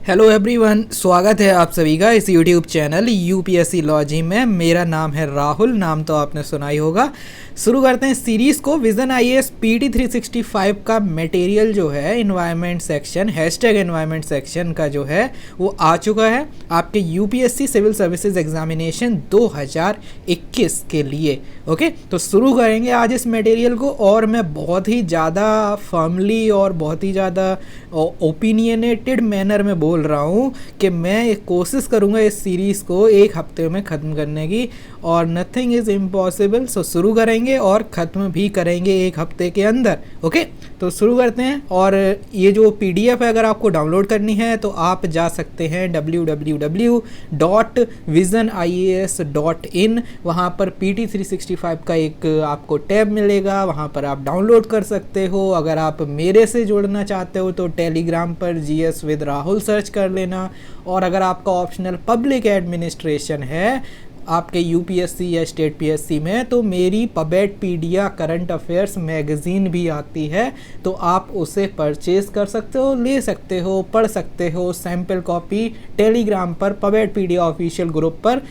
Hello everyone, स्वागत है आप सभी का इस यूट्यूब चैनल यूपीएससी लॉजी में। मेरा नाम है राहुल, नाम तो आपने सुना ही होगा। शुरू करते हैं सीरीज़ को। विजन आईएएस पीटी 365 का मटेरियल जो है एनवायरनमेंट सेक्शन #एनवायरनमेंट सेक्शन का जो है वो आ चुका है आपके यूपीएससी सिविल सर्विसेज एग्जामिनेशन 2021 के लिए। ओके, तो शुरू करेंगे आज इस मटेरियल को। और मैं बहुत ही ज़्यादा फर्मली और बहुत ही ज़्यादा ओपिनियनेटेड मैनर में बोल रहा हूँ कि मैं एक कोशिश करूँगा इस सीरीज़ को एक हफ्ते में ख़त्म करने की, और नथिंग इज़ इम्पॉसिबल। सो शुरू करेंगे और ख़त्म भी करेंगे एक हफ्ते के अंदर। ओके, तो शुरू करते हैं। और ये जो पीडीएफ है अगर आपको डाउनलोड करनी है तो आप जा सकते हैं www.visioниas.in। वहाँ पर PT 365 का एक आपको टैब मिलेगा, वहाँ पर आप डाउनलोड कर सकते हो। अगर आप मेरे से जुड़ना चाहते हो तो टेलीग्राम पर GS विद राहुल सर्च कर लेना। और अगर आपका ऑप्शनल पब्लिक एडमिनिस्ट्रेशन है आपके यूपीएससी या स्टेट पीएससी में, तो मेरी पबेडपीडिया करंट अफेयर्स मैगज़ीन भी आती है, तो आप उसे परचेज़ कर सकते हो, ले सकते हो, पढ़ सकते हो। सैम्पल कॉपी टेलीग्राम पर पबेडपीडिया ऑफिशियल ग्रुप पर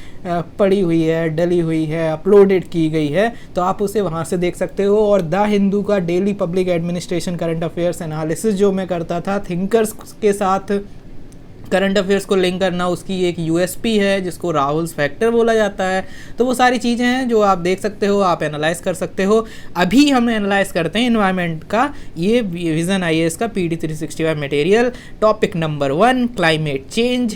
पड़ी हुई है, डली हुई है, अपलोडेड की गई है, तो आप उसे वहाँ से देख सकते हो। और द हिंदू का daily public administration current affairs analysis जो मैं करता था थिंकर्स के साथ करंट अफेयर्स को लिंक करना, उसकी एक यूएसपी है जिसको राहुल्स फैक्टर बोला जाता है। तो वो सारी चीज़ें हैं जो आप देख सकते हो, आप एनालाइज कर सकते हो। अभी हम एनालाइज करते हैं एनवायरनमेंट का ये विजन आईएएस का PT 365 material. Topic number 1 climate change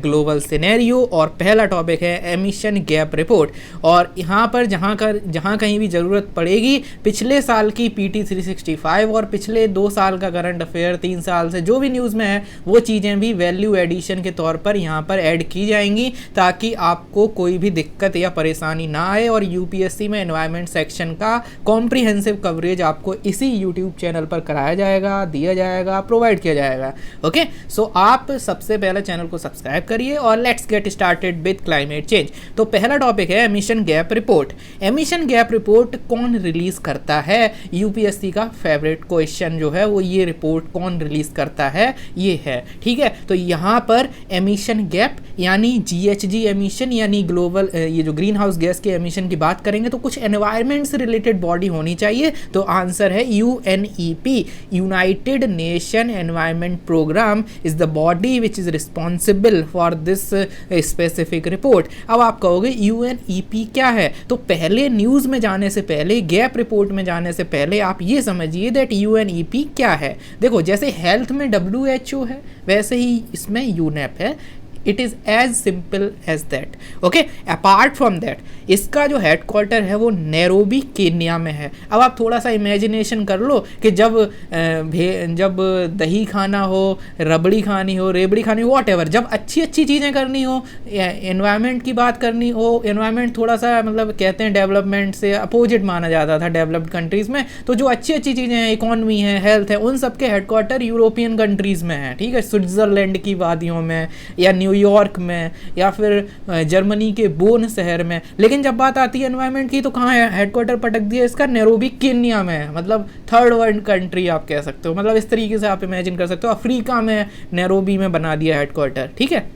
#global scenario, और पहला टॉपिक है एमिशन गैप रिपोर्ट। और यहाँ पर जहाँ कहीं भी ज़रूरत पड़ेगी पिछले साल की पीटी 365 और पिछले 2 साल का करंट अफेयर, 3 साल से जो भी न्यूज़ में है वो चीज़ें भी वैल्यू एडिशन के तौर पर यहाँ पर ऐड की जाएंगी, ताकि आपको कोई भी दिक्कत या परेशानी ना आए। और यूपीएससी में एनवायरनमेंट सेक्शन का कॉम्प्रिहेंसिव कवरेज आपको इसी यूट्यूब चैनल पर कराया जाएगा, दिया जाएगा, प्रोवाइड किया जाएगा। ओके, सो आप सबसे पहले चैनल को सब्सक्राइब करिए और let's get started with climate change. तो पहला टॉपिक है emission gap report. Emission gap report कौन रिलीज करता है? यूपीएससी का फेवरेट क्वेश्चन जो है वो ये रिपोर्ट कौन रिलीज करता है ये है। ठीक है, तो यहाँ पर एमिशन गैप यानी जीएचजी एमिशन यानी ग्लोबल ये जो ग्रीन हाउस गैस के एमिशन की बात करेंगे तो कुछ एनवायरनमेंट से रिलेटेड बॉडी होनी चाहिए। तो आंसर है UNEP, United Nation Environment Programme is the body which is responsible for this specific report. अब आप कहोगे यूएनईपी क्या है? तो पहले न्यूज़ में जाने से पहले, गैप रिपोर्ट में जाने से पहले आप ये समझिए दैट यूएनईपी क्या है। देखो, जैसे हेल्थ में WHO है वैसे ही इसमें यूनेप है। It is as simple as that. Okay, apart from that इसका जो हेडक्वार्टर है वो नैरोबी केन्या में है। अब आप थोड़ा सा इमेजिनेशन कर लो कि जब दही खाना हो, रबड़ी खानी हो, रेबड़ी खानी हो, वॉट एवर, जब अच्छी अच्छी चीज़ें करनी हो, एनवायरनमेंट की बात करनी हो, एनवायरनमेंट थोड़ा सा मतलब कहते हैं डेवलपमेंट से अपोजिट माना जाता था डेवलप्ड कंट्रीज़ में, तो जो अच्छी अच्छी चीज़ें हैं, इकॉनमी है, हेल्थ है, उन सब के हेडक्वार्टर यूरोपियन कंट्रीज़ में है। ठीक है, स्विट्ज़रलैंड की वादियों में या न्यूयॉर्क में या फिर जर्मनी के बोन शहर में। लेकिन जब बात आती है एनवायरनमेंट की तो कहाँ है हेडक्वार्टर? पटक दिया इसका नैरोबी केन्या में है, मतलब थर्ड वर्ल्ड कंट्री आप कह सकते हो। मतलब इस तरीके से आप इमेजिन कर सकते हो, अफ्रीका में नैरोबी में बना दिया हेडक्वार्टर। ठीक है,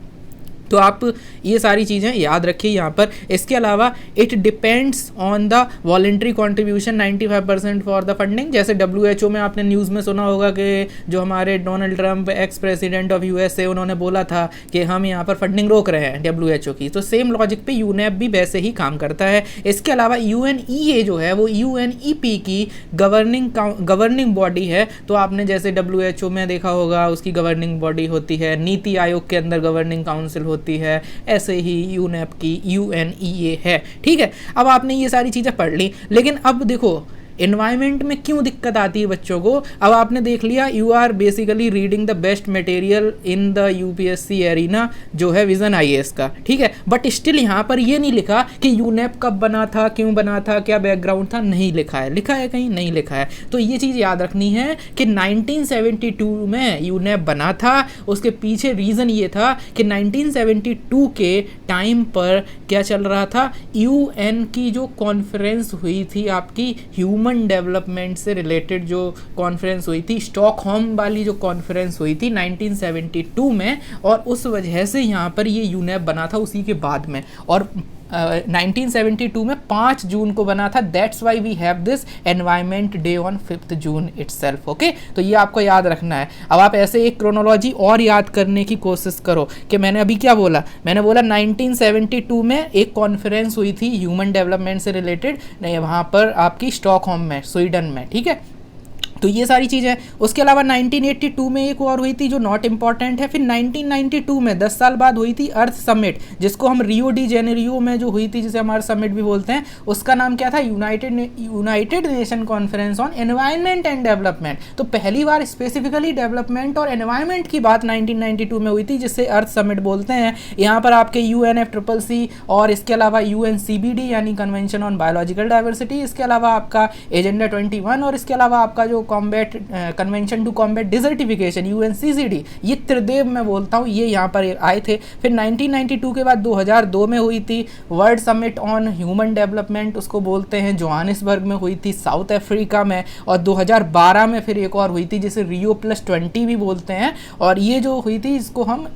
तो आप ये सारी चीज़ें याद रखिए यहाँ पर। इसके अलावा it depends on the voluntary contribution 95% for the funding. जैसे WHO में आपने न्यूज़ में सुना होगा कि जो हमारे Donald Trump ex president of USA उन्होंने बोला था कि हम यहाँ पर फंडिंग रोक रहे हैं WHO की, तो सेम लॉजिक पे यूनेप भी वैसे ही काम करता है। इसके अलावा UNEA जो है वो UNEP की गवर्निंग बॉडी है। तो आपने जैसे WHO में देखा होगा उसकी गवर्निंग बॉडी होती है, नीति आयोग के अंदर गवर्निंग काउंसिल होती है, ऐसे ही यूनेप की UNEA है। ठीक है, अब आपने ये सारी चीज़ें पढ़ ली, लेकिन अब देखो एनवायरनमेंट में क्यों दिक्कत आती है बच्चों को। अब आपने देख लिया, you are basically reading the best material in the UPSC arena जो है विजन आईएएस का। ठीक है, बट स्टिल यहाँ पर ये नहीं लिखा कि यूनेप कब बना था, क्यों बना था, क्या बैकग्राउंड था, नहीं लिखा है। लिखा है कहीं? नहीं लिखा है। तो ये चीज़ याद रखनी है कि 1972 में यूनेप बना था। उसके पीछे रीज़न ये था कि 1972 के टाइम पर क्या चल रहा था, UN की जो कॉन्फ्रेंस हुई थी आपकी ह्यूमन ह्यूमन डेवलपमेंट से रिलेटेड जो कॉन्फ्रेंस हुई थी, स्टॉकहोम वाली जो कॉन्फ्रेंस हुई थी 1972 में, और उस वजह से यहाँ पर ये यूनेप बना था उसी के बाद में, और 1972 में 5 जून को बना था। That's why we have this environment day on 5 June itself. Okay, तो ये आपको याद रखना है। अब आप ऐसे एक क्रोनोलॉजी और याद करने की कोशिश करो कि मैंने अभी क्या बोला, मैंने बोला 1972 में एक कॉन्फ्रेंस हुई थी ह्यूमन डेवलपमेंट से रिलेटेड, वहाँ पर आपकी स्टॉकहोम में, स्वीडन में, ठीक है। तो ये सारी चीज़ें। उसके अलावा 1982 में एक और हुई थी जो नॉट इम्पॉर्टेंट है। फिर 1992 में 10 साल बाद हुई थी अर्थ समिट, जिसको हम रियो डी जेनेरियो में जो हुई थी, जिसे हम अर्थ समिट भी बोलते हैं, उसका नाम क्या था, United nation conference on environment and development. तो पहली बार स्पेसिफिकली डेवलपमेंट और एनवायरनमेंट की बात 1992 में हुई थी, जिससे अर्थ समिट बोलते हैं। यहाँ पर आपके UNFCCC और इसके अलावा UNCBD यानी कन्वेंशन ऑन बायोलॉजिकल डाइवर्सिटी, इसके अलावा आपका एजेंडा 21 और इसके अलावा आपका जो convention to combat desertification UNCCD, ये त्रिदेव मैं बोलता हूँ, ये यहाँ पर आए थे। फिर 1992 के बाद 2002 में हुई थी world summit on human development, उसको बोलते हैं, जोहानिसबर्ग में हुई थी साउथ अफ्रीका में। और 2012 में फिर एक और हुई थी जिसे Rio+20 भी बोलते हैं, और ये जो हुई थी इसको हम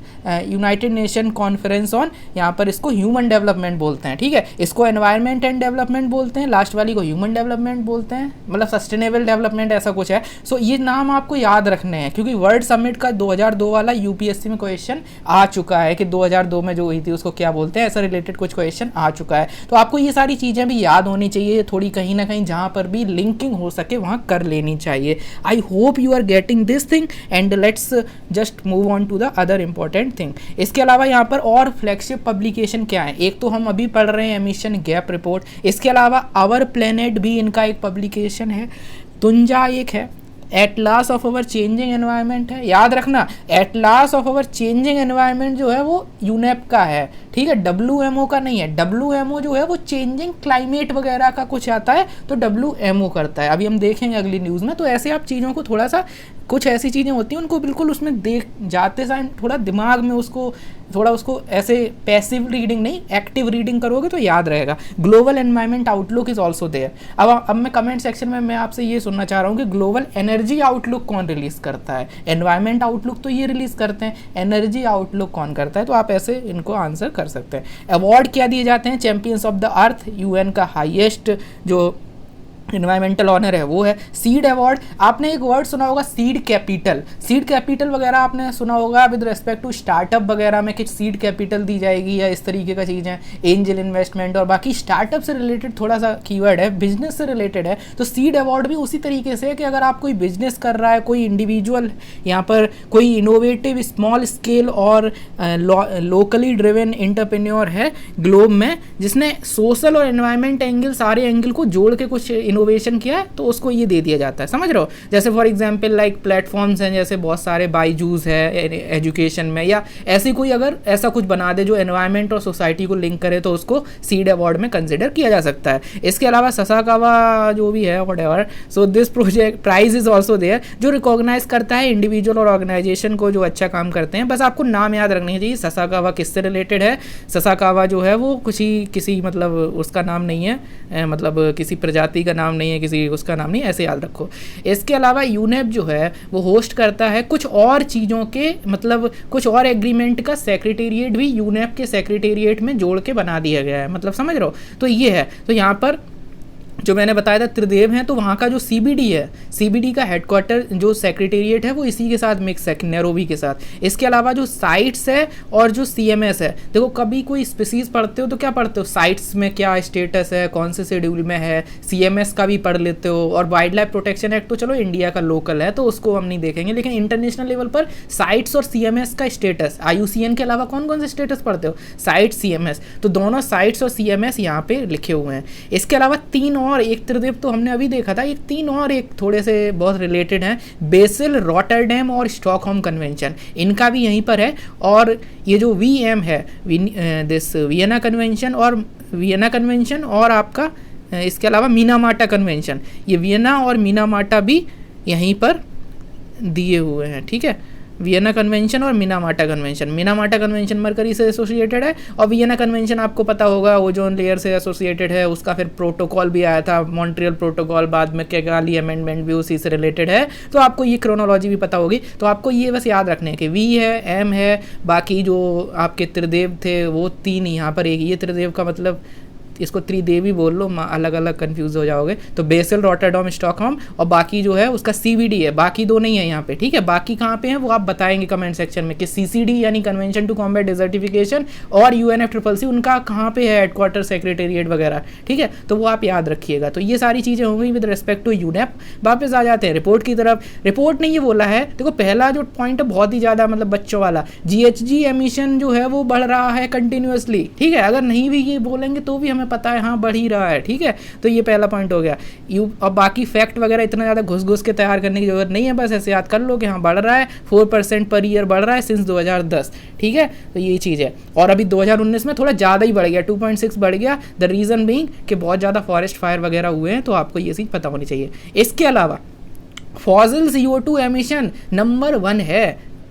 यूनाइटेड नेशन कॉन्फ्रेंस ऑन, यहाँ पर इसको ह्यूमन डेवलपमेंट बोलते हैं, ठीक है। इसको एनवायरनमेंट एंड डेवलपमेंट बोलते हैं, लास्ट वाली को ह्यूमन डेवलपमेंट बोलते हैं, मतलब सस्टेनेबल डेवलपमेंट ऐसा कुछ है। सो ये नाम आपको याद रखने हैं, क्योंकि वर्ल्ड समिट का 2002 वाला UPSC में क्वेश्चन आ चुका है कि 2002 में जो हुई थी उसको क्या बोलते हैं, ऐसा रिलेटेड कुछ क्वेश्चन आ चुका है। तो आपको ये सारी चीज़ें भी याद होनी चाहिए, थोड़ी कहीं ना कहीं जहाँ पर भी लिंकिंग हो सके वहाँ कर लेनी चाहिए। I hope you are getting this thing and let's just move on to the other important thing. इसके अलावा यहाँ पर और फ्लैगशिप पब्लिकेशन क्या है, एक तो हम अभी पढ़ रहे हैं एमिशन गैप रिपोर्ट, इसके अलावा आवर प्लेनेट भी इनका एक पब्लिकेशन है, तुंजा एक है, atlas of our changing environment है। याद रखना, atlas of our changing environment जो है वो यूनेप का है, ठीक है, WMO का नहीं है। WMO जो है वो चेंजिंग क्लाइमेट वगैरह का कुछ आता है, तो WMO करता है। अभी हम देखेंगे अगली न्यूज़ में। तो ऐसे आप चीज़ों को थोड़ा सा, कुछ ऐसी चीज़ें होती हैं उनको बिल्कुल उसमें देख जाते समय थोड़ा दिमाग में उसको थोड़ा उसको ऐसे पैसिव रीडिंग नहीं, एक्टिव रीडिंग करोगे तो याद रहेगा। Global environment outlook is also there. अब मैं कमेंट सेक्शन में मैं आपसे ये सुनना चाह रहा हूँ कि ग्लोबल एनर्जी आउटलुक कौन रिलीज़ करता है। एनवायरनमेंट आउटलुक तो ये रिलीज़ करते हैं, एनर्जी आउटलुक कौन करता है, तो आप ऐसे इनको आंसर कर सकते हैं। अवार्ड क्या दिए जाते हैं, champions of the earth, UN का हाईएस्ट जो इन्वायरमेंटल ऑनर है वो है। सीड अवार्ड, आपने एक वर्ड सुना होगा सीड कैपिटल, सीड कैपिटल वगैरह आपने सुना होगा विद रिस्पेक्ट टू स्टार्टअप वगैरह में कि सीड कैपिटल दी जाएगी या इस तरीके का चीज़ें, एंजल इन्वेस्टमेंट और बाकी स्टार्टअप से रिलेटेड थोड़ा सा कीवर्ड है, बिजनेस से रिलेटेड है। तो सीड अवार्ड भी उसी तरीके से है कि अगर आप कोई बिजनेस कर रहा है, कोई इंडिविजुअल यहाँ पर कोई इनोवेटिव स्मॉल स्केल और लोकली ड्रिवन एंटरप्रेन्योर है ग्लोब में, जिसने सोशल और एनवायरनमेंट एंगल, सारे एंगल को जोड़ के कुछ इनोवेशन किया है, तो उसको ये दे दिया जाता है, समझ रहे हो। जैसे फॉर एग्जांपल लाइक प्लेटफॉर्म्स हैं, जैसे बहुत सारे बाईजूस है एजुकेशन में, या ऐसी कोई अगर ऐसा कुछ बना दे जो एनवायरनमेंट और सोसाइटी को लिंक करे, तो उसको सीड अवार्ड में कंसिडर किया जा सकता है। इसके अलावा ससाकावा जो भी है whatever, so this project prize is also there, जो रिकॉग्नाइज करता है इंडिविजुअल और ऑर्गेनाइजेशन को जो अच्छा काम करते हैं। बस आपको नाम याद रखनी चाहिए, ससाकावा किससे रिलेटेड है। ससाकावा जो है वो किसी मतलब उसका नाम नहीं है, मतलब किसी प्रजाति का नाम नहीं है, किसी उसका नाम नहीं, ऐसे याद रखो। इसके अलावा यूनेप जो है वो होस्ट करता है कुछ और चीज़ों के, मतलब कुछ और एग्रीमेंट का सेक्रेटेरिएट भी यूनेप के सेक्रेटेरिएट में जोड़ के बना दिया गया है, मतलब समझ रहे हो। तो ये है, तो यहाँ पर जो मैंने बताया था त्रिदेव हैं, तो वहाँ का जो CBD है, CBD का हेडक्वार्टर जो सेक्रेटेरिएट है वो इसी के साथ मिक्स है, नैरोबी के साथ। इसके अलावा जो साइट्स है और जो CMS है, देखो कभी कोई स्पीसीज पढ़ते हो तो क्या पढ़ते हो, साइट्स में क्या स्टेटस है, कौन से शेड्यूल में है, CMS का भी पढ़ लेते हो, और वाइल्ड लाइफ प्रोटेक्शन एक्ट तो चलो इंडिया का लोकल है तो उसको हम नहीं देखेंगे, लेकिन इंटरनेशनल लेवल पर साइट्स और CMS का स्टेटस, IUCN के अलावा कौन कौन से स्टेटस पढ़ते हो, साइट CMS, तो दोनों साइट्स और CMS यहाँ पे लिखे हुए हैं। इसके अलावा तीन और, एक त्रिदेव तो हमने अभी देखा था, एक तीन और एक थोड़े से बहुत रिलेटेड हैं, बेसिल, रॉटरडैम और स्टॉकहोम कन्वेंशन, इनका भी यहीं पर है। और ये जो VM है, दिस वियना कन्वेंशन और आपका इसके अलावा मीनामाटा कन्वेंशन, ये वियना और मीनामाटा भी यहीं पर दिए हुए हैं, ठीक है। वियना कन्वेंशन और Minamata convention. Minamata convention mercury से एसोसिएटेड है और वियना कन्वेंशन आपको पता होगा ओजोन लेयर से एसोसिएटेड है। उसका फिर प्रोटोकॉल भी आया था, मॉन्ट्रियल प्रोटोकॉल, बाद में किगाली अमेंडमेंट भी उसी से रिलेटेड है। तो आपको ये क्रोनोलॉजी भी पता होगी। तो आपको ये बस याद रखने कि वी है, एम है, बाकी जो आपके त्रिदेव थे वो 3 यहाँ पर, एक ये त्रिदेव का मतलब इसको त्रिदेवी बोल लो, अलग अलग कंफ्यूज हो जाओगे। तो बेसल, रॉटरडम, स्टॉकहोम और बाकी जो है उसका सीवीडी है, बाकी 2 नहीं है यहाँ पे, ठीक है। बाकी कहाँ पे हैं वो आप बताएंगे कमेंट सेक्शन में कि सीसीडी यानी कन्वेंशन टू कॉम्बैट डिजर्टिफिकेशन और यूएनएफसीसीसी उनका कहाँ पे है हेडक्वार्टर, सेक्रेटेरिएट वगैरह, ठीक है। तो वो आप याद रखिएगा। तो ये सारी चीज़ें हो गई विद रिस्पेक्ट टू यूनेप। वापस आ जाते हैं रिपोर्ट की तरफ। रिपोर्ट ने ये बोला है, देखो पहला जो पॉइंट है बहुत ही ज़्यादा मतलब बच्चों वाला, जीएचजी एमिशन जो है वो बढ़ रहा है कंटिन्यूसली, ठीक है। अगर नहीं भी ये बोलेंगे तो भी हमें पता है हाँ बढ़ ही रहा है, ठीक है। तो ये पहला पॉइंट हो गया। और बाकी फैक्ट वगैरह इतना ज़्यादा घुस के तैयार करने की जरूरत नहीं है, बस ऐसे याद कर लो कि हाँ बढ़ रहा है, 4% पर ईयर बढ़ रहा है सिंस 2010, ठीक है। तो ये चीज़ है। और अभी 2019 में थोड़ा ज़्यादा ही बढ़ गया, 2.6 बढ़ गया। द रीज़न बीइंग कि बहुत ज़्यादा फॉरेस्ट फायर वगैरह हुए हैं, तो आपको ये चीज़ पता होनी चाहिए। इसके अलावा फॉसिल CO2 एमिशन नंबर 1 है।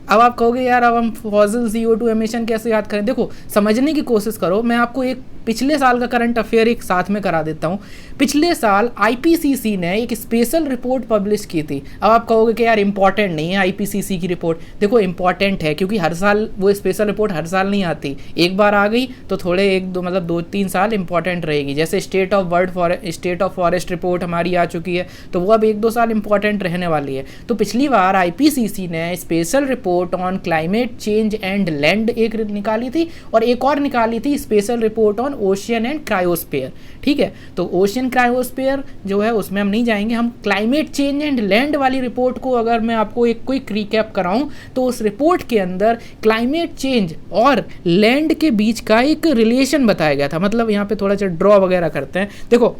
अब आप कहोगे यार अब हम फॉसिल CO2 एमिशन कैसे याद करें। देखो समझने की कोशिश करो, मैं आपको एक पिछले साल का करंट अफेयर एक साथ में करा देता हूँ। पिछले साल IPCC ने एक स्पेशल रिपोर्ट पब्लिश की थी। अब आप कहोगे कि यार इंपॉर्टेंट नहीं है IPCC की रिपोर्ट। देखो इंपॉर्टेंट है क्योंकि हर साल वो स्पेशल रिपोर्ट हर साल नहीं आती, एक बार आ गई तो थोड़े 1-2 मतलब 2-3 साल इंपॉर्टेंट रहेगी। जैसे स्टेट ऑफ फॉरेस्ट रिपोर्ट हमारी आ चुकी है, तो वो अब 1-2 साल इंपॉर्टेंट रहने वाली है। तो पिछली बार IPCC ने special report on climate change and land एक निकाली थी और एक और निकाली थी special report on ocean and cryosphere, ठीक है। तो ओशियन क्रायोस्फीयर जो है उसमें हम नहीं जाएंगे, हम क्लाइमेट चेंज एंड लैंड वाली रिपोर्ट को अगर मैं आपको एक क्विक रिकैप कराऊं तो उस रिपोर्ट के अंदर क्लाइमेट चेंज और लैंड के बीच का एक रिलेशन बताया गया था। मतलब यहाँ पे थोड़ा सा ड्रॉ वगैरह करते हैं। देखो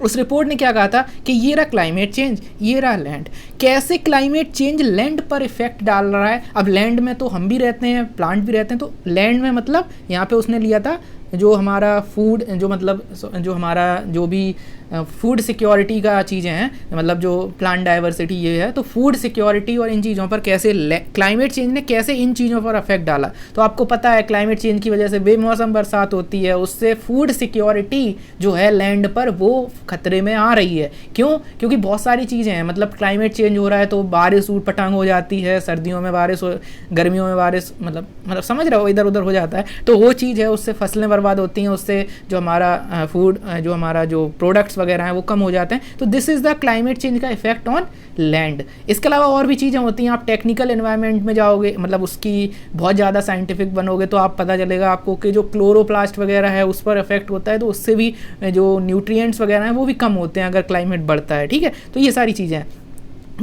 उस रिपोर्ट ने क्या कहा था कि ये रहा क्लाइमेट चेंज, ये रहा लैंड, कैसे क्लाइमेट चेंज लैंड पर इफेक्ट डाल रहा है। अब लैंड में तो हम भी रहते हैं, प्लांट भी रहते हैं, तो लैंड में मतलब यहाँ पे उसने लिया था जो हमारा फूड जो मतलब जो हमारा जो भी फूड सिक्योरिटी का चीज़ें हैं, मतलब जो प्लांट डाइवर्सिटी ये है, तो फूड सिक्योरिटी और इन चीज़ों पर कैसे क्लाइमेट चेंज ने कैसे इन चीज़ों पर अफेक्ट डाला। तो आपको पता है क्लाइमेट चेंज की वजह से बेमौसम बरसात होती है, उससे फूड सिक्योरिटी जो है लैंड पर वो खतरे में आ रही है। क्यों? क्योंकि बहुत सारी चीज़ें हैं, मतलब क्लाइमेट चेंज हो रहा है तो बारिश ऊट पटांग हो जाती है, सर्दियों में बारिश हो, गर्मियों में बारिश, मतलब समझ रहे हो, इधर उधर हो जाता है। तो वो चीज़ है, उससे फसलें बर्बाद होती हैं, उससे जो हमारा फूड जो हमारा जो प्रोडक्ट्स वगैरह हैं वो कम हो जाते हैं। तो this is the climate change का इफेक्ट ऑन लैंड। इसके अलावा और भी चीज़ें होती हैं। आप टेक्निकल एनवायरनमेंट में जाओगे, मतलब उसकी बहुत ज़्यादा साइंटिफिक बनोगे तो आप पता चलेगा आपको कि जो क्लोरोप्लास्ट वगैरह है उस पर इफेक्ट होता है, तो उससे भी जो न्यूट्रिएंट्स वगैरह हैं वो भी कम होते हैं अगर क्लाइमेट बढ़ता है, ठीक है। तो ये सारी चीज़ें हैं।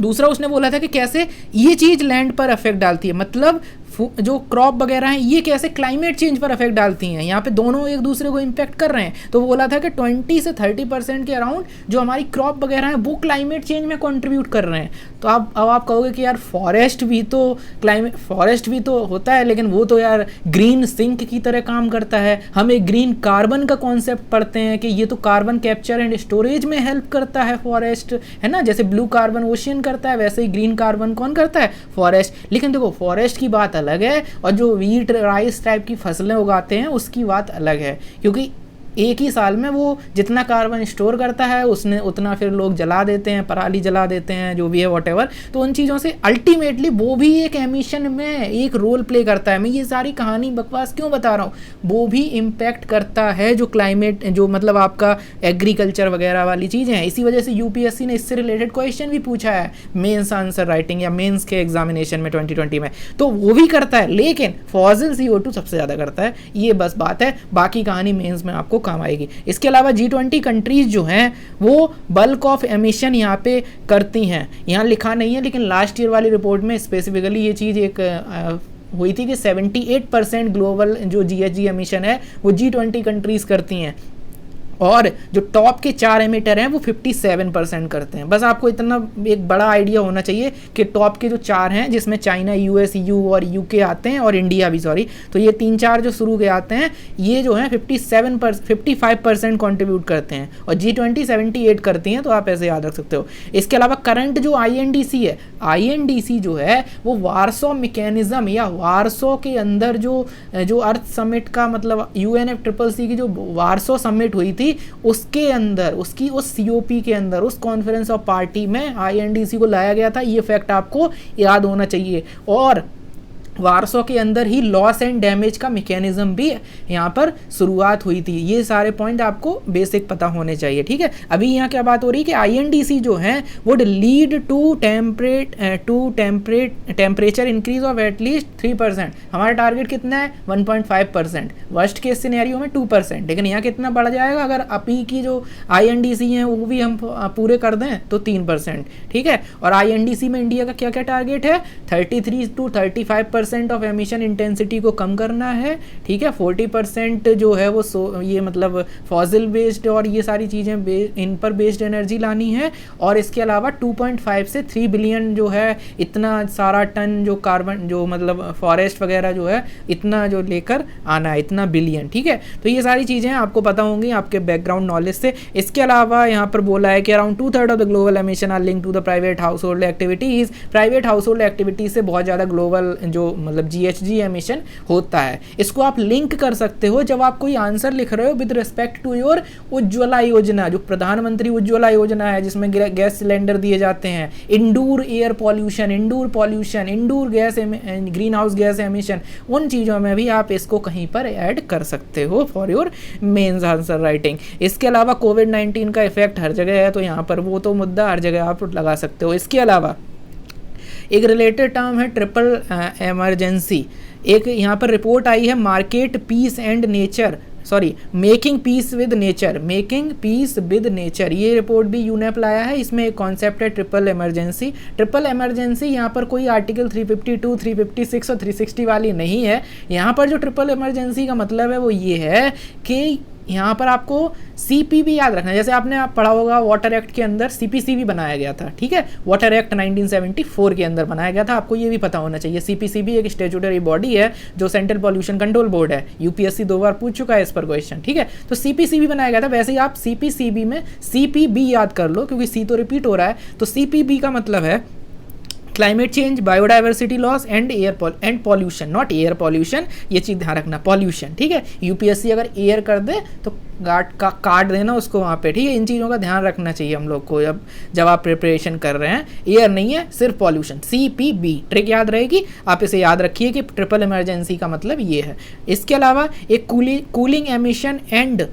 दूसरा उसने बोला था कि कैसे ये चीज़ लैंड पर इफेक्ट डालती है, मतलब जो क्रॉप वगैरह हैं ये कैसे क्लाइमेट चेंज पर इफेक्ट डालती हैं। यहाँ पे दोनों एक दूसरे को इम्पैक्ट कर रहे हैं। तो वो बोला था कि 20 से 30% के अराउंड जो हमारी क्रॉप वगैरह हैं वो क्लाइमेट चेंज में कंट्रीब्यूट कर रहे हैं। तो अब आप कहोगे कि यार फॉरेस्ट भी तो होता है, लेकिन वो तो यार ग्रीन सिंक की तरह काम करता है। हम एक ग्रीन कार्बन का कॉन्सेप्ट पढ़ते हैं कि ये तो कार्बन कैप्चर एंड स्टोरेज में हेल्प करता है फॉरेस्ट, है ना। जैसे ब्लू कार्बन ओशियन करता है, वैसे ही ग्रीन कार्बन कौन करता है? फॉरेस्ट। लेकिन देखो फॉरेस्ट की बात अलग है और जो वीट राइस टाइप की फसलें उगाते हैं उसकी बात अलग है, क्योंकि एक ही साल में वो जितना कार्बन स्टोर करता है उसने उतना फिर लोग जला देते हैं, पराली जला देते हैं, जो भी है व्हाटएवर। तो उन चीज़ों से अल्टीमेटली वो भी एक एमिशन में एक रोल प्ले करता है। मैं ये सारी कहानी बकवास क्यों बता रहा हूँ, वो भी इम्पैक्ट करता है जो क्लाइमेट जो मतलब आपका एग्रीकल्चर वगैरह वाली चीज़ें हैं। इसी वजह से यूपीएससी ने इससे रिलेटेड क्वेश्चन भी पूछा है मेन्स आंसर राइटिंग या मेन्स के एग्जामिनेशन में 2020 में, तो वो भी करता है। लेकिन फॉसिल CO2 सबसे ज़्यादा करता है, ये बस बात है। बाकी कहानी मेन्स में आपको काम आएगी। इसके अलावा G20 कंट्रीज जो हैं वो बल्क ऑफ एमिशन यहाँ पे करती हैं। यहाँ लिखा नहीं है लेकिन लास्ट ईयर वाली रिपोर्ट में स्पेसिफिकली ये चीज़ एक हुई थी कि 78% ग्लोबल जो GHG एमिशन है वो G20 कंट्रीज करती हैं। और जो टॉप के 4 एमिटर हैं वो 57% करते हैं। बस आपको इतना एक बड़ा आइडिया होना चाहिए कि टॉप के जो 4 हैं, जिसमें चाइना, यूएस, यू और यूके आते हैं, और इंडिया भी, सॉरी, तो ये 3-4 जो शुरू के आते हैं, ये जो है 55% कॉन्ट्रीब्यूट करते हैं, और G20 78 करती हैं। तो आप ऐसे याद रख सकते हो। इसके अलावा करंट जो INDC है, INDC जो है वो वार्सो मैकेनिज्म या वार्सो के अंदर जो अर्थ समिट का मतलब UNFCCC की जो वार्सो समिट हुई थी, उसके अंदर, उसकी उस COP के अंदर, उस कॉन्फ्रेंस ऑफ पार्टी में INDC को लाया गया था। ये फैक्ट आपको याद होना चाहिए। और वार्सो के अंदर ही लॉस एंड डैमेज का मैकेनिज्म भी यहाँ पर शुरुआत हुई थी। ये सारे पॉइंट आपको बेसिक पता होने चाहिए, ठीक है। अभी यहाँ क्या बात हो रही है कि INDC जो है would lead to temperature increase of at least 3%। हमारा टारगेट कितना है? 1.5%। वर्स्ट केस सिनेरियो में 2%, लेकिन यहाँ कितना बढ़ जाएगा अगर अभी की जो INDC हैं वो भी हम पूरे कर दें तो 3%, ठीक है। और INDC में इंडिया का क्या क्या टारगेट है? 33 to 35% ऑफ एमिशन इंटेंसिटी को कम करना है, ठीक है। 40% जो है वो ये मतलब फॉसिल बेस्ड और ये सारी चीज़ें इन पर बेस्ड एनर्जी लानी है। और इसके अलावा 2.5 से 3 बिलियन जो है, इतना सारा टन जो कार्बन जो मतलब फॉरेस्ट वगैरह जो है, इतना जो लेकर आना है, इतना बिलियन, ठीक है। तो ये सारी चीज़ें आपको पता होंगी आपके बैकग्राउंड नॉलेज से। इसके अलावा यहाँ पर बोला है कि around 2/3 of the global emission are link to the private household activities. Private household activities से बहुत ज़्यादा ग्लोबल जो मतलब GHG एमिशन होता है। इसको आप लिंक कर सकते हो जब आप कोई आंसर लिख रहे हो with respect to your Ujjwala Yojana, जो प्रधानमंत्री उज्ज्वला योजना है, जिसमें गैस सिलेंडर दिए जाते हैं, indoor air pollution, indoor gas, green house gas emission, उन चीज़ों में भी आप इसको कहीं पर ऐड कर सकते हो for your mains answer writing. इसके अलावा कोविड-19 का इफेक्ट हर जगह है, तो यहाँ पर वो तो मुद्दा हर जगह आप लगा सकते हो। इसके अलावा एक रिलेटेड टर्म है ट्रिपल इमरजेंसी। एक यहाँ पर रिपोर्ट आई है market peace and nature, sorry making peace with nature, ये रिपोर्ट भी यूनेप लाया है। इसमें एक कॉन्सेप्ट है ट्रिपल इमरजेंसी। यहाँ पर कोई आर्टिकल 352, 356 और 360 वाली नहीं है। यहाँ पर जो ट्रिपल इमरजेंसी का मतलब है वो ये है कि यहाँ पर आपको CP भी याद रखना है। जैसे आपने पढ़ा होगा वाटर एक्ट के अंदर CPC भी बनाया गया था, ठीक है। वाटर एक्ट 1974 के अंदर बनाया गया था, आपको ये भी पता होना चाहिए। CPC भी एक स्टैट्यूटरी बॉडी है जो सेंट्रल पॉल्यूशन कंट्रोल बोर्ड है। UPSC 2 बार पूछ चुका है इस पर क्वेश्चन, ठीक है। तो CPC भी बनाया गया था। वैसे ही आप CPCB में CPB याद कर लो, क्योंकि C तो रिपीट हो रहा है। तो CPB का मतलब है climate change, biodiversity loss and pollution, not air pollution, ये चीज़ ध्यान रखना, पॉल्यूशन, ठीक है। UPSC अगर एयर कर दे तो काट देना उसको वहाँ पे, ठीक है। इन चीज़ों का ध्यान रखना चाहिए हम लोग को जब आप प्रिपरेशन कर रहे हैं। एयर नहीं है, सिर्फ पॉल्यूशन। CPB ट्रिक याद रहेगी, आप इसे याद रखिए कि ट्रिपल इमरजेंसी का मतलब ये है। इसके अलावा एक cooling emission and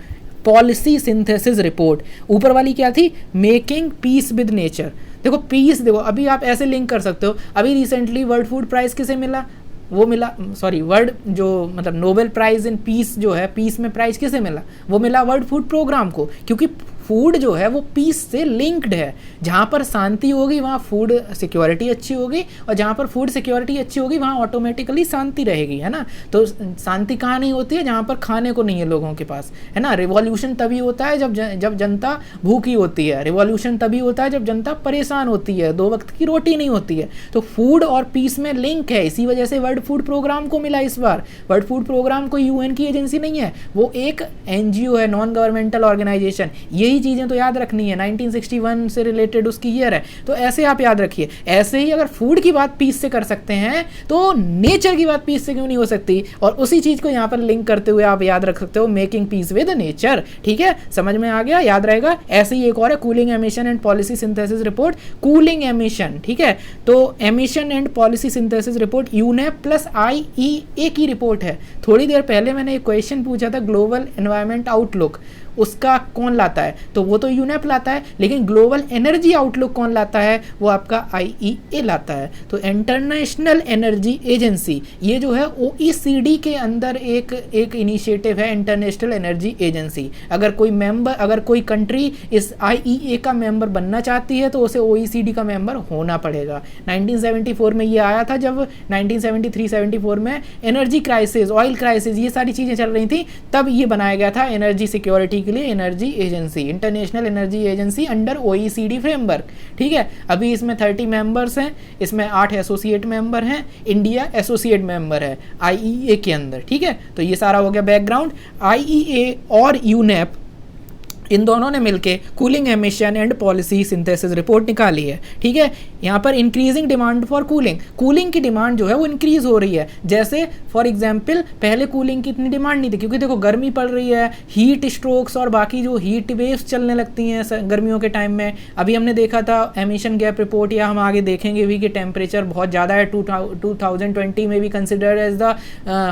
policy synthesis report, ऊपर वाली क्या थी? Making peace with nature. देखो पीस, देखो अभी आप ऐसे लिंक कर सकते हो। अभी रिसेंटली वर्ल्ड फूड प्राइज किसे मिला? वो मिला, सॉरी, वर्ल्ड जो मतलब नोबेल प्राइज इन पीस जो है, पीस में प्राइज किसे मिला? वो मिला वर्ल्ड फूड प्रोग्राम को, क्योंकि फूड जो है वो पीस से लिंक्ड है। जहाँ पर शांति होगी वहाँ फूड सिक्योरिटी अच्छी होगी, और जहाँ पर फूड सिक्योरिटी अच्छी होगी वहाँ ऑटोमेटिकली शांति रहेगी, है ना। तो शांति कहाँ नहीं होती है? जहाँ पर खाने को नहीं है लोगों के पास, है ना। रिवॉल्यूशन तभी होता है जब जनता भूखी होती है। रिवॉल्यूशन तभी होता है जब जनता परेशान होती है, 2 वक्त की रोटी नहीं होती है। तो फूड और पीस में लिंक है, इसी वजह से वर्ल्ड फूड प्रोग्राम को मिला इस बार। वर्ल्ड फूड प्रोग्राम कोई UN की एजेंसी नहीं है, वो एक NGO है, नॉन गवर्नमेंटल ऑर्गेनाइजेशन। यही चीज़ें तो याद रखनी है। 1961 से रिलेटेड उसकी ईयर है, तो ऐसे आप याद रखिए। ऐसे ही अगर फूड की बात पीस से कर सकते हैं तो नेचर की बात पीस से क्यों नहीं हो सकती? और उसी चीज़ को यहाँ पर लिंक करते हुए आप याद रख सकते हो मेकिंग पीस विद नेचर, ठीक है। समझ में आ गया, याद रहेगा। ऐसे ही एक और है cooling emission and policy synthesis report. Cooling emission, ठीक है, तो emission and policy synthesis report UNEP plus IEA की रिपोर्ट है। थोड़ी देर पहले मैंने एक क्वेश्चन पूछा था, ग्लोबल एनवायरनमेंट आउटलुक, उसका कौन लाता है? तो वो तो यूनेप लाता है, लेकिन ग्लोबल एनर्जी आउटलुक कौन लाता है? वो आपका IEA लाता है। तो इंटरनेशनल एनर्जी एजेंसी, ये जो है OECD के अंदर एक इनिशिएटिव है, इंटरनेशनल एनर्जी एजेंसी। अगर कोई कंट्री इस IEA का मेंबर बनना चाहती है तो उसे OECD का मेंबर होना पड़ेगा। 1974 में ये आया था, जब 1973-74 में एनर्जी क्राइसिस, ऑयल क्राइसिस, ये सारी चीज़ें चल रही थी, तब ये बनाया गया था energy security systematically energy agency, international energy agency under OECD framework, ठीक है। अभी इसमें 30 मेंबर्स हैं, इसमें 8 एसोसिएट मेंबर हैं, इंडिया एसोसिएट मेंबर है IEA के अंदर, ठीक है। तो ये सारा हो गया बैकग्राउंड। IEA और यूनेप इन दोनों ने मिलके cooling emission and policy synthesis report निकाली है, ठीक है। यहाँ पर इंक्रीजिंग डिमांड फॉर कूलिंग की डिमांड जो है वो इंक्रीज हो रही है। जैसे फॉर एग्जांपल पहले कूलिंग की इतनी डिमांड नहीं थी, क्योंकि देखो गर्मी पड़ रही है, हीट स्ट्रोक्स और बाकी जो हीट वेव्स चलने लगती हैं गर्मियों के टाइम में। अभी हमने देखा था एमिशन गैप रिपोर्ट, या हम आगे देखेंगे भी कि टेम्परेचर बहुत ज़्यादा है, 2020 में भी considered as the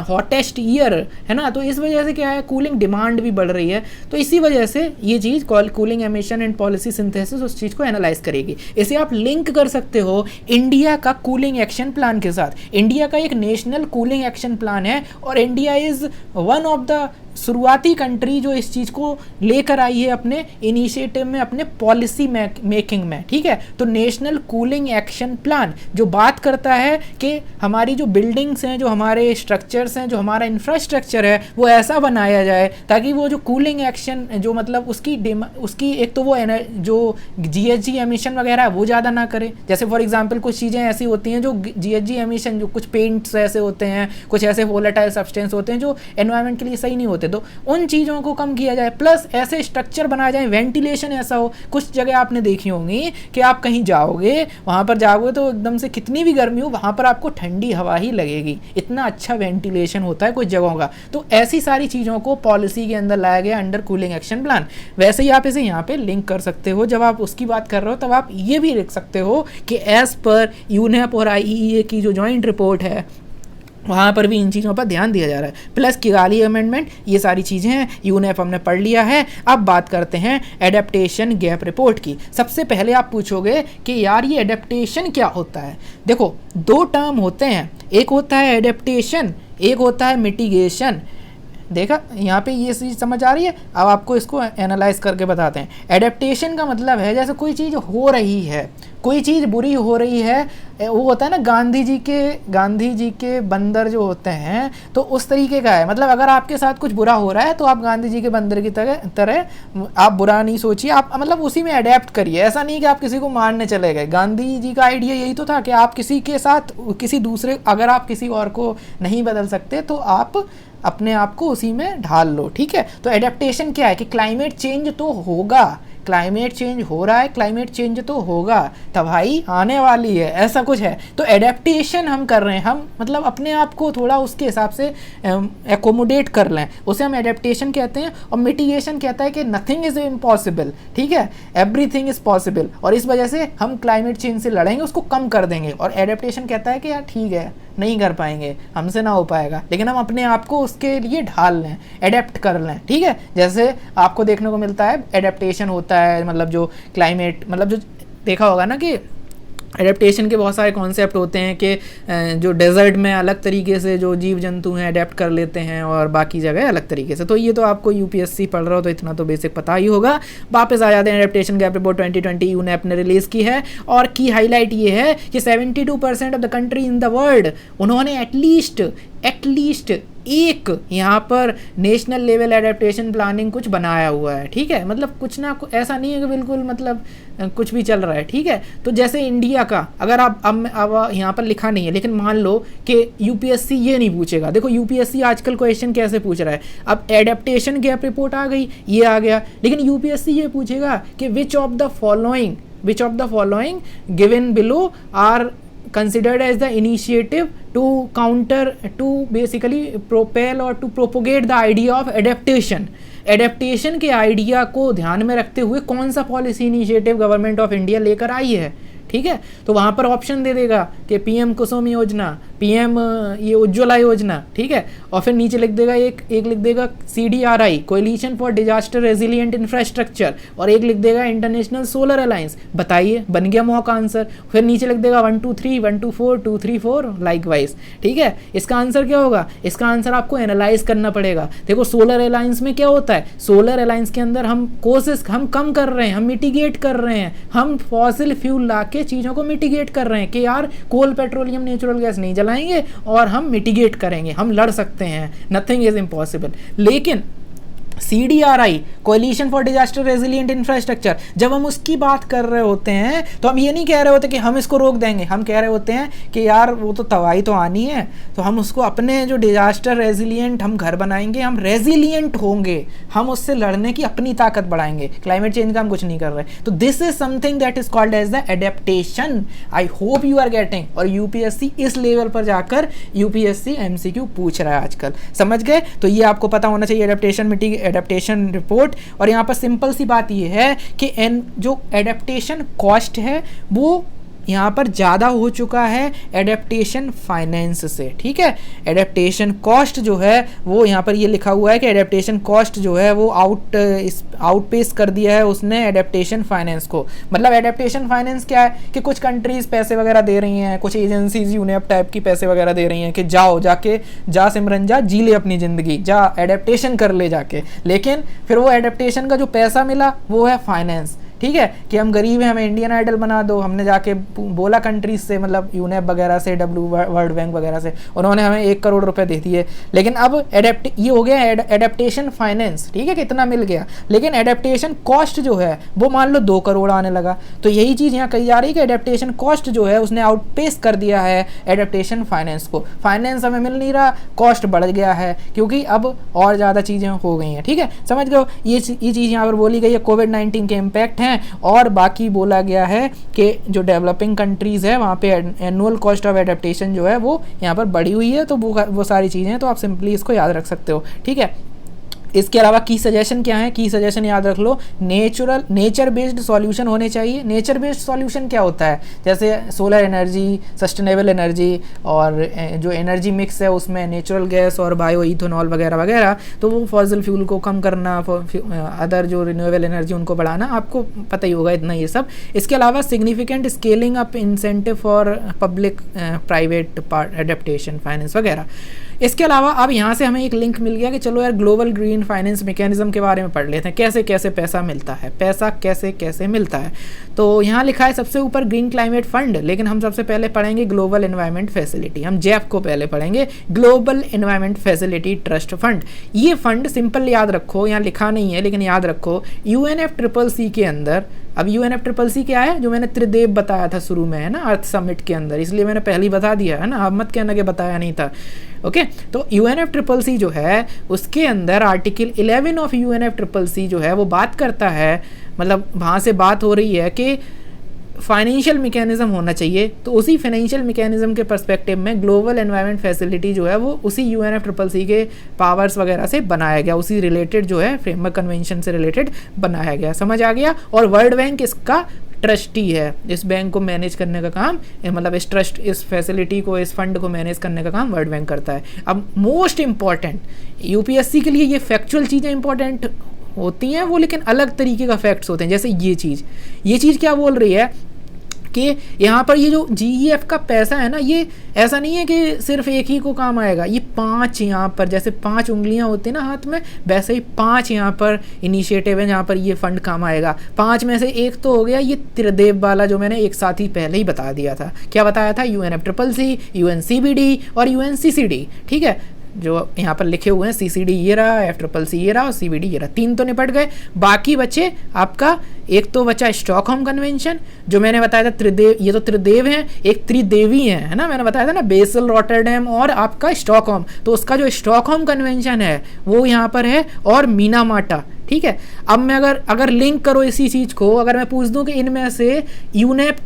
hottest year, है ना। तो इस वजह से क्या है, कूलिंग डिमांड भी बढ़ रही है। तो इसी वजह से ये चीज़ cooling emission and policy synthesis उस चीज़ को एनालाइज करेगी। इसे आप लिंक कर सकते हो इंडिया का कूलिंग एक्शन प्लान के साथ। इंडिया का एक नेशनल कूलिंग एक्शन प्लान है और India is one of the शुरुआती कंट्री जो इस चीज़ को लेकर आई है अपने इनिशिएटिव में, अपने पॉलिसी मेकिंग में, ठीक है। तो नेशनल कूलिंग एक्शन प्लान जो बात करता है कि हमारी जो बिल्डिंग्स हैं, जो हमारे स्ट्रक्चर्स हैं, जो हमारा इंफ्रास्ट्रक्चर है, वो ऐसा बनाया जाए ताकि वो जो कूलिंग एक्शन जो मतलब उसकी एक तो वो जो GHG एमिशन वगैरह है वो ज़्यादा ना करे। जैसे फॉर एग्जांपल कुछ चीज़ें ऐसी होती हैं जो GHG एमिशन, जो कुछ पेंट्स ऐसे होते हैं, कुछ ऐसे वोलेटाइल सब्सटेंस होते हैं जो एनवायरनमेंट के लिए सही नहीं होते, तो उन चीज़ों को कम किया जाए। प्लस ऐसे स्ट्रक्चर बनाए जाए, वेंटिलेशन ऐसा हो। कुछ जगह आपने देखी होंगी कि आप कहीं जाओगे, वहाँ पर जाओगे तो एकदम से कितनी भी गर्मी हो वहाँ पर आपको ठंडी हवा ही लगेगी, इतना अच्छा वेंटिलेशन होता है कुछ जगहों का। तो ऐसी सारी चीज़ों को पॉलिसी के अंदर लाया गया अंडर कूलिंग एक्शन प्लान। वैसे ही आप इसे यहाँ पे लिंक कर सकते हो। जब आप उसकी बात कर रहे हो तब आप ये भी लिख सकते हो कि एज पर यूनेप और IEA की जो जॉइंट रिपोर्ट है वहाँ पर भी इन चीज़ों पर ध्यान दिया जा रहा है। प्लस किगाली अमेंडमेंट, ये सारी चीज़ें हैं। यूनेप हमने पढ़ लिया है। अब बात करते हैं एडेप्टेशन गैप रिपोर्ट की। सबसे पहले आप पूछोगे कि यार ये एडेप्टेशन क्या होता है। देखो, दो टर्म होते हैं, एक होता है एडेप्टेशन, एक होता है मिटिगेशन। देखा यहाँ पे ये चीज़ समझ आ रही है। अब आपको इसको एनालाइज करके बताते हैं। एडेप्टेशन का मतलब है जैसे कोई चीज़ हो रही है, कोई चीज़ बुरी हो रही है, वो होता है ना गांधी जी के बंदर जो होते हैं, तो उस तरीके का है। मतलब अगर आपके साथ कुछ बुरा हो रहा है तो आप गांधी जी के बंदर की तरह आप बुरा नहीं सोचिए, आप मतलब उसी में अडेप्ट करिए। ऐसा नहीं कि आप किसी को मारने चले गए। गांधी जी का आइडिया यही तो था कि आप किसी के साथ किसी दूसरे, अगर आप किसी और को नहीं बदल सकते तो आप अपने आप को उसी में ढाल लो, ठीक है। तो एडेप्टेशन क्या है कि क्लाइमेट चेंज तो होगा, क्लाइमेट चेंज हो रहा है, क्लाइमेट चेंज तो होगा, तबाही आने वाली है, ऐसा कुछ है। तो एडेप्टेशन हम कर रहे हैं, हम मतलब अपने आप को थोड़ा उसके हिसाब से एकोमोडेट कर लें, उसे हम एडेप्टेशन कहते हैं। और मिटिगेशन कहता है कि नथिंग इज़ इम्पॉसिबल, ठीक है, एवरीथिंग इज़ पॉसिबल। और इस वजह से हम क्लाइमेट चेंज से लड़ेंगे, उसको कम कर देंगे। और एडेप्टेशन कहता है कि यार ठीक है, नहीं कर पाएंगे, हमसे ना हो पाएगा, लेकिन हम अपने आप को उसके लिए ढाल लें, एडेप्ट कर लें, ठीक है। जैसे आपको देखने को मिलता है एडेप्टेशन होता है, मतलब जो क्लाइमेट, मतलब जो देखा होगा ना कि एडेप्टेशन के बहुत सारे कॉन्सेप्ट होते हैं कि जो डेजर्ट में अलग तरीके से जो जीव जंतु हैं अडेप्ट कर लेते हैं और बाकी जगह अलग तरीके से। तो ये तो आपको UPSC पढ़ रहा हो तो इतना तो बेसिक पता ही होगा। वापस आ जाते हैं, एडेप्टेशन गैप रिपोर्ट 2020 यूनेप ने रिलीज़ की है और की हाईलाइट ये है कि 72% of the country in the world उन्होंने एटलीस्ट एक यहाँ पर नेशनल लेवल एडेप्टेशन प्लानिंग कुछ बनाया हुआ है, ठीक है। मतलब कुछ ना, ऐसा नहीं है कि बिल्कुल मतलब कुछ भी चल रहा है, ठीक है। तो जैसे इंडिया का अगर आप अब यहाँ पर लिखा नहीं है, लेकिन मान लो कि UPSC ये नहीं पूछेगा। देखो UPSC आजकल क्वेश्चन कैसे पूछ रहा है, अब एडेप्टेशन गैप रिपोर्ट आ गई, ये आ गया, लेकिन UPSC ये पूछेगा कि which of the following given below are considered as the initiative to basically propel or to propagate the idea of adaptation के आइडिया को ध्यान में रखते हुए कौन सा policy initiative government of India लेकर आई है, ठीक है। तो वहाँ पर ऑप्शन दे देगा कि PM कुसुम योजना, PM ये उज्ज्वला योजना, ठीक है। और फिर नीचे लिख देगा एक लिख देगा CDRI coalition for disaster resilient infrastructure, और एक लिख देगा इंटरनेशनल सोलर अलायंस। बताइए, बन गया मॉक आंसर। फिर नीचे लिख देगा 1 2 3 1 2 4 2 3 4 लाइकवाइज, ठीक है। इसका आंसर क्या होगा, इसका आंसर आपको एनालाइज करना पड़ेगा। देखो सोलर अलायंस में क्या होता है, सोलर अलायंस के अंदर हम कम कर रहे हैं, हम मिटिगेट कर रहे हैं, हम फॉसिल फ्यूल ला के चीज़ों को मिटिगेट कर रहे हैं कि यार कोल, पेट्रोलियम, नेचुरल गैस नहीं जलाएंगे और हम मिटिगेट करेंगे, हम लड़ सकते हैं, नथिंग इज इम्पॉसिबल। लेकिन CDRI, coalition for disaster resilient infrastructure, जब हम उसकी बात कर रहे होते हैं तो हम ये नहीं कह रहे होते कि हम इसको रोक देंगे, हम कह रहे होते हैं कि यार वो तो तबाही तो आनी है, तो हम उसको अपने जो डिजास्टर रेजिलिएंट हम घर बनाएंगे, हम रेजिलिएंट होंगे, हम उससे लड़ने की अपनी ताकत बढ़ाएंगे, क्लाइमेट चेंज का हम कुछ नहीं कर रहे। तो this is something that is called as the adaptation. I hope you are getting. और यूपीएससी इस लेवल पर जाकर यूपीएससी एमसीक्यू पूछ रहा है आजकल, समझ गए? तो ये आपको पता होना चाहिए, एडेप्टेशन रिपोर्ट। और यहाँ पर सिंपल सी बात ये है कि जो एडेप्टेशन कॉस्ट है वो यहाँ पर ज़्यादा हो चुका है एडेप्टेशन फाइनेंस से, ठीक है। एडेप्टेशन कॉस्ट जो है वो यहाँ पर ये लिखा हुआ है कि एडेप्टेशन कॉस्ट जो है वो आउटपेस कर दिया है उसने एडेप्टेशन फाइनेंस को। मतलब एडेप्टेशन फाइनेंस क्या है कि कुछ कंट्रीज़ पैसे वगैरह दे रही हैं, कुछ एजेंसीज यूनेप टाइप की पैसे वगैरह दे रही हैं कि जा सिमरन जा, जी ले अपनी ज़िंदगी, जा एडेप्टेशन कर ले जाके। लेकिन फिर वो एडेप्टेशन का जो पैसा मिला वो है फाइनेंस, ठीक है, कि हम गरीब हैं, हमें इंडियन आइडल बना दो। हमने जाके बोला कंट्रीज से, मतलब यूनेप वगैरह से, वर्ल्ड बैंक वगैरह से, उन्होंने हमें 1 करोड़ रुपए दे दिए। लेकिन अब ये हो गया एडेप्टेशन फाइनेंस, ठीक है, कितना मिल गया। लेकिन एडेप्टेशन कॉस्ट जो है वो मान लो 2 करोड़ आने लगा। तो यही चीज़ यहाँ कही जा रही है कि एडेप्टेशन कॉस्ट जो है उसने आउटपेस कर दिया है एडेप्टेशन फाइनेंस को। फाइनेंस हमें मिल नहीं रहा, कॉस्ट बढ़ गया है क्योंकि अब और ज़्यादा चीज़ें हो गई हैं, ठीक है, समझ गए? ये चीज़ यहाँ पर बोली गई है, कोविड-19 के इम्पैक्ट हैं। और बाकी बोला गया है कि जो डेवलपिंग कंट्रीज है वहाँ पे एनुअल कॉस्ट ऑफ एडेप्टेशन जो है वो यहाँ पर बढ़ी हुई है। तो वो सारी चीज़ें हैं, तो आप सिंपली इसको याद रख सकते हो, ठीक है। इसके अलावा की सजेशन क्या है? की सजेशन याद रख लो, नेचर बेस्ड सॉल्यूशन होने चाहिए। नेचर बेस्ड सॉल्यूशन क्या होता है? जैसे सोलर एनर्जी, सस्टेनेबल एनर्जी, और जो एनर्जी मिक्स है उसमें नेचुरल गैस और बायो इथेनॉल वगैरह वगैरह, तो वो फॉसिल फ्यूल को कम करना, अदर जो रिन्यूएबल एनर्जी उनको बढ़ाना, आपको पता ही होगा इतना ये सब। इसके अलावा significant scaling up incentive for public private adaptation finance वगैरह। इसके अलावा अब यहाँ से हमें एक लिंक मिल गया कि चलो यार ग्लोबल ग्रीन फाइनेंस मैकेनिज्म के बारे में पढ़ लेते हैं, कैसे कैसे पैसा मिलता है, पैसा कैसे कैसे मिलता है। तो यहाँ लिखा है सबसे ऊपर ग्रीन क्लाइमेट फंड, लेकिन हम सबसे पहले पढ़ेंगे ग्लोबल एनवायरनमेंट फैसिलिटी। हम जैप को पहले पढ़ेंगे, global environment facility trust fund. ये फंड सिंपल याद रखो, यहाँ लिखा नहीं है लेकिन याद रखो, UNFCCC के अंदर। अब UNFCCC क्या है? जो मैंने त्रिदेव बताया था शुरू में, है ना, अर्थ समिट के अंदर, इसलिए मैंने पहले ही बता दिया है ना, अब मत कहना कि बताया नहीं था। ओके, तो UNFCCC जो है उसके अंदर आर्टिकल 11 ऑफ UNFCCC जो है वो बात करता है, मतलब वहाँ से बात हो रही है कि फाइनेंशियल मैकेनिज्म होना चाहिए। तो उसी फाइनेंशियल मैकेनिज्म के पर्सपेक्टिव में ग्लोबल एनवायरनमेंट फैसिलिटी जो है वो उसी UNFCCC के पावर्स वगैरह से बनाया गया, उसी रिलेटेड जो है फ्रेमवर्क कन्वेंशन से रिलेटेड बनाया गया, समझ आ गया। और वर्ल्ड बैंक इसका ट्रस्टी है, इस बैंक को मैनेज करने का काम, मतलब इस फैसिलिटी को, इस फंड को मैनेज करने का काम वर्ल्ड बैंक करता है। अब मोस्ट इंपॉर्टेंट, यूपीएससी के लिए ये फैक्चुअल चीज़ें इंपॉर्टेंट होती हैं वो, लेकिन अलग तरीके का फैक्ट्स होते हैं। जैसे ये चीज़ क्या बोल रही है कि यहाँ पर ये जो GEF का पैसा है ना, ये ऐसा नहीं है कि सिर्फ एक ही को काम आएगा, ये 5 यहाँ पर, जैसे 5 उंगलियाँ होती हैं ना हाथ में, वैसे ही 5 यहाँ पर इनिशिएटिव है जहाँ पर ये फंड काम आएगा। 5 में से एक तो हो गया ये त्रिदेव वाला, जो मैंने एक साथ ही पहले ही बता दिया था। क्या बताया था? UNFCCC, UNCBD और UNCCD, ठीक है, जो यहाँ पर लिखे हुए हैं। CCD ये रहा, FCCC ये रहा और CBD ये रहा, 3 तो निपट गए। बाकी बचे आपका, एक तो बचा स्टॉकहोम कन्वेंशन, जो मैंने बताया था त्रिदेव, ये तो त्रिदेव हैं, एक त्रिदेवी है ना, मैंने बताया था ना, बेसल, रॉटरडैम और आपका स्टॉकहोम। तो उसका जो स्टॉकहोम कन्वेंशन है वो यहाँ पर है, और मीनामाटा, ठीक है। अब मैं अगर लिंक करो इसी चीज़ को, अगर मैं पूछ दूं कि इनमें से यूनेप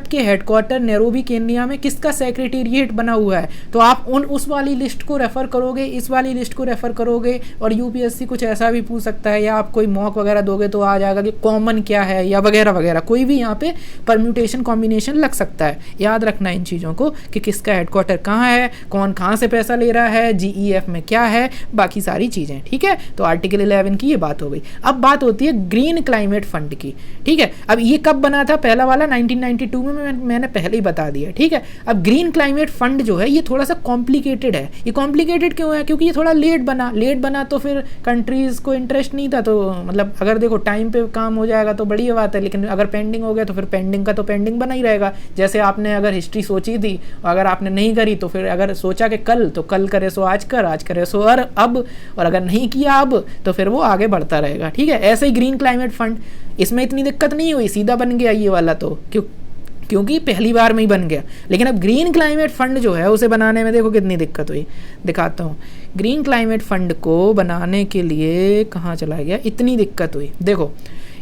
के हेडक्वार्टर नैरोबी केन्या में किसका सेक्रेटेरिएट बना हुआ है, तो आप उस वाली लिस्ट को रेफर करोगे, इस वाली लिस्ट को रेफर करोगे। और यूपीएससी कुछ ऐसा भी पूछ सकता है, या आप कोई मॉक वगैरह दोगे तो आ जाएगा कि कॉमन क्या है, या वगैरह वगैरह, कोई भी यहाँ पे परम्यूटेशन कॉम्बिनेशन लग सकता है। याद रखना इन चीज़ों को कि किसका हेडक्वार्टर कहाँ है, कौन कहाँ से पैसा ले रहा है, GEF में क्या है, बाकी सारी चीज़ें, ठीक है। तो आर्टिकल 11 की ये बात हो गई। अब बात होती है ग्रीन क्लाइमेट फंड की, ठीक है। अब ये कब बना था, पहला वाला 1992 में मैंने पहले ही बता दिया, ठीक है। अब ग्रीन क्लाइमेट फंड जो है ये थोड़ा सा कॉम्प्लिकेटेड है। ये कॉम्प्लिकेटेड क्यों है, क्योंकि ये थोड़ा लेट बना तो फिर कंट्रीज़ को इंटरेस्ट नहीं था, तो मतलब अगर देखो टाइम पे काम हो जाएगा तो बढ़िया बात है, लेकिन अगर पेंडिंग हो गया तो फिर पेंडिंग का तो पेंडिंग बना ही रहेगा। जैसे आपने अगर हिस्ट्री सोची थी, अगर आपने नहीं करी तो फिर अगर सोचा कि कल, तो कल करे सो आज कर, आज करे सो अब, और अगर नहीं किया अब तो फिर वो आगे बढ़ता रहेगा, ठीक है। ऐसे ही ग्रीन क्लाइमेट फंड, इसमें इतनी दिक्कत नहीं हुई, सीधा बन गया ये वाला, तो क्योंकि पहली बार में ही बन गया। लेकिन अब ग्रीन क्लाइमेट फंड जो है उसे बनाने में देखो कितनी दिक्कत हुई, दिखाता हूँ। ग्रीन क्लाइमेट फंड को बनाने के लिए कहाँ चला गया, इतनी दिक्कत हुई। देखो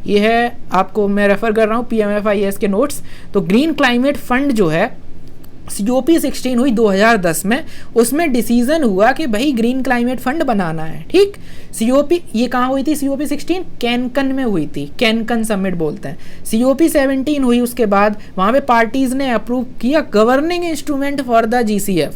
ये है, आपको मैं रेफ़र कर रहा हूँ PMFIS के नोट्स। तो ग्रीन क्लाइमेट फंड जो है COP 16 हुई 2010 में, उसमें डिसीजन हुआ कि भाई ग्रीन क्लाइमेट फंड बनाना है, ठीक। COP ये कहाँ हुई थी, COP 16 कैनकन में हुई थी, कैनकन समिट बोलते हैं। COP 17 हुई, उसके बाद वहाँ पे पार्टीज़ ने अप्रूव किया governing instrument for the GCF,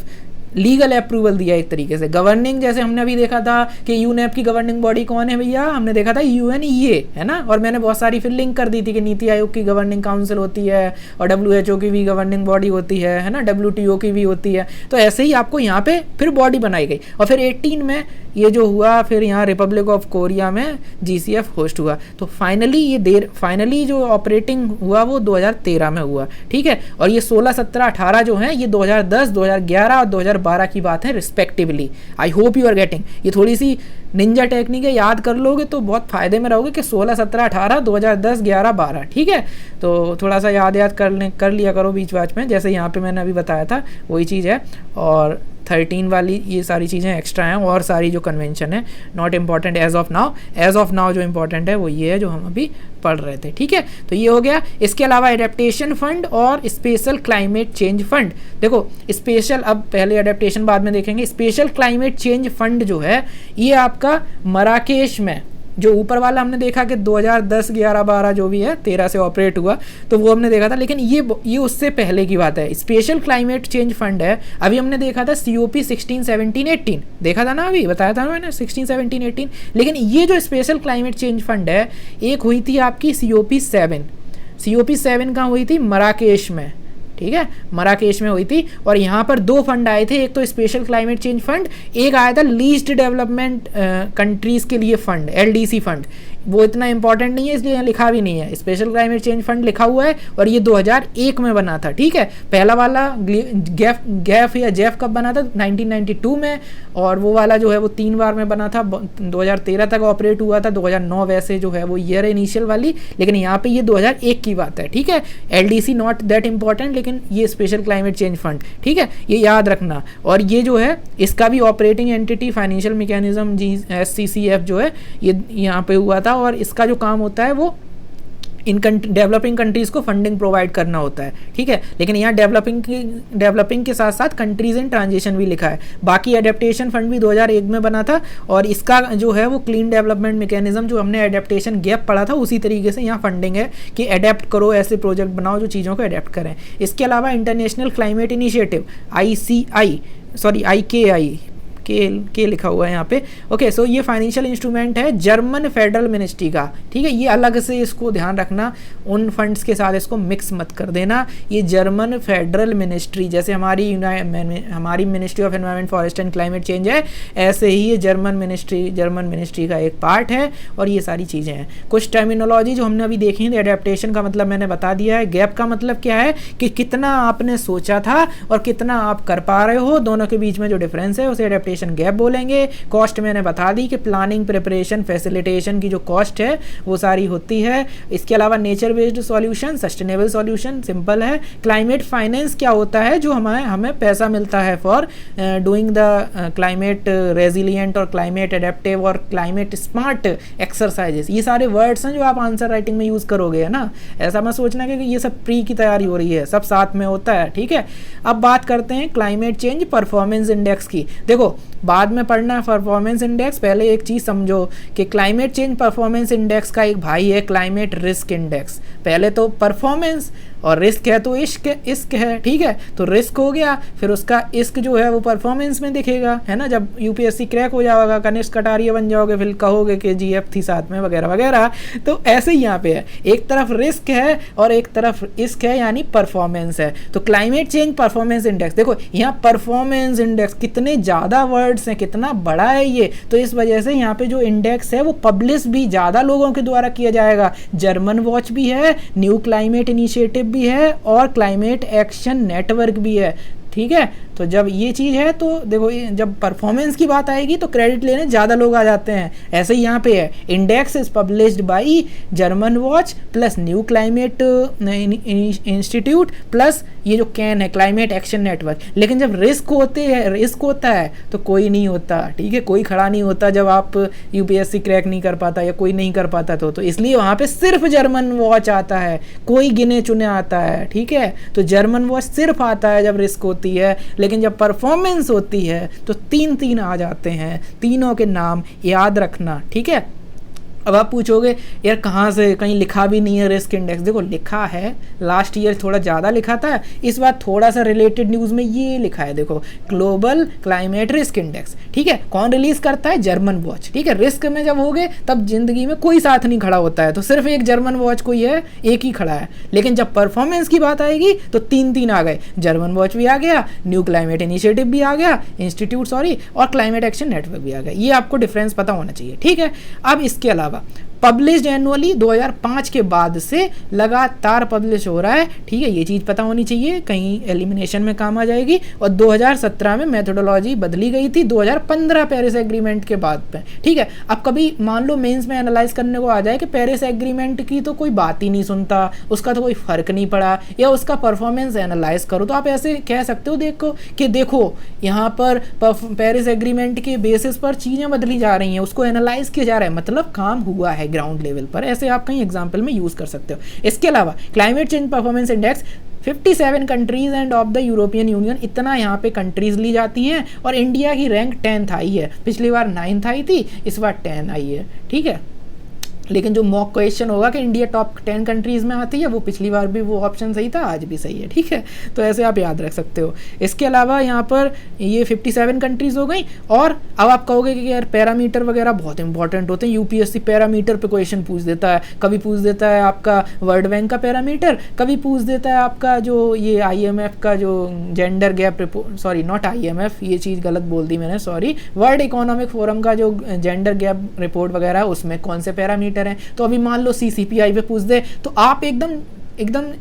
legal approval दिया एक तरीके से। गवर्निंग, जैसे हमने अभी देखा था कि यूनेप की गवर्निंग बॉडी कौन है भैया, हमने देखा था UNEA है ना, और मैंने बहुत सारी फिर लिंक कर दी थी कि नीति आयोग की गवर्निंग काउंसिल होती है और WHO की भी गवर्निंग बॉडी होती है ना, WTO की भी होती है। तो ऐसे ही आपको यहाँ पे फिर बॉडी बनाई गई, और फिर 18 में ये जो हुआ, फिर यहाँ रिपब्लिक ऑफ कोरिया में GCF होस्ट हुआ। तो फाइनली जो ऑपरेटिंग हुआ वो 2013 में हुआ, ठीक है। और ये 16, 17, 18 जो हैं ये 2010, 2011 और 2012 की बात है respectively. I hope you are getting, ये थोड़ी सी निंजा टेक्निक है, याद कर लोगे तो बहुत फायदे में रहोगे कि 16, 17, 18, 2010, 11, 12, ठीक है। तो थोड़ा सा याद कर लिया करो बीच बाच में, जैसे यहाँ पे मैंने अभी बताया था वही चीज़ है। और 13 वाली ये सारी चीज़ें एक्स्ट्रा हैं, और सारी जो कन्वेंशन है not important as of now जो इम्पॉर्टेंट है वो ये है जो हम अभी पढ़ रहे थे, ठीक है। तो ये हो गया। इसके अलावा एडेप्टेशन फंड और स्पेशल क्लाइमेट चेंज फंड। देखो स्पेशल, अब पहले एडेप्टेशन बाद में देखेंगे। स्पेशल क्लाइमेट चेंज फंड जो है ये आपका मराकेश में, जो ऊपर वाला हमने देखा कि 2010, 11, 12 जो भी है 13 से ऑपरेट हुआ, तो वो हमने देखा था। लेकिन ये उससे पहले की बात है। स्पेशल क्लाइमेट चेंज फंड है, अभी हमने देखा था COP 16, 17, 18 देखा था ना, अभी बताया था मैंने 16, 17, 18। लेकिन ये जो स्पेशल क्लाइमेट चेंज फंड है, एक हुई थी आपकी COP 7 कहाँ हुई थी, मराकेश में, ठीक है, मराकेश में हुई थी। और यहाँ पर 2 फंड आए थे, एक तो स्पेशल क्लाइमेट चेंज फंड, एक आया था लीस्ट डेवलपमेंट कंट्रीज़ के लिए फंड, LDC फंड। वो इतना इंपॉर्टेंट नहीं है इसलिए यहाँ लिखा भी नहीं है, स्पेशल क्लाइमेट चेंज फंड लिखा हुआ है, और ये 2001 में बना था, ठीक है। पहला वाला गैफ या जेफ कब बना था, 1992 में, और वो वाला जो है वो 3 बार में बना था, 2013 तक ऑपरेट हुआ था, 2009 वैसे जो है वो ईयर इनिशियल वाली, लेकिन यहाँ पे ये 2001 की बात है, ठीक है। LDC नॉट दैट इंपॉर्टेंट, लेकिन ये स्पेशल क्लाइमेट चेंज फंड, ठीक है, ये याद रखना। और ये जो है इसका भी operating entity financial mechanism SCCF जो है ये यहाँ पे हुआ था, और इसका जो काम होता है वो इन डेवलपिंग कंट्रीज़ को फंडिंग प्रोवाइड करना होता है, ठीक है। लेकिन यहाँ डेवलपिंग के साथ साथ कंट्रीज़ इन ट्रांजिशन भी लिखा है। बाकी एडेप्टेशन फंड भी 2001 में बना था, और इसका जो है वो क्लीन डेवलपमेंट मैकेनिज्म, जो हमने एडेप्टेशन गैप पढ़ा था उसी तरीके से यहाँ फंडिंग है कि अडेप्ट करो, ऐसे प्रोजेक्ट बनाओ जो चीज़ों को अडेप्ट करें। इसके अलावा इंटरनेशनल क्लाइमेट इनिशिएटिव IKI के लिखा हुआ है यहाँ पे, ओके। सो ये फाइनेंशियल इंस्ट्रूमेंट है जर्मन फेडरल मिनिस्ट्री का, ठीक है। ये अलग से इसको ध्यान रखना, उन फंड्स के साथ इसको मिक्स मत कर देना। ये जर्मन फेडरल मिनिस्ट्री, जैसे हमारी ministry of environment, forest and climate change है, ऐसे ही ये जर्मन मिनिस्ट्री का एक पार्ट है, और ये सारी चीज़ें हैं। कुछ टर्मिनोलॉजी जो हमने अभी देखी है, एडेप्टेशन का मतलब मैंने बता दिया है, गैप का मतलब क्या है कि कितना आपने सोचा था और कितना आप कर पा रहे हो, दोनों के बीच में जो डिफरेंस है उसे एडेप्टेशन गैप बोलेंगे। कॉस्ट मैंने बता दी कि प्लानिंग, प्रिपरेशन, फैसिलिटेशन की जो कॉस्ट है वो सारी होती है। इसके अलावा nature based solution, sustainable solution, simple है। क्लाइमेट फाइनेंस क्या होता है, जो हमें पैसा मिलता है for doing the climate resilient और क्लाइमेट एडेप्टिव और क्लाइमेट स्मार्ट एक्सरसाइजेस। ये सारे वर्ड्स हैं जो आप आंसर राइटिंग में यूज़ करोगे, है ना। ऐसा मत सोचना कि ये सब प्री की तैयारी हो रही है, सब साथ में होता है, ठीक है। अब बात करते हैं क्लाइमेट चेंज परफॉर्मेंस इंडेक्स की। देखो बाद में पढ़ना है परफॉर्मेंस इंडेक्स, पहले एक चीज़ समझो कि क्लाइमेट चेंज परफॉर्मेंस इंडेक्स का एक भाई है क्लाइमेट रिस्क इंडेक्स। पहले तो परफॉर्मेंस और रिस्क है तो इश्क इश्क है, ठीक है। तो रिस्क हो गया, फिर उसका इश्क जो है वो परफॉर्मेंस में दिखेगा, है ना। जब यूपीएससी क्रैक हो जाएगा, कनिष्क कटारिया बन जाओगे, फिर कहोगे कि जीएफ थी साथ में वगैरह वगैरह। तो ऐसे ही यहाँ पे है, एक तरफ रिस्क है और एक तरफ इश्क है, यानी परफॉर्मेंस है। तो क्लाइमेट चेंज परफॉर्मेंस इंडेक्स, देखो यहाँ परफॉर्मेंस इंडेक्स, कितने ज़्यादा वर्ड्स हैं, कितना बड़ा है ये। तो इस वजह से यहाँ पे जो इंडेक्स है वो पब्लिश भी ज़्यादा लोगों के द्वारा किया जाएगा। जर्मन वॉच भी है, न्यू क्लाइमेट इनिशिएटिव भी है और क्लाइमेट एक्शन नेटवर्क भी है, ठीक है। तो जब ये चीज़ है तो देखो, जब परफॉर्मेंस की बात आएगी तो क्रेडिट लेने ज़्यादा लोग आ जाते हैं। ऐसे ही यहाँ पे है, index is published by German watch plus new climate institute plus ये जो कैन है क्लाइमेट एक्शन नेटवर्क। लेकिन जब रिस्क होता है तो कोई नहीं होता, ठीक है, कोई खड़ा नहीं होता जब आप यूपीएससी क्रैक नहीं कर पाता या कोई नहीं कर पाता तो इसलिए वहाँ पे सिर्फ जर्मन वॉच आता है, कोई गिने चुने आता है, ठीक है। तो जर्मन वॉच सिर्फ आता है जब रिस्क होती है, लेकिन जब परफॉर्मेंस होती है तो तीन आ जाते हैं। तीनों के नाम याद रखना, ठीक है। अब आप पूछोगे यार कहाँ से, कहीं लिखा भी नहीं है रिस्क इंडेक्स। देखो लिखा है, लास्ट ईयर थोड़ा ज़्यादा लिखा था, इस बार थोड़ा सा रिलेटेड न्यूज़ में ये लिखा है, देखो ग्लोबल क्लाइमेट रिस्क इंडेक्स, ठीक है। कौन रिलीज करता है? जर्मन वॉच, ठीक है। रिस्क में जब हो गए तब जिंदगी में कोई साथ नहीं खड़ा होता है, तो सिर्फ एक जर्मन वॉच कोई है, एक ही खड़ा है। लेकिन जब परफॉर्मेंस की बात आएगी तो तीन आ गए, जर्मन वॉच भी आ गया, न्यू क्लाइमेट इनिशिएटिव भी आ गया, इंस्टीट्यूट सॉरी, और क्लाइमेट एक्शन नेटवर्क भी आ गया। ये आपको डिफरेंस पता होना चाहिए, ठीक है। अब इसके अलावा पब्लिश्ड एनुअली 2005 के बाद से लगातार पब्लिश हो रहा है, ठीक है। ये चीज़ पता होनी चाहिए, कहीं एलिमिनेशन में काम आ जाएगी। और 2017 में मेथोडोलॉजी बदली गई थी, 2015 पेरिस एग्रीमेंट के बाद पे, ठीक है। अब कभी मान लो मेंस में एनालाइज करने को आ जाए कि पेरिस एग्रीमेंट की तो कोई बात ही नहीं सुनता, उसका तो कोई फर्क नहीं पड़ा, या उसका परफॉर्मेंस एनालाइज करो, तो आप ऐसे कह सकते हो देखो यहाँ पर पेरिस एग्रीमेंट के बेसिस पर चीज़ें बदली जा रही हैं, उसको एनालाइज किया जा रहा है, मतलब काम हुआ है ग्राउंड लेवल पर। ऐसे आप कहीं एग्जाम्पल में यूज कर सकते हो। इसके अलावा climate change performance index 57 countries end of the European union, इतना यहाँ पे कंट्रीज ली जाती हैं, और इंडिया की रैंक 10th आई है। पिछली बार 9th आई थी, इस बार 10 आई है, ठीक है। लेकिन जो मॉक क्वेश्चन होगा कि इंडिया टॉप 10 कंट्रीज़ में आती है, वो पिछली बार भी वो ऑप्शन सही था, आज भी सही है, ठीक है। तो ऐसे आप याद रख सकते हो। इसके अलावा यहाँ पर ये 57 कंट्रीज़ हो गई। और अब आप कहोगे कि यार पैरामीटर वगैरह बहुत इंपॉर्टेंट होते हैं, यूपीएससी पैरामीटर पे क्वेश्चन पूछ देता है, कभी पूछ देता है आपका वर्ल्ड बैंक का पैरामीटर, कभी पूछ देता है आपका जो ये IMF का जो gender gap report, sorry not IMF, ये चीज़ गलत बोल दी मैंने, सॉरी, वर्ल्ड इकोनॉमिक फोरम का जो जेंडर गैप रिपोर्ट वगैरह है, उसमें कौन से पैरामीटर हैं। तो अभी मान लो CCPI पे पूछ दे, तो आप एकदम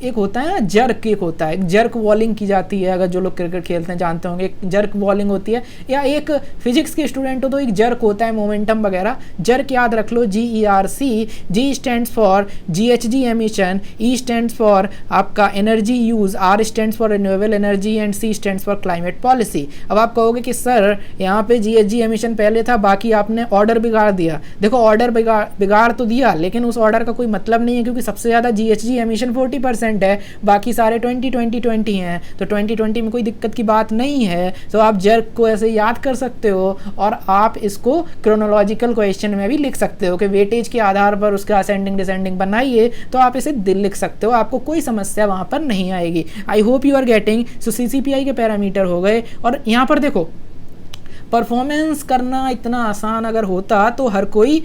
एक होता है ना जर्क, एक होता है, एक जर्क बॉलिंग की जाती है। अगर जो लोग क्रिकेट खेलते हैं जानते होंगे, एक जर्क बॉलिंग होती है, या एक फिजिक्स के स्टूडेंट हो तो एक जर्क होता है, मोमेंटम वगैरह। जर्क याद रख लो, GERC, G stands for GHG emission, E stands for आपका energy use, R stands for renewable energy and C stands for climate policy. अब आप कहोगे कि सर यहाँ पे GHG एमिशन पहले था, बाकी आपने ऑर्डर बिगाड़ दिया। देखो ऑर्डर बिगाड़ तो दिया, लेकिन उस ऑर्डर का कोई मतलब नहीं है, क्योंकि सबसे ज़्यादा GHG एमिशन 40% है, बाकी सारे 20-20-20 हैं, तो 20-20 में कोई दिक्कत की बात नहीं है। तो आप जर्क को ऐसे याद कर सकते हो, और आप इसको क्रोनोलॉजिकल क्वेश्चन में भी लिख सकते हो कि वेटेज के आधार पर उसका असेंडिंग डिसेंडिंग बनाइए, तो आप इसे लिख सकते हो, आपको कोई समस्या वहाँ पर नहीं आएगी। I hope you are getting. So CCPI के पैरामीटर हो गए। और यहाँ पर देखो परफॉर्मेंस करना इतना आसान अगर होता तो हर कोई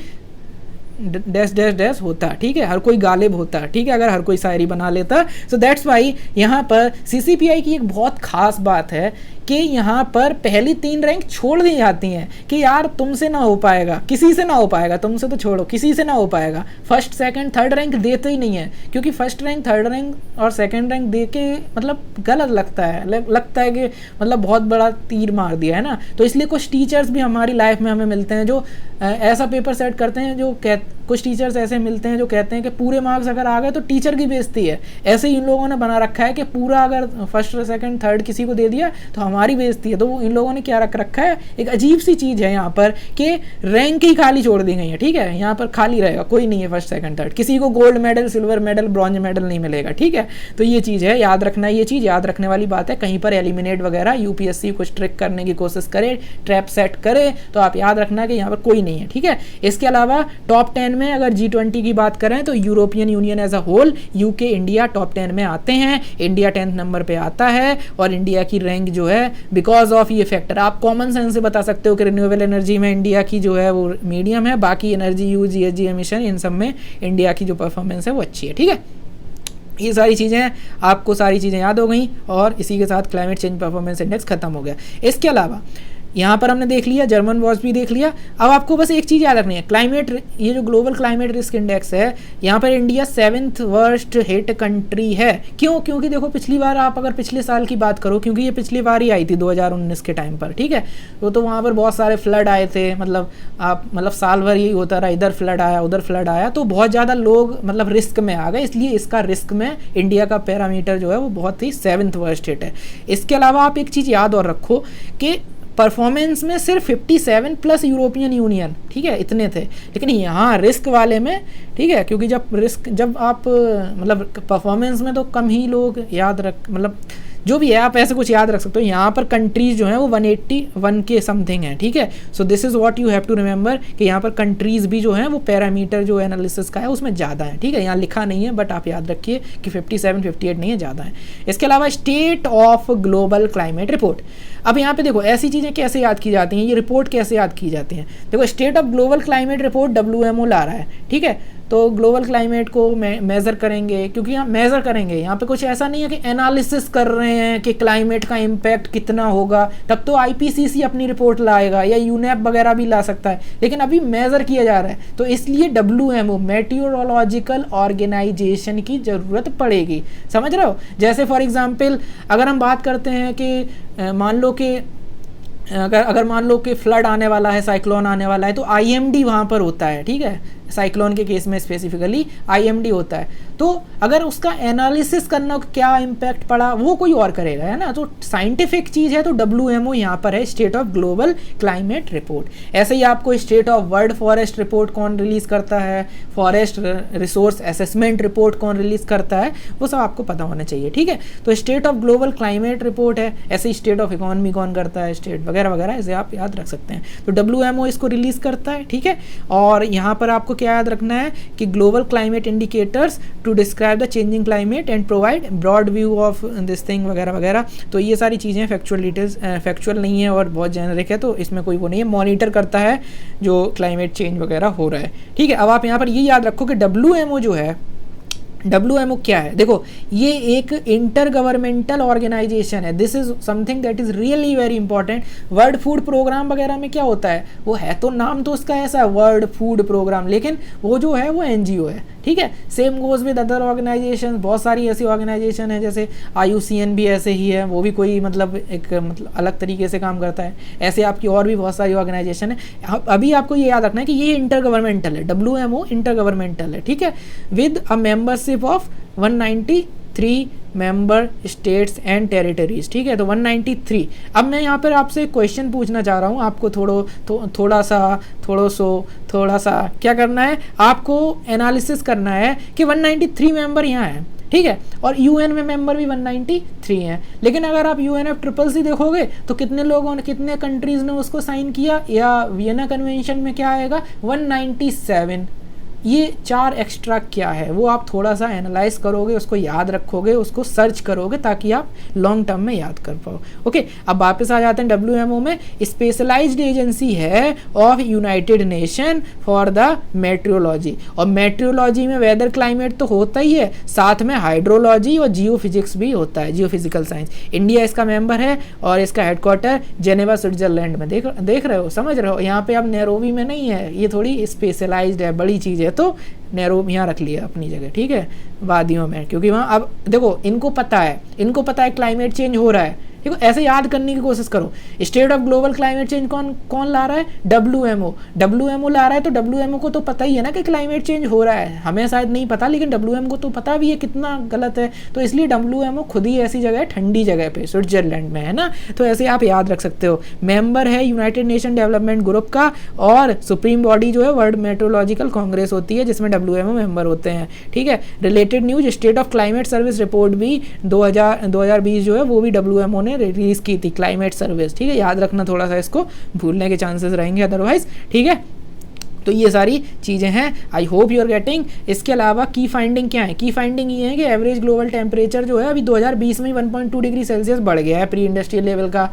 डैश डैश डैश होता, ठीक है, हर कोई गालिब होता, ठीक है, अगर हर कोई शायरी बना लेता। सो दैट्स वाई यहाँ पर CCPI की एक बहुत खास बात है कि यहाँ पर पहली 3 रैंक छोड़ दी जाती हैं कि यार तुमसे ना हो पाएगा, किसी से ना हो पाएगा, तुमसे तो छोड़ो, किसी से ना हो पाएगा। फर्स्ट सेकंड थर्ड रैंक देते ही नहीं है, क्योंकि फर्स्ट रैंक थर्ड रैंक और सेकंड रैंक दे के मतलब गलत लगता है कि मतलब बहुत बड़ा तीर मार दिया है ना। तो इसलिए कुछ टीचर्स भी हमारी लाइफ में हमें मिलते हैं जो ऐसा पेपर सेट करते हैं, जो कुछ टीचर्स ऐसे मिलते हैं जो कहते हैं कि पूरे मार्क्स अगर आ गए तो टीचर की बेइज्जती है। ऐसे ही इन लोगों ने बना रखा है कि पूरा अगर फर्स्ट सेकंड थर्ड किसी को दे दिया तो हमारी बेइज्जती है। तो इन लोगों ने क्या रख रखा है, एक अजीब सी चीज़ है यहाँ पर कि रैंक ही खाली छोड़ दी गई है, ठीक है, यहाँ पर खाली रहेगा, कोई नहीं है फर्स्ट सेकंड थर्ड, किसी को gold medal, silver medal, bronze medal नहीं मिलेगा, ठीक है। तो ये चीज़ है, याद रखना, ये चीज़ याद रखने वाली बात है। कहीं पर एलिमिनेट वगैरह यूपीएससी कुछ ट्रिक करने की कोशिश करे, ट्रैप सेट करे, तो आप याद रखना कि यहाँ पर कोई नहीं है, ठीक है। इसके अलावा टॉप 10 में अगर G20 की बात करें तो European Union as a whole, UK, India top 10 में आते हैं। इंडिया 10th नंबर पे आता है और इंडिया की रैंक जो है बिकॉज ऑफ ये फैक्टर, आप कॉमन सेंस से बता सकते हो कि रिन्यूएबल एनर्जी में इंडिया की जो है वो मीडियम है, बाकी एनर्जी यूज, जीएचजी एमिशन, इन सब में इंडिया की जो परफॉर्मेंस है वो अच्छी है, ठीक है। ये सारी चीज़ें आपको सारी चीज़ें याद हो गई और इसी के साथ क्लाइमेट चेंज परफॉर्मेंस इंडेक्स खत्म हो गया। इसके अलावा यहाँ पर हमने देख लिया, जर्मन वॉच भी देख लिया। अब आपको बस एक चीज़ याद रखनी है, क्लाइमेट, ये जो ग्लोबल क्लाइमेट रिस्क इंडेक्स है, यहाँ पर India 7th worst hit country है। क्यों? क्योंकि देखो पिछली बार आप अगर पिछले साल की बात करो, क्योंकि ये पिछली बार ही आई थी 2019 के टाइम पर, ठीक है, तो वहाँ पर बहुत सारे फ्लड आए थे, मतलब साल भर यही होता रहा, इधर फ्लड आया उधर फ्लड आया, तो बहुत ज़्यादा लोग मतलब रिस्क में आ गए, इसलिए इसका रिस्क में इंडिया का पैरामीटर जो है वो बहुत ही 7th वर्स्ट हिट है। इसके अलावा आप एक चीज़ याद और रखो कि परफॉर्मेंस में सिर्फ 57 प्लस यूरोपियन यूनियन, ठीक है, इतने थे, लेकिन यहाँ रिस्क वाले में, ठीक है, क्योंकि जब आप मतलब परफॉर्मेंस में तो कम ही लोग याद रख, मतलब जो भी है आप ऐसे कुछ याद रख सकते हो। यहाँ पर कंट्रीज जो हैं वो 181 के समथिंग हैं, ठीक है। So this is what you have to remember कि यहाँ पर कंट्रीज भी जो हैं वो पैरामीटर जो एनालिसिस का है उसमें ज़्यादा है, ठीक है, यहाँ लिखा नहीं है बट आप याद रखिए कि 57 58 नहीं है, ज़्यादा है। इसके अलावा state of global climate report, अब यहाँ पे देखो ऐसी चीज़ें कैसे याद की जाती हैं, ये रिपोर्ट कैसे याद की जाती हैं। देखो state of global climate report WMO ला रहा है, ठीक है, तो ग्लोबल क्लाइमेट को मेज़र करेंगे, क्योंकि यहाँ मेज़र करेंगे, यहाँ पे कुछ ऐसा नहीं है कि एनालिसिस कर रहे हैं कि क्लाइमेट का इम्पैक्ट कितना होगा, तब तो IPCC अपनी रिपोर्ट लाएगा या यूनेप वगैरह भी ला सकता है, लेकिन अभी मेज़र किया जा रहा है, तो इसलिए WMO मेटीओरोलॉजिकल ऑर्गेनाइजेशन की ज़रूरत पड़ेगी, समझ रहे हो। जैसे फॉर एग्जांपल अगर हम बात करते हैं कि मान लो कि अगर मान लो कि फ्लड आने वाला है, साइक्लोन आने वाला है, तो IMD वहाँ पर होता है, ठीक है, साइक्लोन के केस में स्पेसिफिकली IMD होता है। तो अगर उसका एनालिसिस करना क्या इम्पैक्ट पड़ा वो कोई और करेगा, है ना, तो साइंटिफिक चीज़ है, तो WMO यहाँ पर है, state of global climate report. ऐसे ही आपको state of world forest report कौन रिलीज़ करता है, फॉरेस्ट रिसोर्स असेसमेंट रिपोर्ट कौन रिलीज़ करता है, वो सब आपको पता होना चाहिए, ठीक है। तो state of global climate report है, ऐसे ही स्टेट ऑफ इकोनॉमी कौन करता है, स्टेट वगैरह वगैरह, ऐसे आप याद रख सकते हैं। तो WMO इसको रिलीज़ करता है, ठीक है। और यहाँ पर आपको क्या याद रखना है कि global climate indicators to describe the changing climate and provide broad view of this thing वगैरह वगैरह। तो ये सारी चीज़ें फैक्चुअल डिटेल्स, फैक्चुअल नहीं है और बहुत जेनरिक है, तो इसमें कोई वो नहीं है, मॉनिटर करता है जो क्लाइमेट चेंज वगैरह हो रहा है, ठीक है। अब आप यहाँ पर ये याद रखो कि WMO जो है, WMO क्या है, देखो ये एक इंटर गवर्नमेंटल ऑर्गेनाइजेशन है, this is something that is really very important. World food programme वगैरह में क्या होता है, वो है तो नाम तो उसका ऐसा है वर्ल्ड फूड प्रोग्राम, लेकिन वो जो है वो NGO है, ठीक है। Same goes with other organisation, बहुत सारी ऐसी ऑर्गेनाइजेशन है, जैसे IUCN भी ऐसे ही है, वो भी कोई मतलब एक मतलब अलग तरीके से काम करता है, ऐसे आपकी और भी बहुत सारी ऑर्गेनाइजेशन है। अभी आपको ये याद रखना है कि ये इंटर गवर्नमेंटल है, WMO इंटर गवर्नमेंटल है, ठीक है, with a membership of 193 member states and territories, ठीक है, तो 193। अब मैं यहाँ पर आपसे एक क्वेश्चन पूछना चाह रहा हूँ, आपको थोड़ा सा क्या करना है, आपको एनालिसिस करना है कि 193 मेंबर यहाँ हैं, ठीक है, और UN में मेंबर भी 193 हैं, लेकिन अगर आप UNFCCC देखोगे तो कितने लोगों ने, कितने कंट्रीज़ ने उसको साइन किया, या वियना कन्वेंशन में क्या आएगा 197। ये 4 एक्स्ट्रा क्या है वो आप थोड़ा सा एनालाइज करोगे, उसको याद रखोगे, उसको सर्च करोगे ताकि आप लॉन्ग टर्म में याद कर पाओ। ओके, अब वापस आ जाते हैं WMO में। स्पेशलाइज्ड एजेंसी है of United nation for the metrology, और मेट्रोलॉजी में वेदर क्लाइमेट तो होता ही है, साथ में हाइड्रोलॉजी और जियोफिजिक्स भी होता है, जियोफिजिकल साइंस। इंडिया इसका मेंबर है और इसका हेडक्वार्टर जेनेवा स्विट्जरलैंड में। देख रहे हो, समझ रहे हो, यहाँ पे अब नैरोबी में नहीं है, ये थोड़ी स्पेशलाइज्ड है, बड़ी चीज़ है, तो नैरोबी यहाँ रख लिया अपनी जगह, ठीक है, वादियों में, क्योंकि वहाँ अब देखो इनको पता है क्लाइमेट चेंज हो रहा है, देखो ऐसे याद करने की कोशिश करो। State of global climate change कौन कौन ला रहा है? डब्ल्यूएमओ ला रहा है। तो डब्ल्यूएमओ को तो पता ही है ना कि क्लाइमेट चेंज हो रहा है, हमें शायद नहीं पता लेकिन डब्ल्यूएमओ को तो पता भी है कितना गलत है। तो इसलिए डब्ल्यूएमओ खुद ही ऐसी जगह है, ठंडी जगह पे स्विट्जरलैंड में है ना, तो ऐसे आप याद रख सकते हो। मेंबर है यूनाइटेड नेशन डेवलपमेंट ग्रुप का, और सुप्रीम बॉडी जो है वर्ल्ड मेट्रोलॉजिकल कांग्रेस होती है जिसमें डब्ल्यूएमओ मेंबर होते हैं, ठीक है। Related news, state of climate service report भी 2020 जो है वो भी डब्ल्यूएमओ ने रिलीज की थी, क्लाइमेट सर्विस, ठीक है। याद रखना, थोड़ा सा इसको भूलने के चांसेस रहेंगे अदरवाइज, ठीक है। तो ये सारी चीज़ें हैं, I hope you are getting. इसके अलावा की फाइंडिंग क्या है? की फाइंडिंग ये है कि एवरेज ग्लोबल टेम्परेचर जो है अभी 2020 में 1.2 डिग्री सेल्सियस बढ़ गया है प्री इंडस्ट्रियल लेवल का,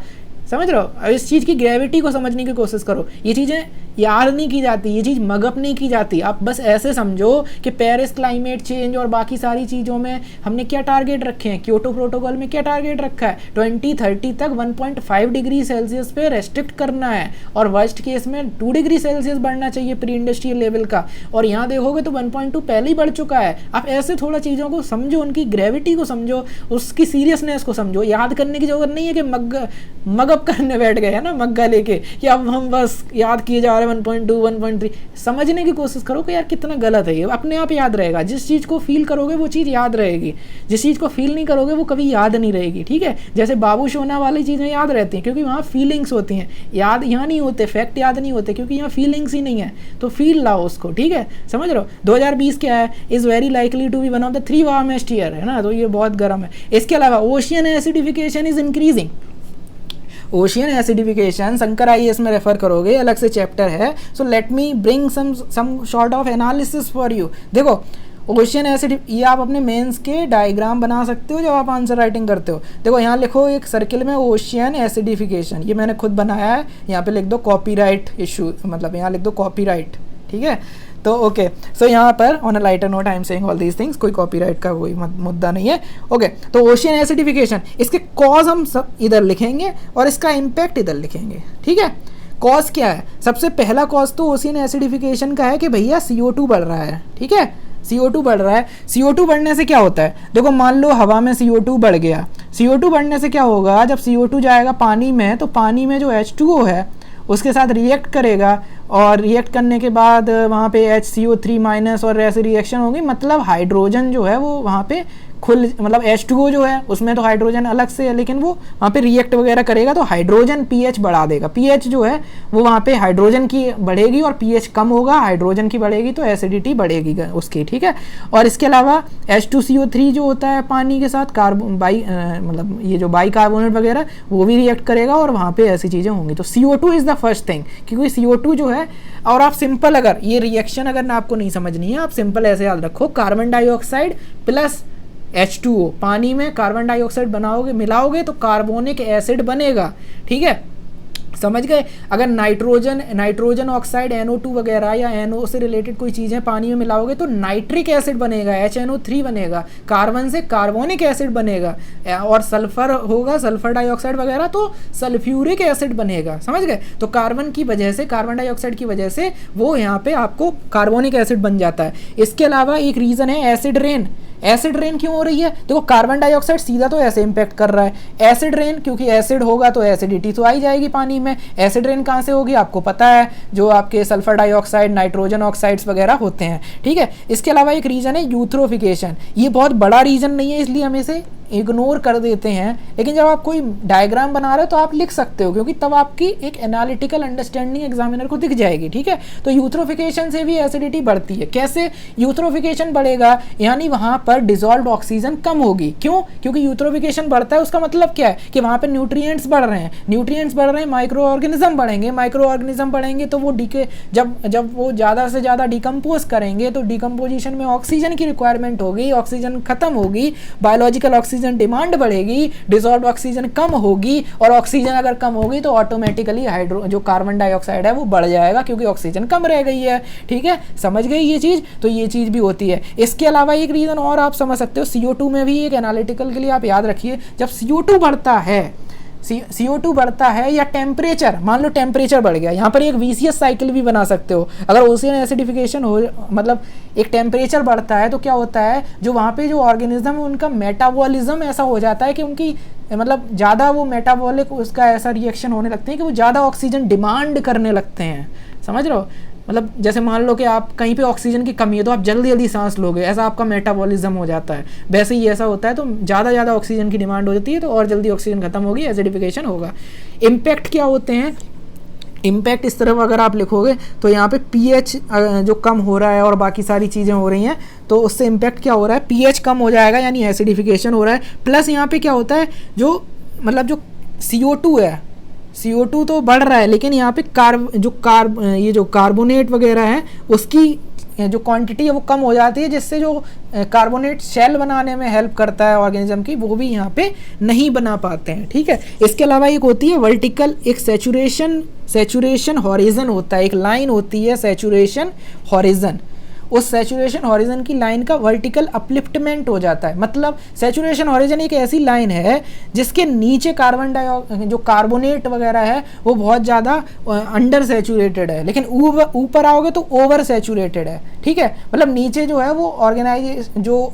समझ रहे हो। अब इस चीज़ की ग्रेविटी को समझने की कोशिश करो। ये चीज़ें याद नहीं की जाती, ये चीज़ मगअप नहीं की जाती। आप बस ऐसे समझो कि पेरिस क्लाइमेट चेंज और बाकी सारी चीज़ों में हमने क्या टारगेट रखे हैं, क्योटो प्रोटोकॉल में क्या टारगेट रखा है, 2030 तक 1.5 डिग्री सेल्सियस पे रेस्ट्रिक्ट करना है, और वर्स्ट केस में 2 डिग्री सेल्सियस बढ़ना चाहिए प्री इंडस्ट्रियल लेवल का, और यहाँ देखोगे तो 1.2 पहले ही बढ़ चुका है। आप ऐसे थोड़ा चीज़ों को समझो, उनकी ग्रेविटी को समझो, उसकी सीरियसनेस को समझो। याद करने की जरूरत नहीं है कि मगअप करने बैठ गए है ना, मग्गा लेके कि अब हम बस याद किए जा रहे हैं 1.2 1.3। समझने की कोशिश करो कि यार कितना गलत है ये, अपने आप याद रहेगा। जिस चीज़ को फील करोगे वो चीज़ याद रहेगी, जिस चीज़ को फील नहीं करोगे वो कभी याद नहीं रहेगी, ठीक है। जैसे बाबू सोना वाली चीज़ें याद रहती हैं क्योंकि वहाँ फीलिंग्स होती हैं, याद यहाँ नहीं होते, फैक्ट याद नहीं होते क्योंकि यहाँ फीलिंग्स ही नहीं है। तो फील लाओ उसको, ठीक है, समझ रहे हो। 2020 क्या है? Is very likely to be one of the 3 warmest year, है ना, तो ये बहुत गर्म है। इसके अलावा ocean acidification is increasing. Ocean acidification Shankar IAS में रेफर करोगे, अलग से चैप्टर है। So let me bring some sort of analysis for you. देखो ओशियन एसिड, ये आप अपने मेंस के डायग्राम बना सकते हो जब आप आंसर राइटिंग करते हो। देखो यहाँ लिखो एक सर्किल में ओशियन एसिडिफिकेशन, ये मैंने खुद बनाया है। यहाँ पे लिख दो कॉपीराइट इशू, मतलब यहाँ लिख दो कॉपीराइट, ठीक है। तो ओके, सो यहाँ पर on a lighter note I am saying all these things, कोई कॉपीराइट का कोई मुद्दा नहीं है। ओके, तो ओशियन एसिडिफिकेशन, इसके कॉज हम सब इधर लिखेंगे और इसका इम्पैक्ट इधर लिखेंगे, ठीक है। कॉज क्या है? सबसे पहला कॉज तो ओशियन एसिडिफिकेशन का है कि भैया CO2 बढ़ रहा है, ठीक है। CO2 बढ़ रहा है। CO2 बढ़ने से क्या होता है? देखो मान लो हवा में CO2 बढ़ गया, CO2 बढ़ने से क्या होगा? जब CO2 जाएगा पानी में तो पानी में जो H2O है उसके साथ रिएक्ट करेगा, और रिएक्ट करने के बाद वहाँ पे HCO3 माइनस और ऐसी रिएक्शन होगी, मतलब हाइड्रोजन जो है वो वहाँ पे मतलब H2O जो है उसमें तो हाइड्रोजन अलग से है लेकिन वो वहाँ पे रिएक्ट वगैरह करेगा तो हाइड्रोजन pH बढ़ा देगा। pH जो है वो वहाँ पे हाइड्रोजन की बढ़ेगी और pH कम होगा, हाइड्रोजन की बढ़ेगी तो एसिडिटी बढ़ेगी उसकी, ठीक है। और इसके अलावा H2CO3 जो होता है पानी के साथ मतलब ये जो बाइकार्बोनेट वगैरह वो भी रिएक्ट करेगा और वहाँ पे ऐसी चीज़ें होंगी। तो CO2 is the first thing, क्योंकि CO2 जो है, और आप सिंपल अगर ये रिएक्शन अगर आपको नहीं समझनी है, आप सिंपल ऐसे याद रखो, कार्बन डाइऑक्साइड प्लस H2O, पानी में कार्बन डाइऑक्साइड बनाओगे मिलाओगे तो कार्बोनिक एसिड बनेगा, ठीक है, समझ गए। अगर नाइट्रोजन ऑक्साइड NO2 वगैरह या NO से रिलेटेड कोई चीज़ें पानी में मिलाओगे तो नाइट्रिक एसिड बनेगा, HNO3 बनेगा, कार्बन से कार्बोनिक एसिड बनेगा, और सल्फर होगा, सल्फर डाइऑक्साइड वगैरह तो सल्फ्यूरिक एसिड बनेगा, समझ गए। तो कार्बन की वजह से, कार्बन डाइऑक्साइड की वजह से वो यहाँ पे आपको कार्बोनिक एसिड बन जाता है। इसके अलावा एक रीज़न है एसिड रेन। एसिड रेन क्यों हो रही है? देखो कार्बन डाइऑक्साइड सीधा तो ऐसे इम्पैक्ट कर रहा है, एसिड रेन क्योंकि एसिड होगा तो एसिडिटी तो आई जाएगी पानी में। एसिड रेन कहाँ से होगी? आपको पता है, जो आपके सल्फर डाइऑक्साइड, नाइट्रोजन ऑक्साइड्स वगैरह होते हैं, ठीक है। इसके अलावा एक रीज़न है यूथ्रोफिकेशन। ये बहुत बड़ा रीज़न नहीं है इसलिए हम इसे इग्नोर कर देते हैं, लेकिन जब आप कोई डायग्राम बना रहे हो तो आप लिख सकते हो क्योंकि तब आपकी एक एनालिटिकल अंडरस्टैंडिंग एग्जामिनर को दिख जाएगी, ठीक है। तो यूथ्रोफिकेशन से भी एसिडिटी बढ़ती है। कैसे यूथ्रोफिकेशन बढ़ेगा? यानी वहाँ पर डिजॉल्व ऑक्सीजन कम होगी। क्यों? क्योंकि यूथ्रोफिकेशन बढ़ता है, उसका मतलब क्या है कि वहाँ पर न्यूट्रिएंट्स बढ़ रहे हैं, न्यूट्रिएंट्स बढ़ रहे हैं, माइक्रो ऑर्गेनिज्म बढ़ेंगे, माइक्रो ऑर्गेनिज्म बढ़ेंगे तो वो जब वो ज़्यादा से ज़्यादा डिकम्पोज करेंगे तो डिकम्पोजिशन में ऑक्सीजन की रिक्वायरमेंट होगी, ऑक्सीजन खत्म होगी, बायोलॉजिकल ऑक्सीजन डिमांड बढ़ेगी, डिसॉल्व ऑक्सीजन कम होगी, और ऑक्सीजन अगर कम होगी तो ऑटोमेटिकली जो कार्बन डाइऑक्साइड है वो बढ़ जाएगा क्योंकि ऑक्सीजन कम रह गई है, ठीक है, समझ गए ये चीज़। तो ये चीज़ भी होती है। इसके अलावा एक रीज़न और आप समझ सकते हो, CO2 में भी एक एनालिटिकल के लिए आप याद रखिए, जब CO2 बढ़ता है, CO2 बढ़ता है या टेम्परेचर, मान लो टेम्परेचर बढ़ गया, यहाँ पर एक वीसीएस साइकिल भी बना सकते हो। अगर ओशियन एसिडिफिकेशन हो, मतलब एक टेम्परेचर बढ़ता है तो क्या होता है, जो वहाँ पे जो ऑर्गेनिज्म है उनका मेटाबॉलिज्म ऐसा हो जाता है कि उनकी मतलब ज़्यादा वो मेटाबॉलिक उसका ऐसा रिएक्शन होने लगते हैं कि वो ज़्यादा ऑक्सीजन डिमांड करने लगते हैं, समझ रहे हो। मतलब जैसे मान लो कि आप कहीं पे ऑक्सीजन की कमी है तो आप जल्दी जल्दी सांस लोगे, ऐसा आपका मेटाबॉलिज्म हो जाता है। वैसे ही ऐसा होता है, तो ज़्यादा ऑक्सीजन की डिमांड हो जाती है तो और जल्दी ऑक्सीजन खत्म होगी, एसिडिफिकेशन होगा। इम्पैक्ट क्या होते हैं, इम्पैक्ट इस तरफ अगर आप लिखोगे तो यहाँ पे pH जो कम हो रहा है और बाकी सारी चीज़ें हो रही हैं, तो उससे इम्पैक्ट क्या हो रहा है, pH कम हो जाएगा यानी एसिडिफिकेशन हो रहा है। प्लस यहाँ पे क्या होता है, जो मतलब जो CO2 है, CO2 तो बढ़ रहा है लेकिन यहाँ पे ये जो कार्बोनेट वगैरह है उसकी जो क्वांटिटी है वो कम हो जाती है, जिससे जो कार्बोनेट शेल बनाने में हेल्प करता है ऑर्गेनिज्म की, वो भी यहाँ पे नहीं बना पाते हैं, ठीक है। इसके अलावा एक होती है वर्टिकल, एक सैचुरेशन हॉरिजन होता है, एक लाइन होती है सैचुरेशन हॉरिजन। उस सैचुरेशन हॉरिजन की लाइन का वर्टिकल अपलिफ्टमेंट हो जाता है। मतलब सैचुरेशन हॉरिजन एक ऐसी लाइन है जिसके नीचे जो कार्बोनेट वगैरह है वो बहुत ज़्यादा अंडर सैचुरेटेड है, लेकिन ऊपर आओगे तो ओवर सैचुरेटेड है, ठीक है। मतलब नीचे जो है वो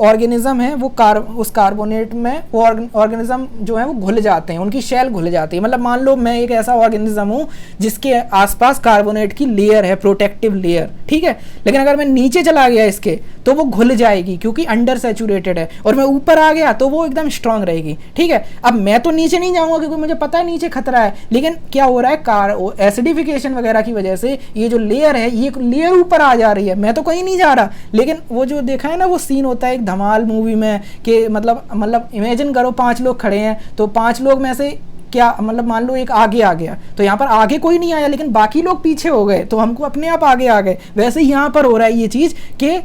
ऑर्गेनिज्म है वो उस कार्बोनेट में वो ऑर्गेनिज्म जो है वो घुल जाते हैं, उनकी शेल घुल जाती है। मतलब मान लो मैं एक ऐसा ऑर्गेनिज्म हूँ जिसके आसपास कार्बोनेट की लेयर है, प्रोटेक्टिव लेयर, ठीक है। लेकिन अगर मैं नीचे चला गया इसके तो वो घुल जाएगी क्योंकि अंडर सैचुरेटेड है, और मैं ऊपर आ गया तो वो एकदम स्ट्रांग रहेगी, ठीक है। अब मैं तो नीचे नहीं जाऊंगा क्योंकि मुझे पता है नीचे खतरा है, लेकिन क्या हो रहा है, एसिडिफिकेशन वगैरह की वजह से ये जो लेयर है ये लेयर ऊपर आ जा रही है, मैं तो कहीं नहीं जा रहा। लेकिन वो जो देखा है ना वो सीन होता है एक धमाल मूवी में कि मतलब इमेजिन करो 5 लोग खड़े हैं, तो 5 लोग में से क्या मतलब मान लो एक आगे आ गया, तो यहाँ पर आगे कोई नहीं आया लेकिन बाकी लोग पीछे हो गए, तो हमको अपने आप आगे आ गए। वैसे ही यहाँ पर हो रहा है ये चीज़ कि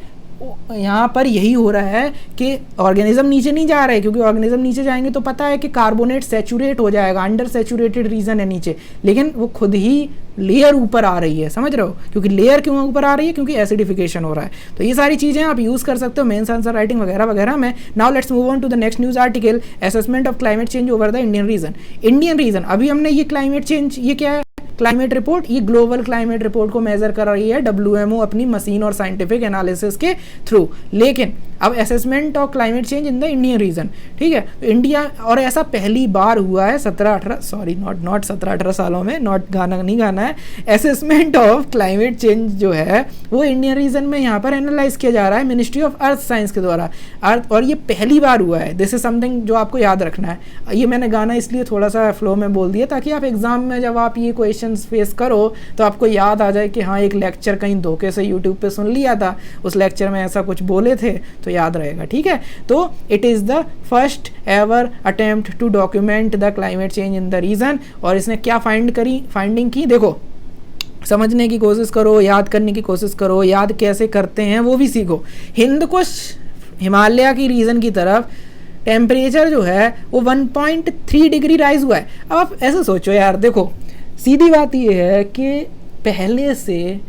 यहाँ पर यही हो रहा है कि ऑर्गेनिज्म नीचे नहीं जा रहा है, क्योंकि ऑर्गेनिज्म नीचे जाएंगे तो पता है कि कार्बोनेट सैचुरेट हो जाएगा, अंडर सैचुरेटेड रीजन है नीचे, लेकिन वो खुद ही लेयर ऊपर आ रही है, समझ रहे हो। क्योंकि लेयर क्यों ऊपर आ रही है, क्योंकि एसिडिफिकेशन हो रहा है। तो ये सारी चीज़ें आप यूज़ कर सकते हो मेंस आंसर राइटिंग वगैरह वगैरह में। Now let's move on to the next news article, assessment of climate change over the Indian region. अभी हमने ये क्लाइमेट चेंज, ये क्या है, क्लाइमेट रिपोर्ट, ये ग्लोबल क्लाइमेट रिपोर्ट को मेजर कर रही है WMO अपनी मशीन और साइंटिफिक एनालिसिस के थ्रू। लेकिन अब assessment of climate change in the Indian reason, ठीक है। तो इंडिया, और ऐसा पहली बार हुआ है 17-18 सालों में, नहीं गाना है, असेसमेंट ऑफ क्लाइमेट चेंज जो है वो इंडियन रीजन में यहाँ पर एनालाइज किया जा रहा है मिनिस्ट्री ऑफ अर्थ साइंस के द्वारा। और ये पहली बार हुआ है। दिस इज समथिंग जो आपको याद रखना है। ये मैंने गाना इसलिए थोड़ा सा फ्लो में बोल दिया ताकि आप एग्जाम में जब आप ये क्वेश्चन फेस करो तो आपको याद आ जाए कि हाँ एक लेक्चर कहीं धोखे से यूट्यूब पे सुन लिया था, उस लेक्चर में ऐसा कुछ बोले थे, तो याद रहेगा, ठीक है। तो it is the first ever attempt to document the climate change in the region. और इसने क्या फाइंडिंग की, देखो समझने की कोशिश करो, याद करने की कोशिश करो, याद कैसे करते हैं वो भी सीखो। हिंदकुश हिमालय की रीजन की तरफ टेम्परेचर जो है वो 1.3 डिग्री राइज हुआ है। अब आप ऐसे सोचो यार, देखो सीधी बात ये है कि पहले से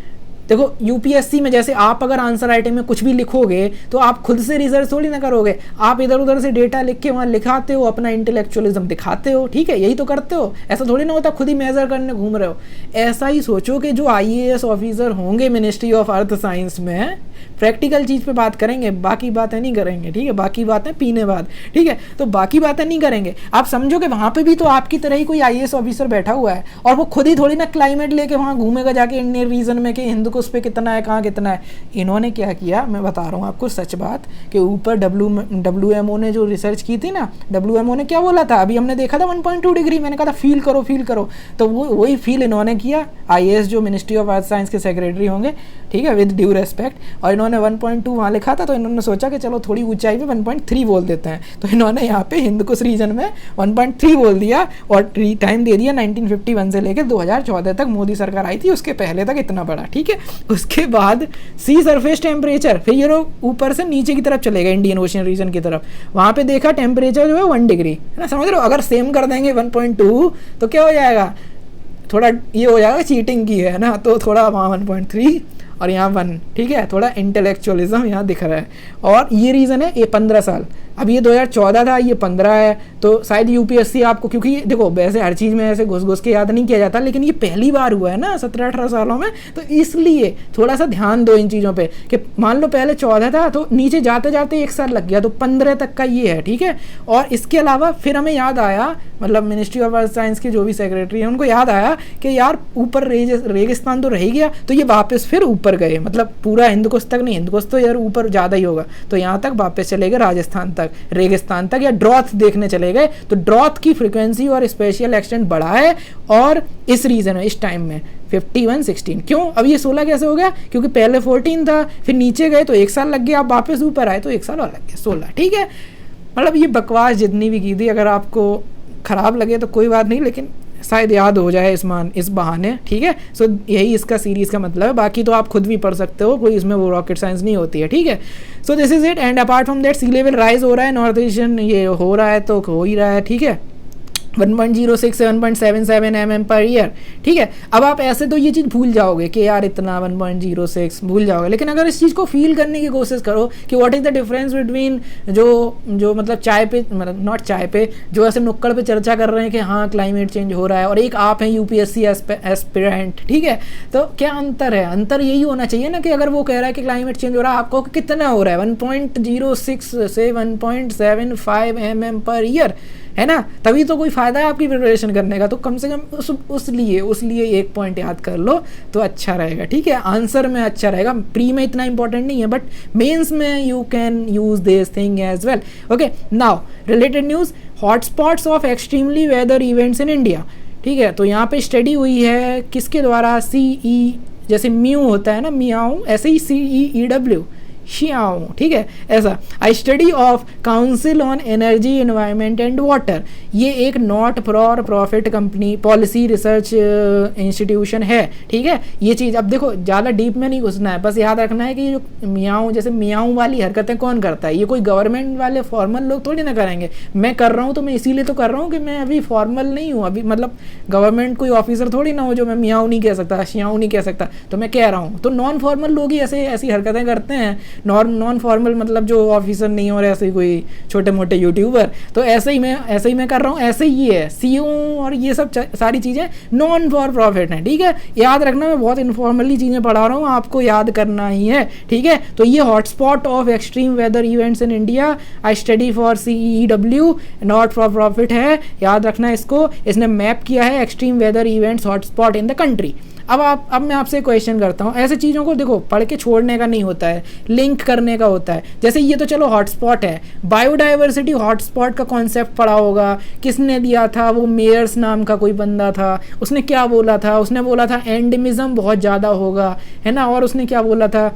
देखो UPSC में जैसे आप अगर आंसर राइटिंग में कुछ भी लिखोगे तो आप खुद से रिसर्च थोड़ी ना करोगे, आप इधर उधर से डेटा लिख के वहाँ लिखाते हो, अपना इंटेलेक्चुअलिज्म दिखाते हो, ठीक है, यही तो करते हो। ऐसा थोड़ी ना होता खुद ही मेजर करने घूम रहे हो। ऐसा ही सोचो कि जो IAS ऑफिसर होंगे मिनिस्ट्री ऑफ अर्थ साइंस में, प्रैक्टिकल चीज़ पे बात करेंगे, बाकी बातें नहीं करेंगे, ठीक है, बाकी बातें पीने बाद, ठीक है, तो बाकी बातें नहीं करेंगे। आप समझो कि वहाँ पे भी तो आपकी तरह ही कोई IAS ऑफिसर बैठा हुआ है और वो खुद ही थोड़ी ना क्लाइमेट लेके वहाँ घूमेगा जाके इंडियन रीजन में कि हिंदू उस पर कितना है, कहाँ कितना है। इन्होंने क्या किया, मैं बता रहा हूँ आपको सच बात, कि ऊपर WMO ने जो रिसर्च की थी ना, WMO ने क्या बोला था, अभी हमने देखा था 1.2 डिग्री, मैंने कहा था फील करो, तो वही फील इन्होंने किया। IAS जो मिनिस्ट्री ऑफ अर्थ साइंस के सेक्रेटरी होंगे, ठीक है, विद ड्यू रेस्पेक्ट, और इन्होंने 1.2 वहाँ लिखा था, तो इन्होंने सोचा कि चलो थोड़ी ऊंचाई पे 1.3 बोल देते हैं, तो इन्होंने यहाँ पे हिंदकुश रीजन में 1.3 बोल दिया और टाइम दे दिया 1951 से लेकर 2014 तक मोदी सरकार आई थी, उसके पहले तक इतना बड़ा, ठीक है। उसके बाद सी सरफेस टेम्परेचर, फिर ये लोग ऊपर से नीचे की तरफ चले गए इंडियन ओशियन रीजन की तरफ, वहाँ पे देखा टेम्परेचर जो है 1 डिग्री, है ना, समझ रहे हो। अगर सेम कर देंगे 1.2 तो क्या हो जाएगा, थोड़ा ये हो जाएगा चीटिंग की है ना, तो थोड़ा वहाँ 1.3 और यहाँ 1, ठीक है, थोड़ा इंटेलेक्चुअलिज्म यहाँ दिख रहा है। और ये रीज़न है ये 15 साल, अब ये 2014 था, ये 15 है, तो शायद यूपीएससी आपको, क्योंकि देखो वैसे हर चीज़ में ऐसे घुस घुस के याद नहीं किया जाता, लेकिन ये पहली बार हुआ है ना 17-18 सालों में, तो इसलिए थोड़ा सा ध्यान दो इन चीज़ों पे कि मान लो पहले 14 था तो नीचे जाते जाते 1 साल लग गया, तो 15 तक का ये है, ठीक है। और इसके अलावा फिर हमें याद आया, मतलब मिनिस्ट्री ऑफ अर्थ साइंस के जो भी सेक्रेटरी हैं उनको याद आया कि यार ऊपर रेगिस्तान तो रह ही गया, तो ये वापस फिर ऊपर गए, मतलब पूरा हिंदकुश तक नहीं, हिंदकुश तो यार ऊपर ज़्यादा ही होगा, तो यहाँ तक वापस चले गए राजस्थान तक, रेगिस्तान तक, या ड्रॉथ देखने चले गए। तो ड्रॉथ की फ्रीक्वेंसी और स्पेशियल एक्सटेंट बढ़ा है, और इस रीजन है इस टाइम में 51-16। क्यों अब ये 16 कैसे हो गया? क्योंकि पहले 14 था, फिर नीचे गए तो 1 साल लग गया, आप वापस ऊपर आए तो 1 साल और लग गया, 16, ठीक है। मतलब ये बकवास जितनी भी की थी, अगर आपको ख़राब लगे तो कोई बात नहीं, लेकिन शायद याद हो जाए इस बहाने, ठीक है। सो यही इसका सीरीज़ का मतलब है, बाकी तो आप खुद भी पढ़ सकते हो, कोई इसमें वो रॉकेट साइंस नहीं होती है, ठीक है। So this is it, and apart from that sea level rise हो रहा है, नॉर्थ ईस्टर्न ये हो रहा है तो हो ही रहा है, ठीक है, 1.06 से 1.77 mm पर ईयर, ठीक है। अब आप ऐसे तो ये चीज़ भूल जाओगे कि यार इतना 1.06 भूल जाओगे, लेकिन अगर इस चीज़ को फील करने की कोशिश करो कि what is the difference between जो मतलब चाय पे, मतलब नॉट चाय पे, जो ऐसे नुक्कड़ पे चर्चा कर रहे हैं कि हाँ क्लाइमेट चेंज हो रहा है, और एक आप हैं यूपीएससी एस्पिरेंट, ठीक है, तो क्या अंतर है? अंतर यही होना चाहिए ना कि अगर वो कह रहा है कि क्लाइमेट चेंज हो रहा है, आपको कितना हो रहा है, 1.06 से 1.75 mm पर ईयर, है ना, तभी तो कोई फ़ायदा है आपकी प्रिपरेशन करने का। तो कम से कम उसलिए एक पॉइंट याद कर लो तो अच्छा रहेगा, ठीक है, आंसर में अच्छा रहेगा। प्री में इतना इंपॉर्टेंट नहीं है, बट मेंस में you can use this thing as well. Okay, now related news, hotspots of extremely weather events in India, ठीक है। तो यहाँ पे स्टडी हुई है किसके द्वारा, CE, जैसे म्यू होता है ना, मियाऊ, ऐसे ही CEEW, शियाओ, ठीक है, ऐसा। I study of council on energy environment and water, ये एक not for profit company policy research institution है, ठीक है। ये चीज़ अब देखो ज़्यादा डीप में नहीं घुसना है, बस याद रखना है कि जो मियाऊँ, जैसे मियाऊँ वाली हरकतें कौन करता है, ये कोई गवर्नमेंट वाले फॉर्मल लोग थोड़ी ना करेंगे। मैं कर रहा हूँ तो मैं इसीलिए तो कर रहा हूँ कि मैं अभी फॉर्मल नहीं हूँ, अभी मतलब गवर्नमेंट कोई ऑफिसर थोड़ी ना हो जो मैं मियाऊँ नहीं कह सकता, शियाऊँ नहीं कह सकता, तो मैं कह रहा हूँ। तो नॉन फॉर्मल लोग ही ऐसी हरकतें करते हैं, नॉन फॉर्मल मतलब जो ऑफिसर नहीं हो रहे, ऐसे कोई छोटे मोटे यूट्यूबर, तो ऐसे ही मैं कर रहा हूँ, ऐसे ही है सीओ, और ये सब सारी चीज़ें नॉन फॉर प्रॉफिट हैं, ठीक है। याद रखना, मैं बहुत इनफॉर्मली चीज़ें पढ़ा रहा हूँ, आपको याद करना ही है, ठीक है। तो ये hotspot of extreme weather events in India, I study for CEW, not for profit है, याद रखना इसको। इसने मैप किया है extreme weather events hotspot in the country. अब मैं आपसे क्वेश्चन करता हूँ, ऐसे चीज़ों को देखो पढ़ के छोड़ने का नहीं होता है, लिंक करने का होता है। जैसे ये तो चलो हॉटस्पॉट है, बायोडाइवर्सिटी हॉटस्पॉट का कॉन्सेप्ट पढ़ा होगा, किसने दिया था, वो मेयर्स नाम का कोई बंदा था, उसने क्या बोला था, उसने बोला था एंडेमिज्म बहुत ज़्यादा होगा, है ना, और उसने क्या बोला था,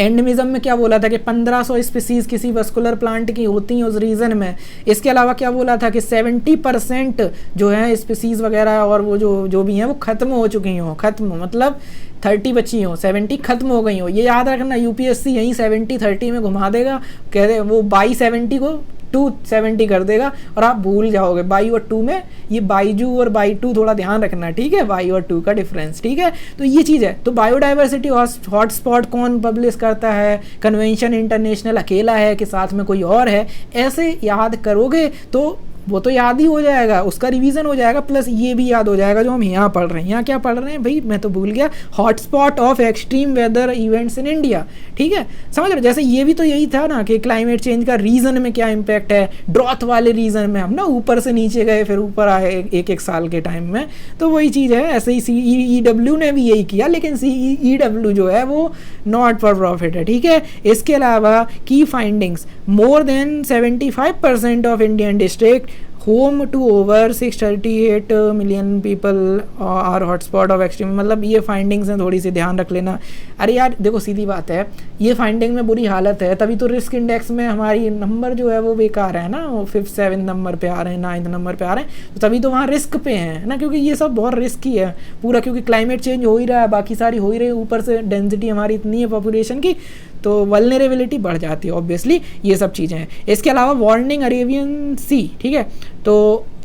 एंडेमिज्म में क्या बोला था कि 1500 स्पीसीज किसी वस्कुलर प्लांट की होती हैं उस रीजन में। इसके अलावा क्या बोला था कि 70% जो है स्पीसीज वगैरह और वो जो भी हैं वो ख़त्म हो चुकी हों, ख़त्म मतलब 30 बची हों, 70 ख़त्म हो गई हों। ये याद रखना, यूपीएससी यहीं 70-30 में घुमा देगा, कह दे वो बाई 70 को 270 कर देगा, और आप भूल जाओगे बाई और 2 में, ये बाईजू और बाई 2 थोड़ा ध्यान रखना, ठीक है, बाई और 2 का डिफरेंस, ठीक है। तो ये चीज़ है। तो बायोडाइवर्सिटी हॉटस्पॉट कौन पब्लिश करता है? कन्वेंशन इंटरनेशनल अकेला है कि साथ में कोई और है? ऐसे याद करोगे तो वो तो याद ही हो जाएगा, उसका रिवीजन हो जाएगा, प्लस ये भी याद हो जाएगा जो हम यहाँ पढ़ रहे हैं। यहाँ क्या पढ़ रहे हैं भाई, मैं तो भूल गया, hotspot of extreme weather events in India, ठीक है, समझ रहे हो। जैसे ये भी तो यही था ना कि क्लाइमेट चेंज का रीजन में क्या इम्पैक्ट है, ड्रॉथ वाले रीजन में हम ना ऊपर से नीचे गए, फिर ऊपर आए एक साल के टाइम में, तो वही चीज़ है। ऐसे ही CEW ने भी यही किया, लेकिन CEW जो है वो नॉट फॉर प्रॉफिट है, ठीक है। इसके अलावा की findings, more than 75% of Indian district home to over 638 million people are hotspot of extreme, मतलब ये फाइंडिंग्स हैं, थोड़ी सी ध्यान रख लेना। अरे यार देखो सीधी बात है, ये फाइंडिंग में बुरी हालत है, तभी तो रिस्क इंडेक्स में हमारी नंबर जो है वो बेकार है ना, वो 5th 7th नंबर पे आ रहे हैं, 9th नंबर पे आ रहे हैं, तो तभी तो वहाँ रिस्क पे हैं ना, क्योंकि ये सब बहुत रिस्की है पूरा, क्योंकि क्लाइमेट चेंज हो ही रहा है, बाकी सारी हो ही रही है, ऊपर से डेंसिटी हमारी इतनी है पॉपुलेशन की, तो वल्नरेबिलिटी बढ़ जाती है ऑब्वियसली, ये सब चीज़ें हैं। इसके अलावा वार्निंग अरेबियन सी, ठीक है, तो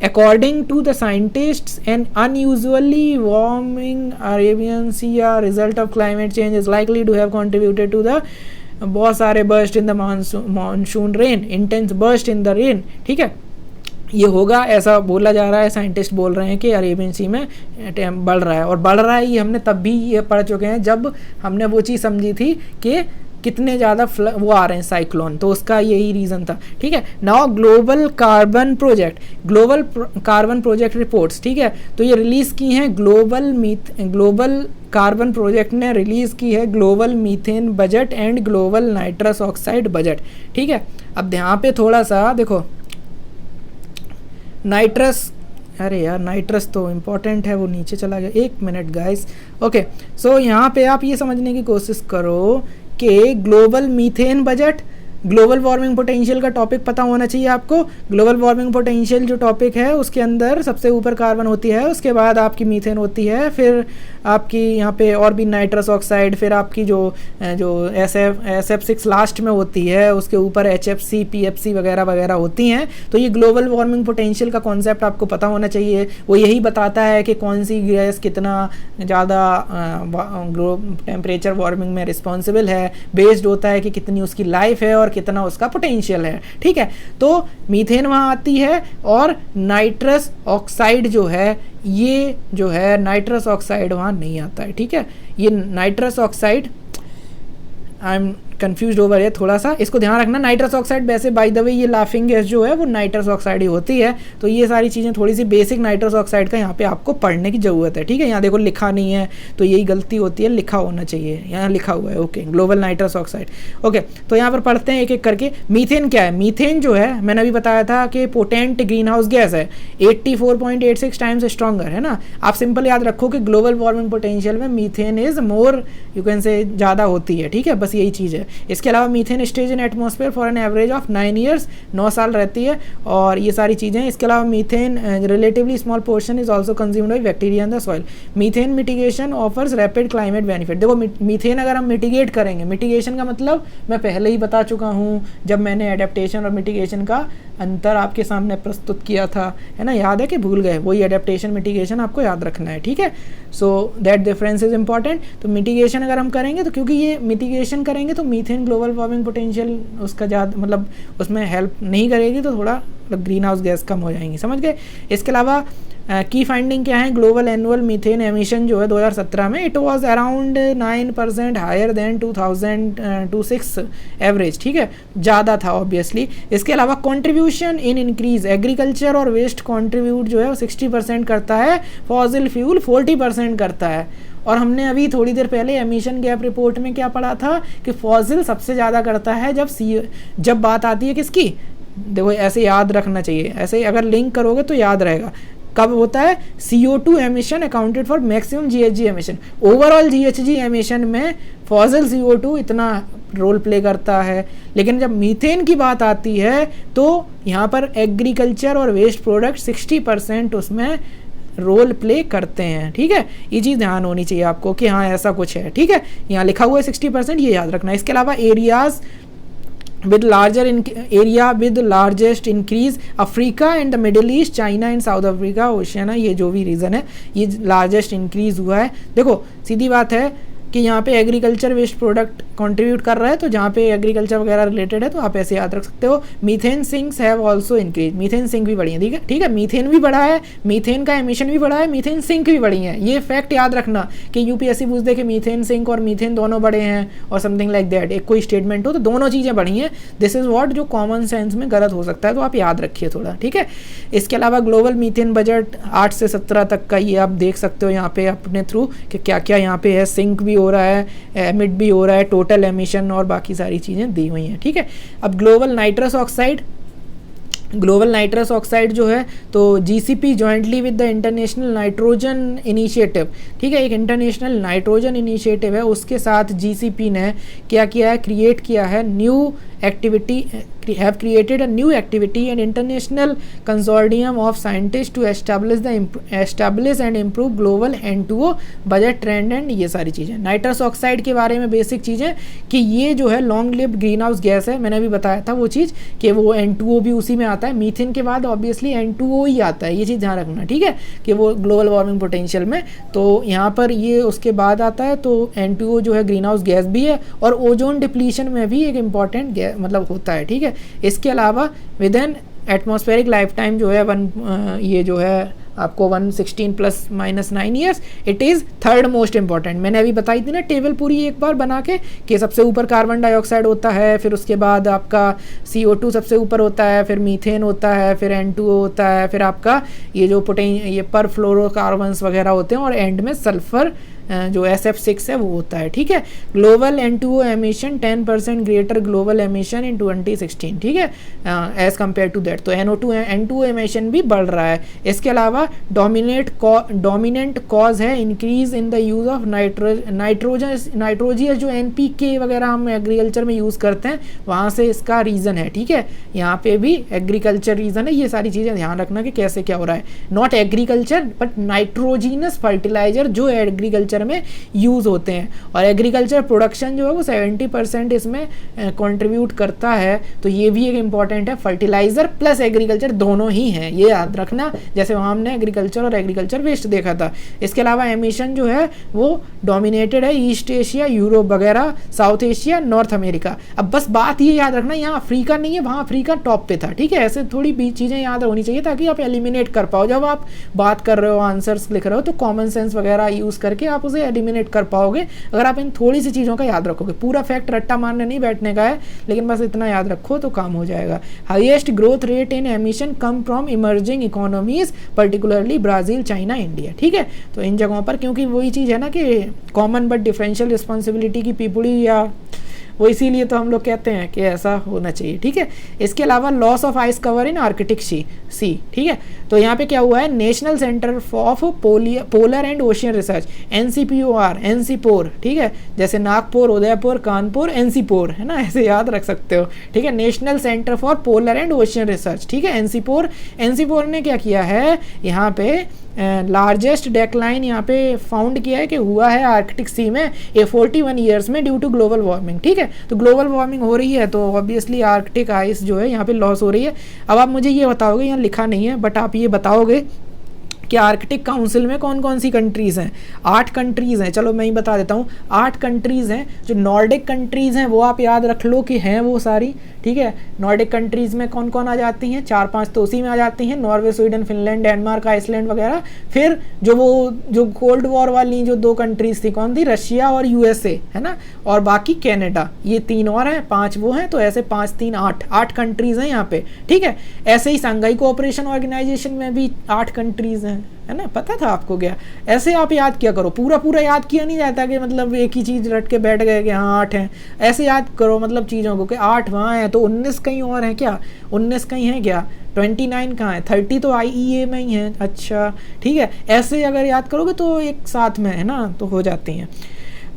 according to the scientists an unusually warming Arabian Sea या result of climate change is likely to have contributed to the बहुत सारे burst in the monsoon rain, intense burst in the rain, ठीक है, ये होगा, ऐसा बोला जा रहा है, साइंटिस्ट बोल रहे हैं कि अरेबियन सी में बढ़ रहा है, और बढ़ रहा है ये हमने तब भी ये पढ़ चुके हैं जब हमने वो चीज़ समझी थी कि कितने ज़्यादा वो आ रहे हैं साइक्लोन, तो उसका यही रीज़न था, ठीक है। Now global carbon project reports, ठीक है, तो ये रिलीज़ की हैं ग्लोबल कार्बन प्रोजेक्ट ने रिलीज़ की है global methane budget and global nitrous oxide budget, ठीक है। अब यहाँ पे थोड़ा सा देखो, नाइट्रस, अरे यार नाइट्रस तो इम्पॉर्टेंट है, वो नीचे चला गया, एक मिनट गाइस, ओके। सो यहाँ पे आप ये समझने की कोशिश करो कि global methane budget, global warming potential का टॉपिक पता होना चाहिए आपको। ग्लोबल वार्मिंग पोटेंशियल जो टॉपिक है उसके अंदर सबसे ऊपर कार्बन होती है, उसके बाद आपकी मीथेन होती है, फिर आपकी यहाँ पे और भी नाइट्रस ऑक्साइड, फिर आपकी जो SF6 लास्ट में होती है, उसके ऊपर HFC PFC वगैरह वगैरह होती हैं। तो ये ग्लोबल वार्मिंग पोटेंशियल का कॉन्सेप्ट आपको पता होना चाहिए। वो यही बताता है कि कौन सी गैस कितना ज़्यादा टेम्परेचर वार्मिंग में रिस्पॉन्सिबल है, बेस्ड होता है कि कितनी उसकी लाइफ है और कितना उसका पोटेंशियल है, ठीक है। तो मीथेन वहाँ आती है, और नाइट्रस ऑक्साइड जो है, ये जो है नाइट्रस ऑक्साइड वहाँ नहीं आता है, ठीक है। ये nitrous oxide, I am confuse over है थोड़ा सा, इसको ध्यान रखना। नाइट्रस ऑक्साइड वैसे बाय द वे ये लाफिंग गैस जो है वो नाइट्रस ऑक्साइड ही होती है। तो ये सारी चीज़ें थोड़ी सी बेसिक नाइट्रस ऑक्साइड का यहाँ पे आपको पढ़ने की ज़रूरत है, ठीक है। यहाँ देखो लिखा नहीं है, तो यही गलती होती है, लिखा होना चाहिए, यहाँ लिखा हुआ है, okay, global nitrous oxide, okay. तो यहाँ पर पढ़ते हैं एक एक करके। मीथेन क्या है? मीथेन जो है मैंने अभी बताया था कि पोटेंट ग्रीन हाउस गैस है, 84.86 टाइम्स स्ट्रॉन्गर, है ना। आप सिंपल याद रखो कि ग्लोबल वार्मिंग पोटेंशियल में methane is more, you can say, ज़्यादा होती है, ठीक है, बस यही चीज़ है। इसके अलावा methane stage in atmosphere for an average of 9 years, 9 साल रहती है, और ये सारी चीज़ें। इसके अलावा methane relatively small portion is also consumed by bacteria in the soil. Methane mitigation offers rapid climate benefit. देखो मीथेन अगर हम मिटिगेट करेंगे, मिटिगेशन का मतलब मैं पहले ही बता चुका हूँ जब मैंने एडेप्टेशन और मिटिगेशन का अंतर आपके सामने प्रस्तुत किया था, है ना, याद है कि भूल गए? वही एडेप्टेशन मिटिगेशन आपको याद रखना है, ठीक है। So that difference is important. तो मिटिगेशन अगर हम करेंगे, तो क्योंकि ये मिटिगेशन करेंगे तो मीथेन ग्लोबल वार्मिंग पोटेंशियल उसका ज़्यादा, मतलब उसमें हेल्प नहीं करेगी, तो थोड़ा ग्रीन हाउस गैस कम हो जाएंगी, समझ गए। इसके अलावा की फाइंडिंग क्या है? ग्लोबल एनुअल मीथेन एमिशन जो है 2017 में, it was around 9% higher than 2006 average, ठीक है, ज़्यादा था ऑब्वियसली। इसके अलावा कंट्रीब्यूशन इन इंक्रीज, एग्रीकल्चर और वेस्ट कंट्रीब्यूट जो है वो 60% करता है, फॉसिल फ्यूल 40% करता है। और हमने अभी थोड़ी देर पहले एमिशन गैप रिपोर्ट में क्या पढ़ा था कि फॉसिल सबसे ज़्यादा करता है जब बात आती है किसकी। देखो ऐसे याद रखना चाहिए, ऐसे अगर लिंक करोगे तो याद रहेगा। कब होता है? CO2 emission accounted for maximum GHG emission. Overall GHG emission में फॉसिल CO2 इतना रोल प्ले करता है, लेकिन जब मीथेन की बात आती है तो यहाँ पर एग्रीकल्चर और वेस्ट प्रोडक्ट 60% उसमें रोल प्ले करते हैं, ठीक है। ये चीज़ ध्यान होनी चाहिए आपको कि हाँ ऐसा कुछ है, ठीक है। यहाँ लिखा हुआ है 60%, ये याद रखना है। इसके अलावा areas with larger area with largest increase, Africa and the middle east, China and south Africa, Oceania, ये जो भी रीज़न है ये लार्जेस्ट इंक्रीज हुआ है। देखो सीधी बात है कि यहाँ पे एग्रीकल्चर वेस्ट प्रोडक्ट कंट्रीब्यूट कर रहा है, तो जहाँ पे एग्रीकल्चर वगैरह रिलेटेड है तो आप ऐसे याद रख सकते हो। Methane sinks have also increase, methane sink भी बढ़ी है, ठीक है, ठीक है। मीथेन भी बढ़ा है, मीथेन का एमिशन भी बढ़ा है, मीथेन सिंक भी बढ़ी है। ये फैक्ट याद रखना कि UPSC पूछ दे कि मीथेन सिंक और मीथेन दोनों बढ़े हैं और समथिंग लाइक दैट, एक कोई स्टेटमेंट हो तो दोनों चीज़ें बढ़ी हैं। दिस इज़ वॉट जो कॉमन सेंस में गलत हो सकता है, तो आप याद रखिए थोड़ा, ठीक है। इसके अलावा ग्लोबल मीथेन बजट 8 से 17 तक का, ये आप देख सकते हो यहाँ पे अपने थ्रू कि क्या क्या यहाँ पे है। सिंक भी हो रहा है, एमिट भी हो रहा है, टोटल एमिशन और बाकी सारी चीज़ें दी हुई हैं, ठीक है। अब ग्लोबल नाइट्रस ऑक्साइड जो है तो GCP jointly with the international nitrogen initiative, ठीक है, एक इंटरनेशनल नाइट्रोजन इनिशिएटिव है, उसके साथ GCP ने क्या किया है? क्रिएट किया है new have created a new activity and international consortium of scientists to establish and improve global N2O budget trend and ये सारी चीज़ें। नाइट्रस ऑक्साइड के बारे में बेसिक चीज़ें कि ये जो है long lived green house gas है, मैंने अभी बताया था वो चीज़ कि वो N2O भी उसी में आता है, मीथेन के बाद ऑब्वियसली N2O ही आता है, ये चीज़ ध्यान रखना, ठीक है, कि वो ग्लोबल वार्मिंग पोटेंशियल में, तो यहाँ पर ये उसके बाद आता है। तो N2O जो है ग्रीन हाउस गैस भी है और ओजोन डिप्लीशन में भी एक इम्पॉर्टेंट मतलब होता है, ठीक है। इसके अलावा with an atmospheric lifetime जो है ये जो है आपको 116 ± 9 years, it is third most important. मैंने अभी बताई थी ना टेबल पूरी एक बार बना के कि सबसे ऊपर कार्बन डाइऑक्साइड होता है, फिर उसके बाद आपका CO2 सबसे ऊपर होता है, फिर मीथेन होता है, फिर N2O होता है, फिर आपका ये जो ये पर फ्लोरोकार्बन्स वगैरह होते हैं, और एंड में सल्फर जो SF6 है वो होता है, ठीक है। Global N2O emission 10% greater global emission in 2016, ठीक है, एज कम्पेयर टू दैट। तो N2O एमिशन भी बढ़ रहा है। इसके अलावा डोमिनेंट कॉज है increase in the use of nitrogen जो NPK वगैरह हम एग्रीकल्चर में यूज़ करते हैं, वहाँ से इसका रीज़न है, ठीक है। यहाँ पे भी एग्रीकल्चर रीज़न है। ये सारी चीज़ें ध्यान रखना कि कैसे क्या हो रहा है। Not agriculture but nitrogenous fertiliser जो एग्रीकल्चर में यूज होते हैं, और एग्रीकल्चर प्रोडक्शन जो है वो 70% इसमें कंट्रीब्यूट करता है। तो ये भी एक इंपॉर्टेंट है, फर्टिलाइजर प्लस एग्रीकल्चर दोनों ही हैं, ये याद रखना, जैसे वहाँ हमने एग्रीकल्चर और एग्रीकल्चर वेस्ट देखा था। इसके अलावा एमिशन जो है वो डोमिनेटेड है ईस्ट एशिया, यूरोप वगैरह, साउथ एशिया, नॉर्थ अमेरिका। अब बस बात ये याद रखना, यहाँ अफ्रीका नहीं है, वहाँ अफ्रीका टॉप पे था, ठीक है। ऐसे थोड़ी भी चीज़ें याद होनी चाहिए ताकि आप एलिमिनेट कर पाओ जब आप बात कर रहे हो, आंसर्स लिख रहे हो, तो कॉमन सेंस वगैरह यूज़ करके आप उसे एलिमिनेट कर पाओगे अगर आप इन थोड़ी सी चीज़ों का याद रखोगे। पूरा फैक्ट रट्टा मारने नहीं बैठने का है, लेकिन बस इतना याद रखो तो काम हो जाएगा। Highest growth rate in emission come from emerging economies particularly Brazil, China, India, ठीक है। तो इन जगहों पर, क्योंकि वही चीज़ है ना कि कॉमन बट डिफरेंशियल रिस्पॉन्सिबिलिटी की पीपुल, या वो इसीलिए तो हम लोग कहते हैं कि ऐसा होना चाहिए, ठीक है। इसके अलावा loss of ice cover in Arctic Sea, ठीक है। तो यहाँ पे क्या हुआ है, national Centre of Polar and ocean Research NCPOR, NCPOR, ठीक है, जैसे नागपुर, उदयपुर, कानपुर, NCPOR है ना, ऐसे याद रख सकते हो, ठीक है। National centre for polar and ocean research, ठीक है, NCPOR ने क्या किया है, यहाँ पे लार्जेस्ट डेक्लाइन यहाँ पे फाउंड किया है कि हुआ है आर्कटिक सी में 41 ईयर्स में ड्यू टू ग्लोबल वार्मिंग, ठीक है। तो ग्लोबल वार्मिंग हो रही है तो ऑब्वियसली आर्कटिक आइस जो है यहाँ पे लॉस हो रही है। अब आप मुझे ये बताओगे, यहाँ लिखा नहीं है बट आप ये बताओगे कि आर्कटिक काउंसिल में कौन कौन सी कंट्रीज़ हैं। 8 कंट्रीज़ हैं, चलो मैं ही बता देता हूँ। 8 कंट्रीज़ हैं। जो नॉर्डिक कंट्रीज़ हैं वो आप याद रख लो कि हैं वो सारी, ठीक है। नॉर्डिक कंट्रीज़ में कौन कौन आ जाती हैं, 4-5 तो उसी में आ जाती हैं, Norway, Sweden, Finland, Denmark, Iceland वगैरह। फिर जो कोल्ड वॉर वाली जो 2 कंट्रीज़ थी, कौन थी, रशिया और USA, है ना, और बाकी कनाडा, ये 3 और हैं, 5 वो हैं, तो ऐसे 5, 3, 8 कंट्रीज़ हैं यहाँ पे, ठीक है। ऐसे ही संघाई कोऑपरेशन ऑर्गेनाइजेशन में भी 8 कंट्रीज़ हैं, है ना, पता था आपको क्या। ऐसे आप याद किया करो, पूरा याद किया नहीं जाता कि मतलब एक ही चीज़ रट के बैठ गए कि हाँ 8 हैं। ऐसे याद करो मतलब चीज़ों को कि 8 वहाँ हैं तो 19 कहीं और हैं क्या, 19 कहीं हैं क्या, 29 कहाँ है, 30 तो IEA में ही है, अच्छा ठीक है। ऐसे अगर याद करोगे तो एक साथ में है ना, तो हो जाती हैं।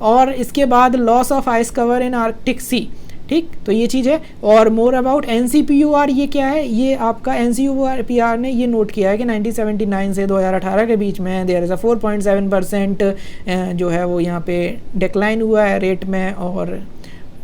और इसके बाद loss of ice cover in Arctic Sea, ठीक, तो ये चीज़ है। और मोर अबाउट NCPOR, ये क्या है, ये आपका NCPOR ने ये नोट किया है कि 1979 से 2018 के बीच में देयर इज़ अ 4.7% जो है वो यहाँ पे डिक्लाइन हुआ है रेट में, और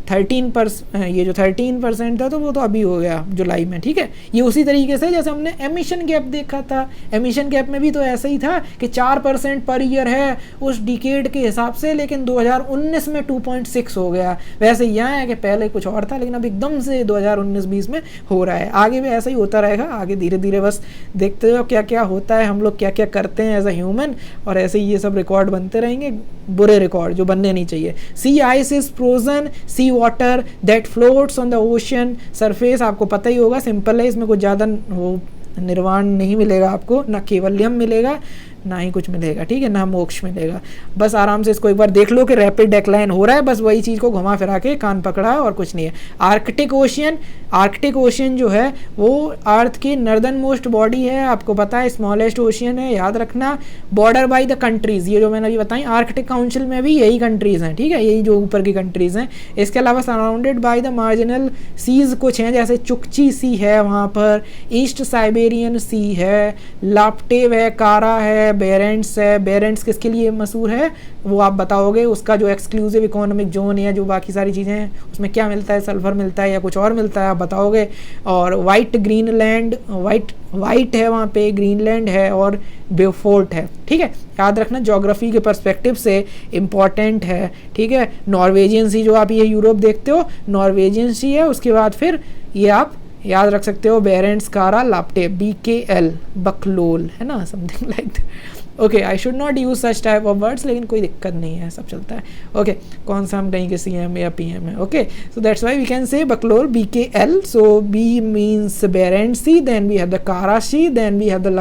13% ये जो 13% था तो वो तो अभी हो गया जुलाई में, ठीक है। ये उसी तरीके से जैसे हमने एमिशन गैप देखा था, एमिशन गैप में भी तो ऐसा ही था कि 4% पर ईयर है उस डिकेड के हिसाब से, लेकिन 2019 में 2.6 हो गया। वैसे यहाँ है कि पहले कुछ और था लेकिन अब एकदम से 2019-20 में हो रहा है। आगे भी ऐसा ही होता रहेगा, आगे धीरे धीरे बस देखते हो क्या क्या होता है, हम लोग क्या क्या करते हैं एज अ ह्यूमन, और ऐसे ही ये सब रिकॉर्ड बनते रहेंगे, बुरे रिकॉर्ड जो बनने नहीं चाहिए। Sea ice is frozen sea water that floats on the ocean surface, आपको पता ही होगा, सिंपल है, इसमें कुछ ज़्यादा वो निर्वाण नहीं मिलेगा आपको, ना केवल्यम मिलेगा, ना ही कुछ मिलेगा, ठीक है, ना मोक्ष मिलेगा। बस आराम से इसको एक बार देख लो कि रैपिड डेक्लाइन हो रहा है, बस वही चीज़ को घुमा फिरा के कान पकड़ा है और कुछ नहीं है। आर्कटिक ओशियन जो है वो अर्थ की नॉर्दर्न मोस्ट बॉडी है, आपको पता है, स्मॉलेस्ट ओशियन है, याद रखना। बॉर्डर बाय द कंट्रीज़, ये जो मैंने अभी बताई, आर्कटिक काउंसिल में भी यही कंट्रीज़ हैं, ठीक है, यही जो ऊपर की कंट्रीज़ हैं। इसके अलावा surrounded by the marginal seas कुछ हैं, जैसे चुकची सी है वहाँ पर, ईस्ट साइबेरियन सी है, लाप्टेव है, कारा है, बेरेंट्स है। बेरेंट्स किसके लिए मशहूर है वो आप बताओगे, उसका जो एक्सक्लूसिव इकोनॉमिक जोन है, जो बाकी सारी चीज़ें हैं उसमें क्या मिलता है, सल्फर मिलता है या कुछ और मिलता है, आप बताओगे। और वाइट ग्रीनलैंड, वाइट है वहाँ पे, ग्रीनलैंड है और बेफोर्ट है, ठीक है, याद रखना ज्योग्राफी के पर्सपेक्टिव से इम्पॉर्टेंट है, ठीक है। नॉर्वेजियन सी जो आप ये यूरोप देखते हो, नॉर्वेजियन सी है, उसके बाद फिर ये आप याद रख सकते हो बेरेंट्स, कारा, लाप्टे, BKL, बकलोल, है ना, something like that. Okay, I should not use such type of words, लेकिन कोई दिक्कत नहीं है, सब चलता है। ओके, कौन सा हम कहीं के CM या PM है। Okay, so that's why we can say बकलोल, BKL, so B means Barents Sea, then we have the Kara Sea, then we have the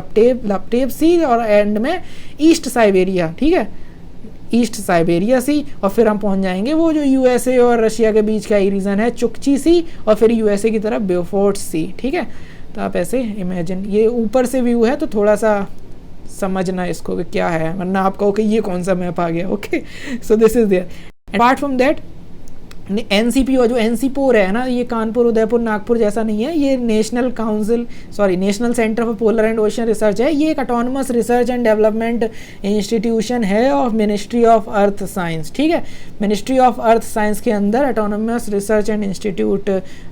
Laptev Sea, और एंड में ईस्ट साइबेरिया, ठीक है, ईस्ट साइबेरिया सी, और फिर हम पहुंच जाएंगे वो जो USA और रशिया के बीच का ही रीजन है, चुकची सी, और फिर USA की तरफ बेफोर्ट सी, ठीक है। तो आप ऐसे इमेजिन, ये ऊपर से व्यू है तो थोड़ा सा समझना इसको कि क्या है, वरना आप कहो कि ये कौन सा मैप आ गया। Okay, so this is there. Apart from that NCP और जो NCPOR है ना, ये कानपुर, उदयपुर, नागपुर जैसा नहीं है, ये National centre for polar and Ocean Research है। ये एक autonomous research and development institution है of Ministry of earth Science, ठीक है। मिनिस्ट्री ऑफ अर्थ साइंस के अंदर autonomous research and institute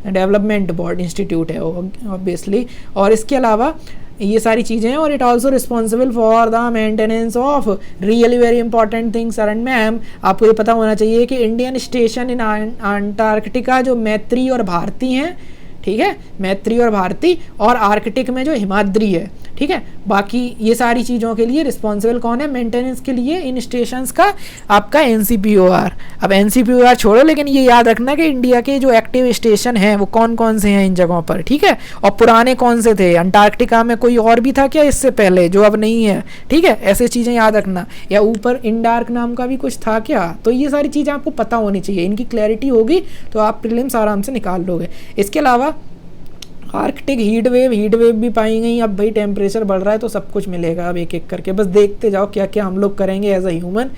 development board institute है ऑब्वियसली। और इसके अलावा ये सारी चीज़ें हैं, और it also responsible for the maintenance of really very important things. And ma'am, आपको ये पता होना चाहिए कि इंडियन स्टेशन इन अंटार्कटिका जो मैत्री और भारती हैं, ठीक है, मैत्री और भारती, और आर्कटिक में जो हिमाद्री है, ठीक है। बाकी ये सारी चीज़ों के लिए रिस्पॉन्सिबल कौन है मेंटेनेंस के लिए इन स्टेशंस का? आपका NCPOR। अब NCPOR छोड़ो, लेकिन ये याद रखना कि इंडिया के जो एक्टिव स्टेशन हैं वो कौन कौन से हैं इन जगहों पर, ठीक है, और पुराने कौन से थे। अंटार्कटिका में कोई और भी था क्या इससे पहले जो अब नहीं है, ठीक है, ऐसे चीज़ें याद रखना। या ऊपर इंडार्क नाम का भी कुछ था क्या, तो ये सारी चीज़ें आपको पता होनी चाहिए, इनकी क्लैरिटी होगी तो आप प्रीलिम्स आराम से निकाल लोगे। इसके अलावा आर्कटिक हीट वेव भी पाई गई। अब भाई टेम्परेचर बढ़ रहा है तो सब कुछ मिलेगा, अब एक एक करके बस देखते जाओ क्या क्या हम लोग करेंगे एज अ ह्यूमन,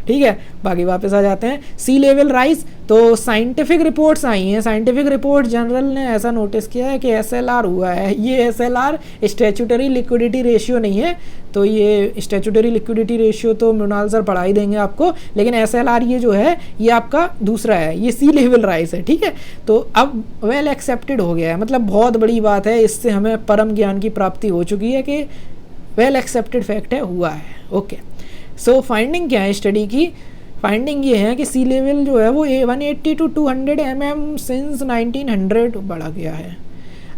ठीक है। बाकी वापस आ जाते हैं, सी लेवल राइज। तो साइंटिफिक रिपोर्ट्स आई हैं, साइंटिफिक रिपोर्ट जनरल ने ऐसा नोटिस किया है कि SLR हुआ है। ये SLR स्टैट्यूटरी लिक्विडिटी रेशियो नहीं है, तो ये स्टैट्यूटरी लिक्विडिटी रेशियो तो मृणाल सर पढ़ा ही देंगे आपको, लेकिन SLR ये जो है ये आपका दूसरा है, ये सी लेवल राइज है, ठीक है। तो अब वेल एक्सेप्टेड हो गया है, मतलब बहुत बड़ी बात है, इससे हमें परम ज्ञान की प्राप्ति हो चुकी है कि वेल एक्सेप्टेड फैक्ट है, हुआ है। ओके, सो फाइंडिंग क्या है स्टडी की? फाइंडिंग ये है कि सी लेवल जो है वो 180 to 200 mm सिंस 1900 बढ़ा गया है।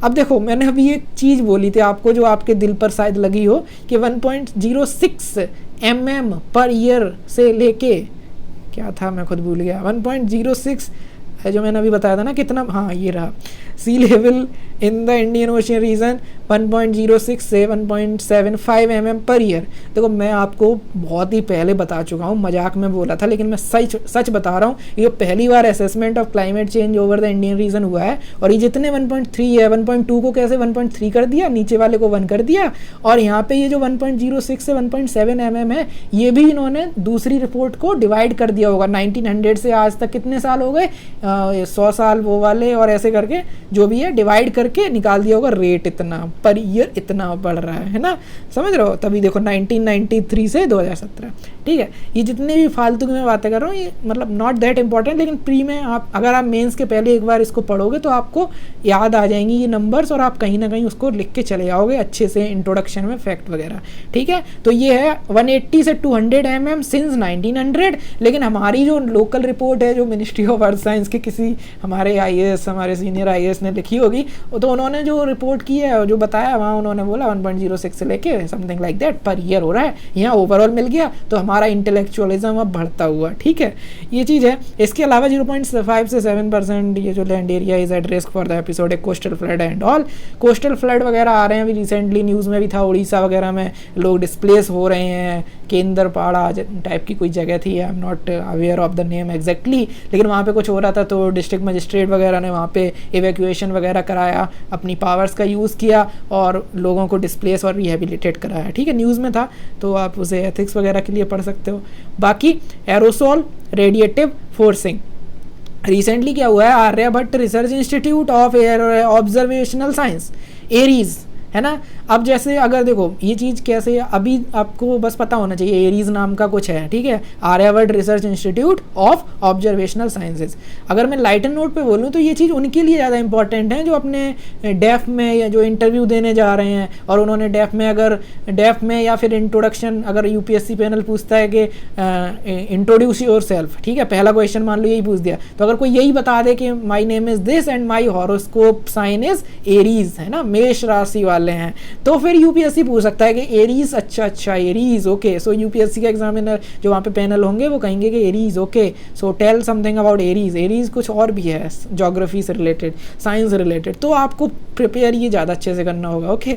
अब देखो, मैंने अभी एक चीज़ बोली थी आपको जो आपके दिल पर शायद लगी हो कि 1.06 mm पर ईयर से लेके, क्या था मैं खुद भूल गया, 1.06 है जो मैंने अभी बताया था ना कितना, हाँ ये रहा, sea level in the Indian Ocean region 1.06 से 1.75 mm पर ईयर। देखो मैं आपको बहुत ही पहले बता चुका हूँ, मजाक में बोला था, लेकिन मैं सच बता रहा हूँ, ये पहली बार assessment of climate change over the Indian region हुआ है। और ये जितने 1.3 है, 1.2 को कैसे 1.3 कर दिया, नीचे वाले को 1 कर दिया, और यहाँ पे ये जो 1.06 से 1.7 mm है, ये भी इन्होंने दूसरी रिपोर्ट को डिवाइड कर दिया होगा। 1900 से आज तक कितने साल हो गए, 100 साल वो वाले, और ऐसे करके जो भी है डिवाइड करके निकाल दिया होगा, रेट इतना पर ईयर इतना बढ़ रहा है ना, समझ रहे हो। तभी देखो 1993 से 2017, ठीक है। ये जितनी भी फालतू की मैं बातें कर रहा हूँ ये मतलब नॉट दैट इंपॉर्टेंट, लेकिन प्री में आप अगर आप मेंस के पहले एक बार इसको पढ़ोगे तो आपको याद आ जाएंगी ये नंबर्स, और आप कहीं ना कहीं उसको लिख के चले जाओगे अच्छे से इंट्रोडक्शन में फैक्ट वगैरह, ठीक है। तो ये है 180 से 200 mm सिंस 1900, लेकिन हमारी जो लोकल रिपोर्ट है जो मिनिस्ट्री ऑफ अर्थ साइंस की किसी हमारे आईएएस, हमारे सीनियर आईएएस ने लिखी होगी, तो उन्होंने जो रिपोर्ट की है, जो बताया वहाँ उन्होंने बोला 1.06 से लेके something like that per year हो रहा है, यहाँ ओवरऑल मिल गया तो हमारा इंटेलेक्चुअलिज्म अब बढ़ता हुआ, ठीक है, ये चीज़ है। इसके अलावा 0.5 से 7% ये जो land area is at risk for the episodic coastal flood and all. Coastal flood वगैरह आ रहे हैं, अभी रिसेंटली न्यूज़ में भी था, उड़ीसा वगैरह में लोग डिस्प्लेस हो रहे हैं, केंद्रपाड़ा टाइप की कोई जगह थी, I am not aware of the name exactly, लेकिन वहाँ पे कुछ हो रहा था, तो डिस्ट्रिक्ट मजिस्ट्रेट वगैरह ने वहाँ पे इवैक्यूएशन वगैरह कराया, अपनी पावर्स का यूज़ किया और लोगों को डिस्प्लेस और रिहेबिलिटेट कराया, ठीक है, न्यूज़ में था, तो आप उसे एथिक्स वगैरह के लिए पढ़ सकते हो। बाकी एरोसोल रेडिएटिव फोर्सिंग, रिसेंटली क्या हुआ है, Aryabhatta research institute of observational science ARIES, है ना। अब जैसे अगर देखो ये चीज़ कैसे, अभी आपको बस पता होना चाहिए एरीज नाम का कुछ है, ठीक है, Aryabhatta research institute of observational sciences. अगर मैं लाइटन नोट पे बोलूँ तो ये चीज़ उनके लिए ज़्यादा इंपॉर्टेंट है जो अपने डेफ में या जो इंटरव्यू देने जा रहे हैं, और उन्होंने डेफ में या फिर इंट्रोडक्शन, अगर यूपीएससी पैनल पूछता है कि इंट्रोड्यूस योर सेल्फ, ठीक है, पहला क्वेश्चन मान लो यही पूछ दिया, तो अगर कोई यही बता दे कि my name is this and my horoscope sign is Aries, है ना, मेष राशि वाले हैं, तो फिर यूपीएससी पूछ सकता है कि एरीज, अच्छा एरीज, ओके, सो यूपीएससी का एग्जामिनर जो वहाँ पे पैनल होंगे वो कहेंगे कि Aries, okay, so tell something about Aries कुछ और भी है, ज्योग्राफी से रिलेटेड, साइंस से रिलेटेड, तो आपको प्रिपेयर ये ज़्यादा अच्छे से करना होगा, ओके।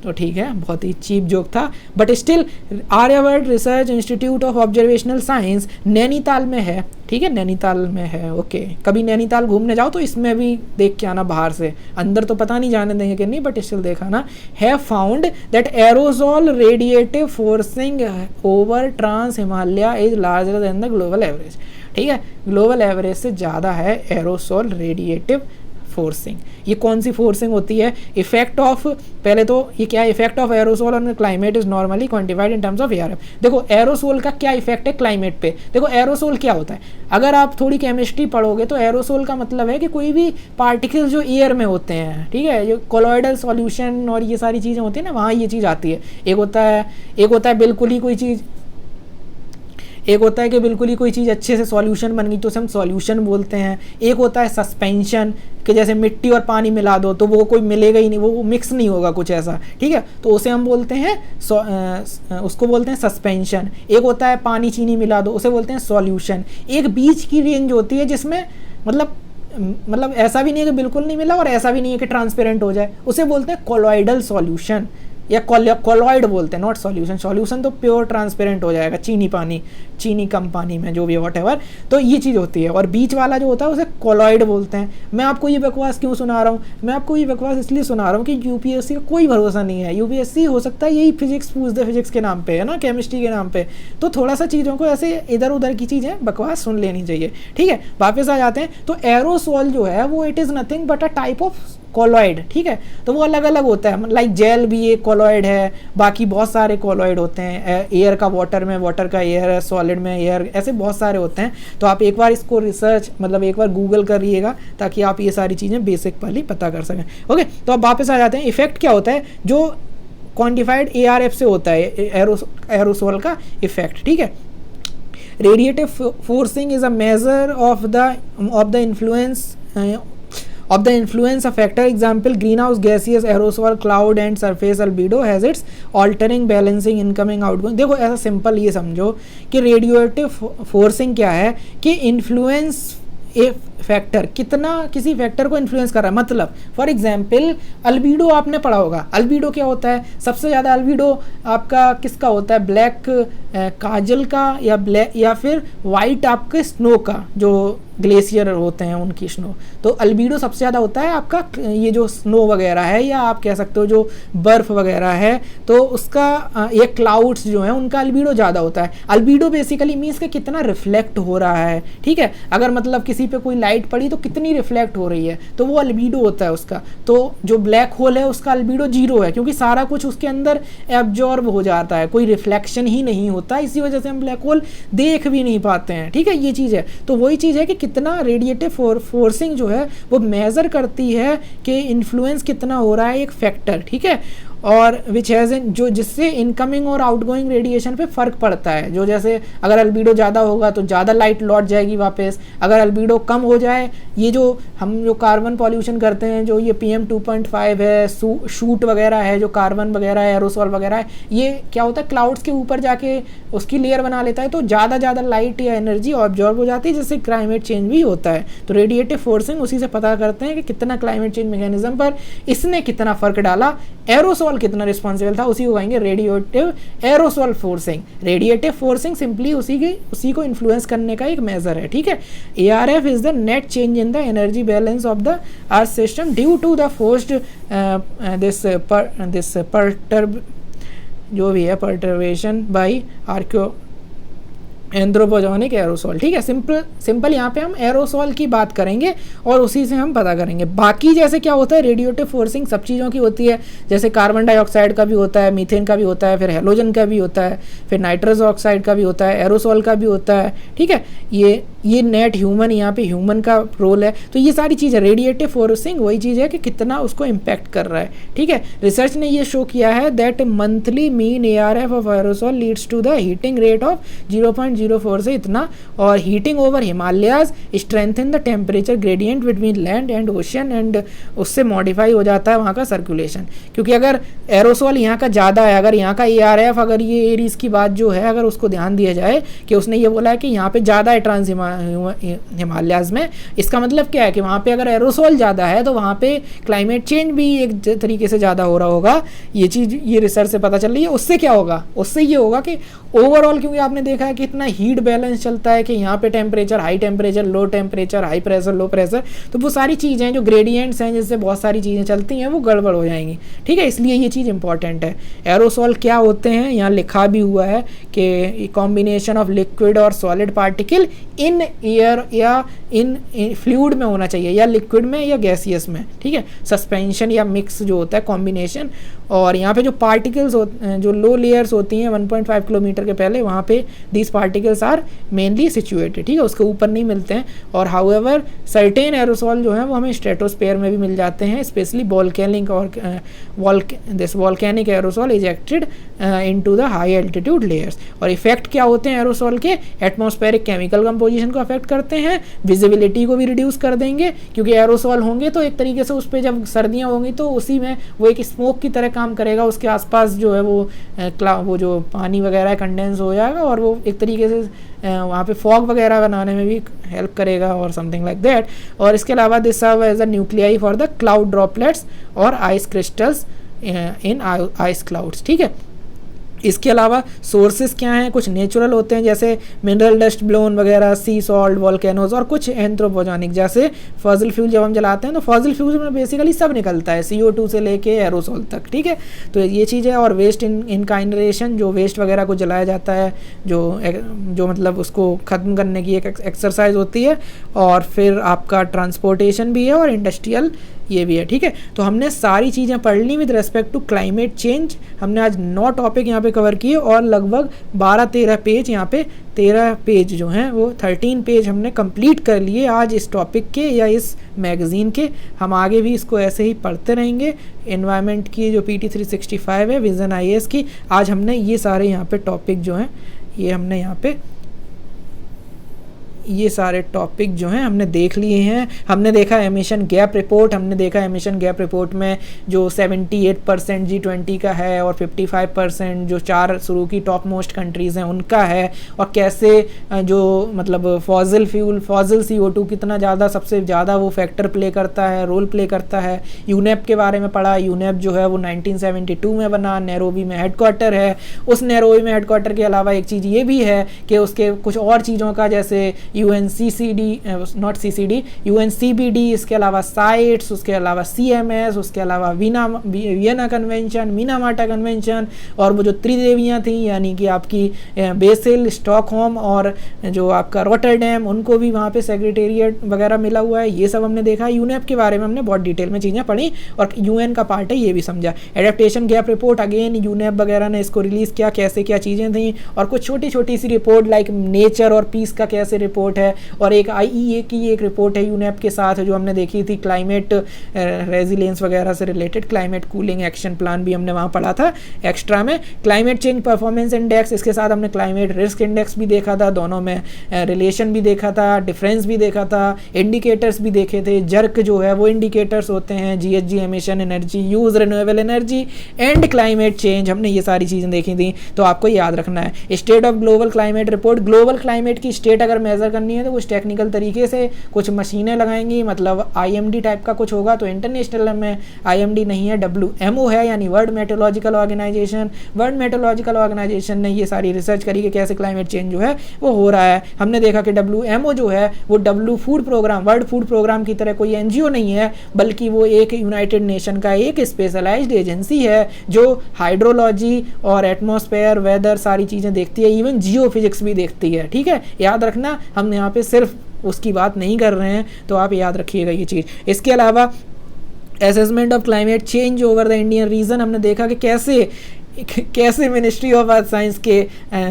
तो ठीक है, बहुत ही चीप जोक था, but still Aryabhatta research institute of observational science Nainital में है, ठीक है, नैनीताल में है, ओके। कभी नैनीताल घूमने जाओ तो इसमें भी देख के आना, बाहर से, अंदर तो पता नहीं जाने देंगे कि नहीं, बट स्टिल देखा ना। Have found that aerosol radiative forcing over trans Himalaya is larger than the global average, ठीक है, ग्लोबल एवरेज से ज़्यादा है एरोसोल रेडिएटिव फोर्सिंग। ये कौन सी फोर्सिंग होती है? इफेक्ट ऑफ, पहले तो ये क्या है, effect of aerosol on climate is normally quantified in terms of ARF. देखो एरोसोल का क्या इफेक्ट है क्लाइमेट पे। देखो एरोसोल क्या होता है, अगर आप थोड़ी केमिस्ट्री पढ़ोगे तो एरोसोल का मतलब है कि कोई भी पार्टिकल जो एयर में होते हैं, ठीक है, जो कोलॉइडल सॉल्यूशन और ये सारी चीज़ें होती हैं ना, वहाँ ये चीज़ आती है। एक होता है बिल्कुल ही कोई चीज़, एक होता है कि बिल्कुल ही कोई चीज़ अच्छे से सॉल्यूशन बन गई तो उसे हम सॉल्यूशन बोलते हैं। एक होता है सस्पेंशन, कि जैसे मिट्टी और पानी मिला दो तो वो कोई मिलेगा ही नहीं, वो मिक्स नहीं होगा कुछ ऐसा, ठीक है, तो उसे हम बोलते हैं उसको बोलते हैं सस्पेंशन। एक होता है पानी चीनी मिला दो, उसे बोलते हैं सॉल्यूशन। एक बीच की रेंज होती है जिसमें मतलब ऐसा भी नहीं है कि बिल्कुल नहीं मिला और ऐसा भी नहीं है कि ट्रांसपेरेंट हो जाए, उसे बोलते हैं कोलॉइडल सॉल्यूशन या कोलॉइड बोलते हैं, नॉट सॉल्यूशन। सॉल्यूशन तो प्योर ट्रांसपेरेंट हो जाएगा, चीनी कम पानी में जो भी व्हाटएवर, तो ये चीज़ होती है। और बीच वाला जो होता है उसे कोलॉइड बोलते हैं। मैं आपको ये बकवास क्यों सुना रहा हूँ? मैं आपको ये बकवास इसलिए सुना रहा हूँ कि यूपीएससी का कोई भरोसा नहीं है। यूपीएससी हो सकता है यही फिजिक्स पूछ दे, फिजिक्स के नाम पे, है ना, केमिस्ट्री के नाम पे, तो थोड़ा सा चीज़ों को ऐसे इधर उधर की चीज़ें बकवास सुन लेनी चाहिए, ठीक है। वापस आ जाते हैं, तो एरोसोल जो है वो it is nothing but a type of colloid, ठीक है, तो वो अलग अलग होता है। लाइक जेल भी एक कोलॉइड है, बाकी बहुत सारे कोलॉइड होते हैं। एयर का वाटर में, वाटर का एयर है, सॉलिड में एयर, ऐसे बहुत सारे होते हैं। तो आप एक बार इसको रिसर्च एक बार गूगल करिएगा ताकि आप ये सारी चीज़ें बेसिक पहले पता कर सकें, ओके। तो अब वापस आ जाते हैं, इफेक्ट क्या होता है जो क्वान्टिफाइड ARF से होता है, एरोसोल का इफेक्ट, ठीक है। Radiative forcing is a measure of the influence of factor. Example, greenhouse gases, aerosol, cloud and surface albedo has its altering, balancing, incoming, outgoing. देखो ऐसा सिंपल ये समझो कि रेडिएटिव फोर्सिंग क्या है कि इन्फ्लुएंस ए फैक्टर, कितना किसी फैक्टर को इन्फ्लुएंस कर रहा है। मतलब फॉर एग्जांपल अल्बीडो आपने पढ़ा होगा। अल्बीडो क्या होता है? सबसे ज़्यादा अल्बीडो आपका किसका होता है? ब्लैक काजल का या फिर वाइट आपके स्नो का, जो ग्लेशियर होते हैं उनकी स्नो। तो अल्बीडो सबसे ज़्यादा होता है आपका ये जो स्नो वगैरह है, या आप कह सकते हो जो बर्फ़ वगैरह है, तो उसका ये क्लाउड्स जो हैं उनका अल्बीडो ज़्यादा होता है। अल्बीडो बेसिकली मीन्स कि कितना रिफ्लेक्ट हो रहा है, ठीक है। अगर मतलब किसी पे कोई लाइट पड़ी तो कितनी रिफ्लेक्ट हो रही है, तो वो अल्बीडो होता है उसका। तो जो ब्लैक होल है उसका अल्बीडो 0 है, क्योंकि सारा कुछ उसके अंदर एब्जॉर्ब हो जाता है, कोई रिफ्लेक्शन ही नहीं होता, इसी वजह से हम ब्लैक होल देख भी नहीं पाते हैं, ठीक है। ये चीज़ है, तो वही चीज़ है कि कितना रेडिएटिव फोर्सिंग जो है वो मेज़र करती है कि इन्फ्लुएंस कितना हो रहा है एक फैक्टर, ठीक है। और विच हैज़ जो जिससे इनकमिंग और आउटगोइंग रेडिएशन पे फ़र्क पड़ता है। जो जैसे अगर अल्बीडो ज़्यादा होगा तो ज़्यादा लाइट लौट जाएगी वापस, अगर अल्बीडो कम हो जाए, ये जो हम जो कार्बन पॉल्यूशन करते हैं, जो ये PM 2.5 है, शूट वगैरह है, जो कार्बन वगैरह है, एरोसोल वगैरह है, ये क्या होता है क्लाउड्स के ऊपर जाके उसकी लेयर बना लेता है, तो ज़्यादा लाइट या एनर्जी ऑब्जॉर्ब हो जाती है, जिससे क्लाइमेट चेंज भी होता है। तो रेडिएटिव फोर्सिंग उसी से पता करते हैं कि कितना क्लाइमेट चेंज मैकेनिज्म पर इसने कितना फ़र्क डाला, एरोसोल कितना रिस्पॉन्सिबल था, उसी को कहेंगे radiative aerosol forcing. Radiative forcing simply उसी को इन्फ्लुएंस करने का एक मेजर है, ठीक है। ARF is the net change in the energy balance of the earth system due to the forced this जो भी है परटर्वेशन बाई आर्क्यो एंथ्रोपोजेनिक एरोसोल, ठीक है। सिंपल यहाँ पे हम एरोसोल की बात करेंगे और उसी से हम पता करेंगे। बाकी जैसे क्या होता है, रेडिएटिव फोर्सिंग सब चीज़ों की होती है, जैसे कार्बन डाइऑक्साइड का भी होता है, मीथेन का भी होता है, फिर हेलोजन का भी होता है, फिर नाइट्रस ऑक्साइड का भी होता है, एरोसोल का भी होता है, ठीक है। ये नेट ह्यूमन, यहाँ पे ह्यूमन का रोल है। तो ये सारी चीज़ें रेडिएटिव फोर्सिंग वही चीज़ है कि कितना उसको इम्पैक्ट कर रहा है, ठीक है। रिसर्च ने ये शो किया है that monthly mean ARF of aerosol leads to the heating rate of 0.04 से इतना, और heating over Himalayas strengthen the temperature gradient between land and ocean, and उससे मॉडिफाई हो जाता है वहाँ का सर्कुलेशन। क्योंकि अगर एरोसोल यहाँ का ज़्यादा है, अगर यहाँ का ARF, अगर ये एरीज की बात जो है अगर उसको ध्यान दिया जाए कि उसने ये बोला है कि यहाँ पे ज़्यादा है ट्रांस हिमालयाज में, इसका मतलब क्या है कि वहाँ पे अगर एरोसोल ज़्यादा है तो वहाँ पे क्लाइमेट चेंज भी एक तरीके से ज़्यादा हो रहा होगा। ये चीज़ ये रिसर्च से पता चल रही है। उससे क्या होगा, उससे ये होगा कि ओवरऑल, क्योंकि आपने देखा है कि इतना हीट बैलेंस चलता है कि यहाँ पे temperature, high temperature, low temperature, high pressure, low pressure, तो वो सारी चीज़ें जो ग्रेडियंट्स हैं जिससे बहुत सारी चीज़ें चलती हैं वो गड़बड़ हो जाएंगी, ठीक है। इसलिए ये चीज़ इंपॉर्टेंट है। एरोसोल क्या होते हैं, यहाँ लिखा भी हुआ है कि कॉम्बिनेशन ऑफ लिक्विड और सॉलिड पार्टिकल इन एयर या इन फ्लूइड में होना चाहिए, या लिक्विड में या गैसियस में, ठीक है। सस्पेंशन या मिक्स जो होता है, कॉम्बिनेशन। और यहाँ पे जो पार्टिकल्स जो लो लेयर्स होती हैं 1.5 किलोमीटर के पहले, वहाँ पे these particles are mainly situated, ठीक है, उसके ऊपर नहीं मिलते हैं। और हाउएवर सर्टेन एरोसोल जो है वो हमें स्ट्रेटोस्फेयर में भी मिल जाते हैं, स्पेशली वोल्केनिक और this volcanic aerosol ejected into the high altitude layers. और इफेक्ट क्या होते हैं एरोसोल के, एटमॉस्फेरिक केमिकल कंपोजिशन को अफेक्ट करते हैं, विजिबिलिटी को भी रिड्यूस कर देंगे, क्योंकि एरोसोल होंगे तो एक तरीके से उस पर जब सर्दियाँ होंगी तो उसी में वो एक स्मोक की तरह काम करेगा, उसके आसपास जो है वो जो पानी वगैरह कंडेंस हो जाएगा और वो एक तरीके से वहाँ पे फॉग वगैरह बनाने में भी हेल्प करेगा और समथिंग लाइक दैट। और इसके अलावा this serve as a nuclei for the cloud droplets और ice crystals in ice clouds, ठीक है। इसके अलावा सोर्सेज क्या हैं, कुछ नेचुरल होते हैं जैसे मिनरल डस्ट ब्लोन वगैरह, सी सॉल्ट, वोल्केनोज, और कुछ एंथ्रोपोजेनिक जैसे फॉसिल फ्यूल जब हम जलाते हैं तो फॉसिल फ्यूल में बेसिकली सब निकलता है, CO2 से लेके एरोसोल तक, ठीक है। तो ये चीज़ है। और वेस्ट इनकाइनरेशन, जो वेस्ट वगैरह को जलाया जाता है, जो मतलब उसको ख़त्म करने की एक एक्सरसाइज होती है। और फिर आपका ट्रांसपोर्टेशन भी है और इंडस्ट्रियल ये भी है, ठीक है। तो हमने सारी चीज़ें पढ़ ली with respect to climate change. हमने आज 9 टॉपिक यहाँ पे कवर किए और लगभग 12-13 पेज, यहाँ पे 13 पेज जो हैं वो 13 पेज हमने कंप्लीट कर लिए आज इस टॉपिक के या इस मैगज़ीन के। हम आगे भी इसको ऐसे ही पढ़ते रहेंगे। एनवायरनमेंट की जो PT 365 है, विज़न IAS की, आज हमने ये सारे यहाँ पे टॉपिक जो हैं ये हमने यहाँ पे ये सारे टॉपिक जो हैं हमने देख लिए हैं। हमने देखा एमिशन गैप रिपोर्ट, हमने देखा एमिशन गैप रिपोर्ट में जो 78% G20 का है और 55% जो 4 शुरू की टॉप मोस्ट कंट्रीज़ हैं उनका है, और कैसे जो मतलब फॉसिल फ्यूल, फॉसिल CO2 कितना ज़्यादा, सबसे ज़्यादा वो फैक्टर प्ले करता है, रोल प्ले करता है। यूनेप के बारे में पढ़ा। यूनेप जो है वो 1972 में बना, नैरोबी में हेडक्वार्टर है। उस नैरोबी में हेडक्वार्टर के अलावा एक चीज़ ये भी है कि उसके कुछ और चीज़ों का, जैसे UNCBD, इसके अलावा साइट्स, उसके अलावा CMS, उसके अलावा वियना कन्वेंशन, मिनामाटा कन्वेंशन, और वो जो त्रिदेवियाँ थी यानी कि आपकी बेसिल, स्टॉकहोम और जो आपका रोटरडैम, उनको भी वहाँ पे सेक्रेटेरिएट वगैरह मिला हुआ है। ये सब हमने देखा। यूनेप के बारे में हमने बहुत डिटेल में चीज़ें पढ़ी और UN का पार्ट है ये भी समझा। Adaptation gap report, again UNEP वगैरह ने इसको रिलीज़ किया, कैसे क्या चीज़ें थी, और कुछ छोटी छोटी सी रिपोर्ट लाइक नेचर और पीस का कैसे रिपोर्ट रिपोर्ट है, और एक IEA की एक रिपोर्ट है यूनेप के साथ जो हमने देखी थी, क्लाइमेट रेजिलियंस वगैरह से related, climate cooling action plan भी हमने वहाँ पढ़ा था एक्स्ट्रा में। क्लाइमेट चेंज परफॉर्मेंस इंडेक्स, इसके साथ हमने क्लाइमेट रिस्क इंडेक्स भी देखा था, दोनों में रिलेशन भी देखा था, डिफरेंस भी देखा था, इंडिकेटर्स भी देखे थे। जर्क जो है वो इंडिकेटर्स होते हैं, GHG emission, energy use, renewable energy and climate change, हमने ये सारी चीज़ें देखी थी। तो आपको याद रखना है state of global climate report, global climate की स्टेट अगर मेजर करनी है तो कुछ टेक्निकल तरीके से कुछ मशीनें लगाएंगी, मतलब IMD टाइप का कुछ होगा। तो इंटरनेशनल में IMD नहीं है, WMO है, यानी world meteorological organisation. World meteorological organisation ने ये सारी रिसर्च करी कि कैसे क्लाइमेट चेंज जो है वो हो रहा है। हमने देखा कि WMO जो है वो वर्ल्ड फूड प्रोग्राम की तरह कोई NGO नहीं है, बल्कि वो एक यूनाइटेड नेशन का एक स्पेशलाइज्ड एजेंसी है जो हाइड्रोलॉजी और एटमॉस्फेयर, वेदर, सारी चीज़ें देखती है, इवन जियो फिजिक्स भी देखती है। ठीक है, याद रखना, हम यहाँ पे सिर्फ उसकी बात नहीं कर रहे हैं, तो आप याद रखिएगा ये चीज़। इसके अलावा assessment of climate change over the Indian reason, हमने देखा कि कैसे मिनिस्ट्री ऑफ अर्थ साइंस के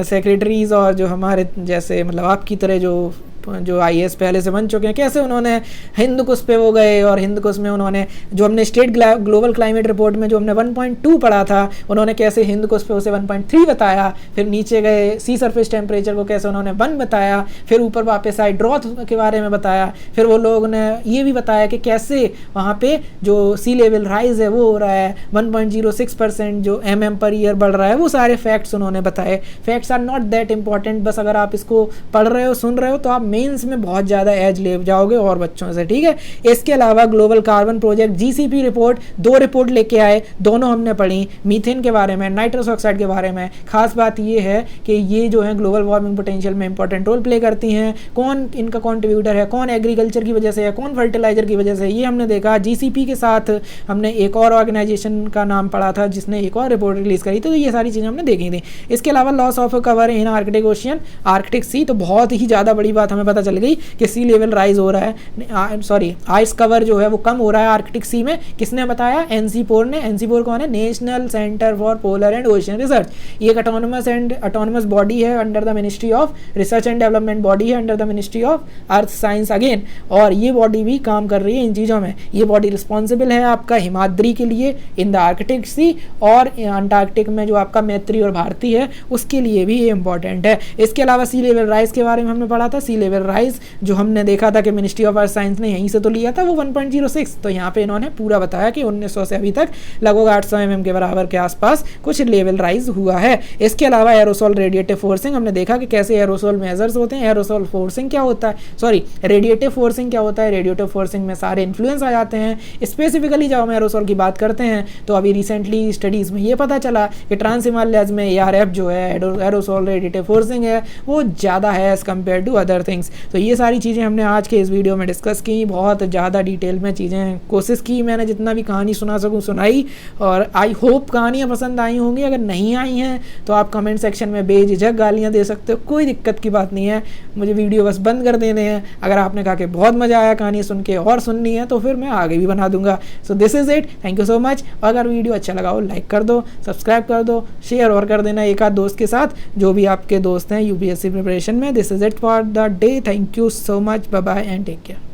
सेक्रेटरीज और जो हमारे जैसे मतलब आपकी तरह जो IAS पहले से बन चुके हैं, कैसे उन्होंने हिंदकुश पे वो गए, और हिंदकुश में उन्होंने जो हमने स्टेट ग्लोबल क्लाइमेट रिपोर्ट में जो हमने 1.2 पढ़ा था, उन्होंने कैसे हिंदकुश पे उसे 1.3 बताया, फिर नीचे गए सी सरफेस टेम्परेचर को कैसे उन्होंने 1 बताया, फिर ऊपर वापस आए ड्रॉथ के बारे में बताया, फिर वो लोग ने ये भी बताया कि कैसे वहाँ पे जो सी लेवल राइज है वो हो रहा है 1.06% जो mm/ईयर बढ़ रहा है। वो सारे फैक्ट्स उन्होंने बताए। Facts are not that important, बस अगर आप इसको पढ़ रहे हो, सुन रहे हो, तो आप मेंस में बहुत ज़्यादा एज ले जाओगे और बच्चों से। ठीक है, इसके अलावा global carbon project GCP report, 2 report लेके आए, दोनों हमने पढ़ी, मीथेन के बारे में, नाइट्रस ऑक्साइड के बारे में। खास बात ये है कि ये जो है ग्लोबल वार्मिंग पोटेंशियल में इंपॉर्टेंट रोल प्ले करती हैं। कौन इनका कॉन्ट्रीब्यूटर है, कौन एग्रीकल्चर की वजह से है, कौन फर्टिलाइजर की वजह से, ये हमने देखा। GCP के साथ हमने एक और ऑर्गेनाइजेशन का नाम पढ़ा था जिसने एक और रिपोर्ट रिलीज करी, तो ये सारी चीज़ें हमने देखी थी। इसके अलावा loss of cover in Arctic Ocean, Arctic Sea, तो बहुत ही ज़्यादा बड़ी बात हमें पता चल गई कि सी लेवल राइज हो रहा है, सॉरी आइस कवर जो है वो कम हो रहा है आर्कटिक सी में। किसने बताया? NC4 ने। NC4 कौन है? National centre for polar and ocean research. ये एक ऑटोनोमस बॉडी है under the ministry of research and development, body है under the ministry of earth science again, और ये बॉडी भी काम कर रही है इन चीज़ों में। ये बॉडी रिस्पॉन्सिबल है आपका हिमाद्री के लिए इन द आर्कटिक सी, और अंटार्कटिक में जो आपका मैत्री और भारती है उसके लिए भी ये इंपॉर्टेंट है। इसके अलावा सी लेवल राइज के बारे में हमने पढ़ा था। सी लेवल राइज जो हमने देखा था कि मिनिस्ट्री ऑफ अर्थ साइंस ने यहीं से तो लिया था, वो 1.06, तो यहाँ पे इन्होंने पूरा बताया कि 1900 से अभी तक लगभग 800 mm के बराबर के आसपास कुछ लेवल राइज हुआ है। इसके अलावा एरोसोल रेडिएटिव फोर्सिंग, हमने देखा कि कैसे एरोसोल मेजर्स होते हैं। एरोसोल फोर्सिंग क्या होता है, सॉरी रेडिएटिव फोर्सिंग क्या होता है। रेडिएटिव फोर्सिंग में सारे इन्फ्लुएंस आ जाते हैं। स्पेसिफिकली जब हम एरोसोल की बात करते हैं तो अभी रिसेंटली स्टडीज़ में ये पता चला कि ट्रांस हिमालयाज में ARF जो है एरोसोल रेडिएटिव फोर्सिंग है वो ज़्यादा है as compare to other things. तो ये सारी चीज़ें हमने आज के इस वीडियो में डिस्कस की, बहुत ज़्यादा डिटेल में चीज़ें कोशिश की मैंने जितना भी कहानी सुना सकूँ सुनाई, और आई होप कहानियाँ पसंद आई होंगी। अगर नहीं आई हैं तो आप कमेंट सेक्शन में बेझिझक गालियाँ दे सकते हो, कोई दिक्कत की बात नहीं है। मुझे वीडियो बस बंद कर देने हैं। अगर आपने कहा कि बहुत मज़ा आया कहानी सुन के और सुननी है तो फिर मैं आगे भी बना दूंगा। सो this is it, thank you so much. अगर वीडियो अच्छा लगा हो लाइक कर दो, सब्सक्राइब कर दो, शेयर और कर देना एक आध दोस्त के साथ जो भी आपके दोस्त हैं UPSC प्रिपरेशन में। This is it for the day, thank you so much, bye bye and take care.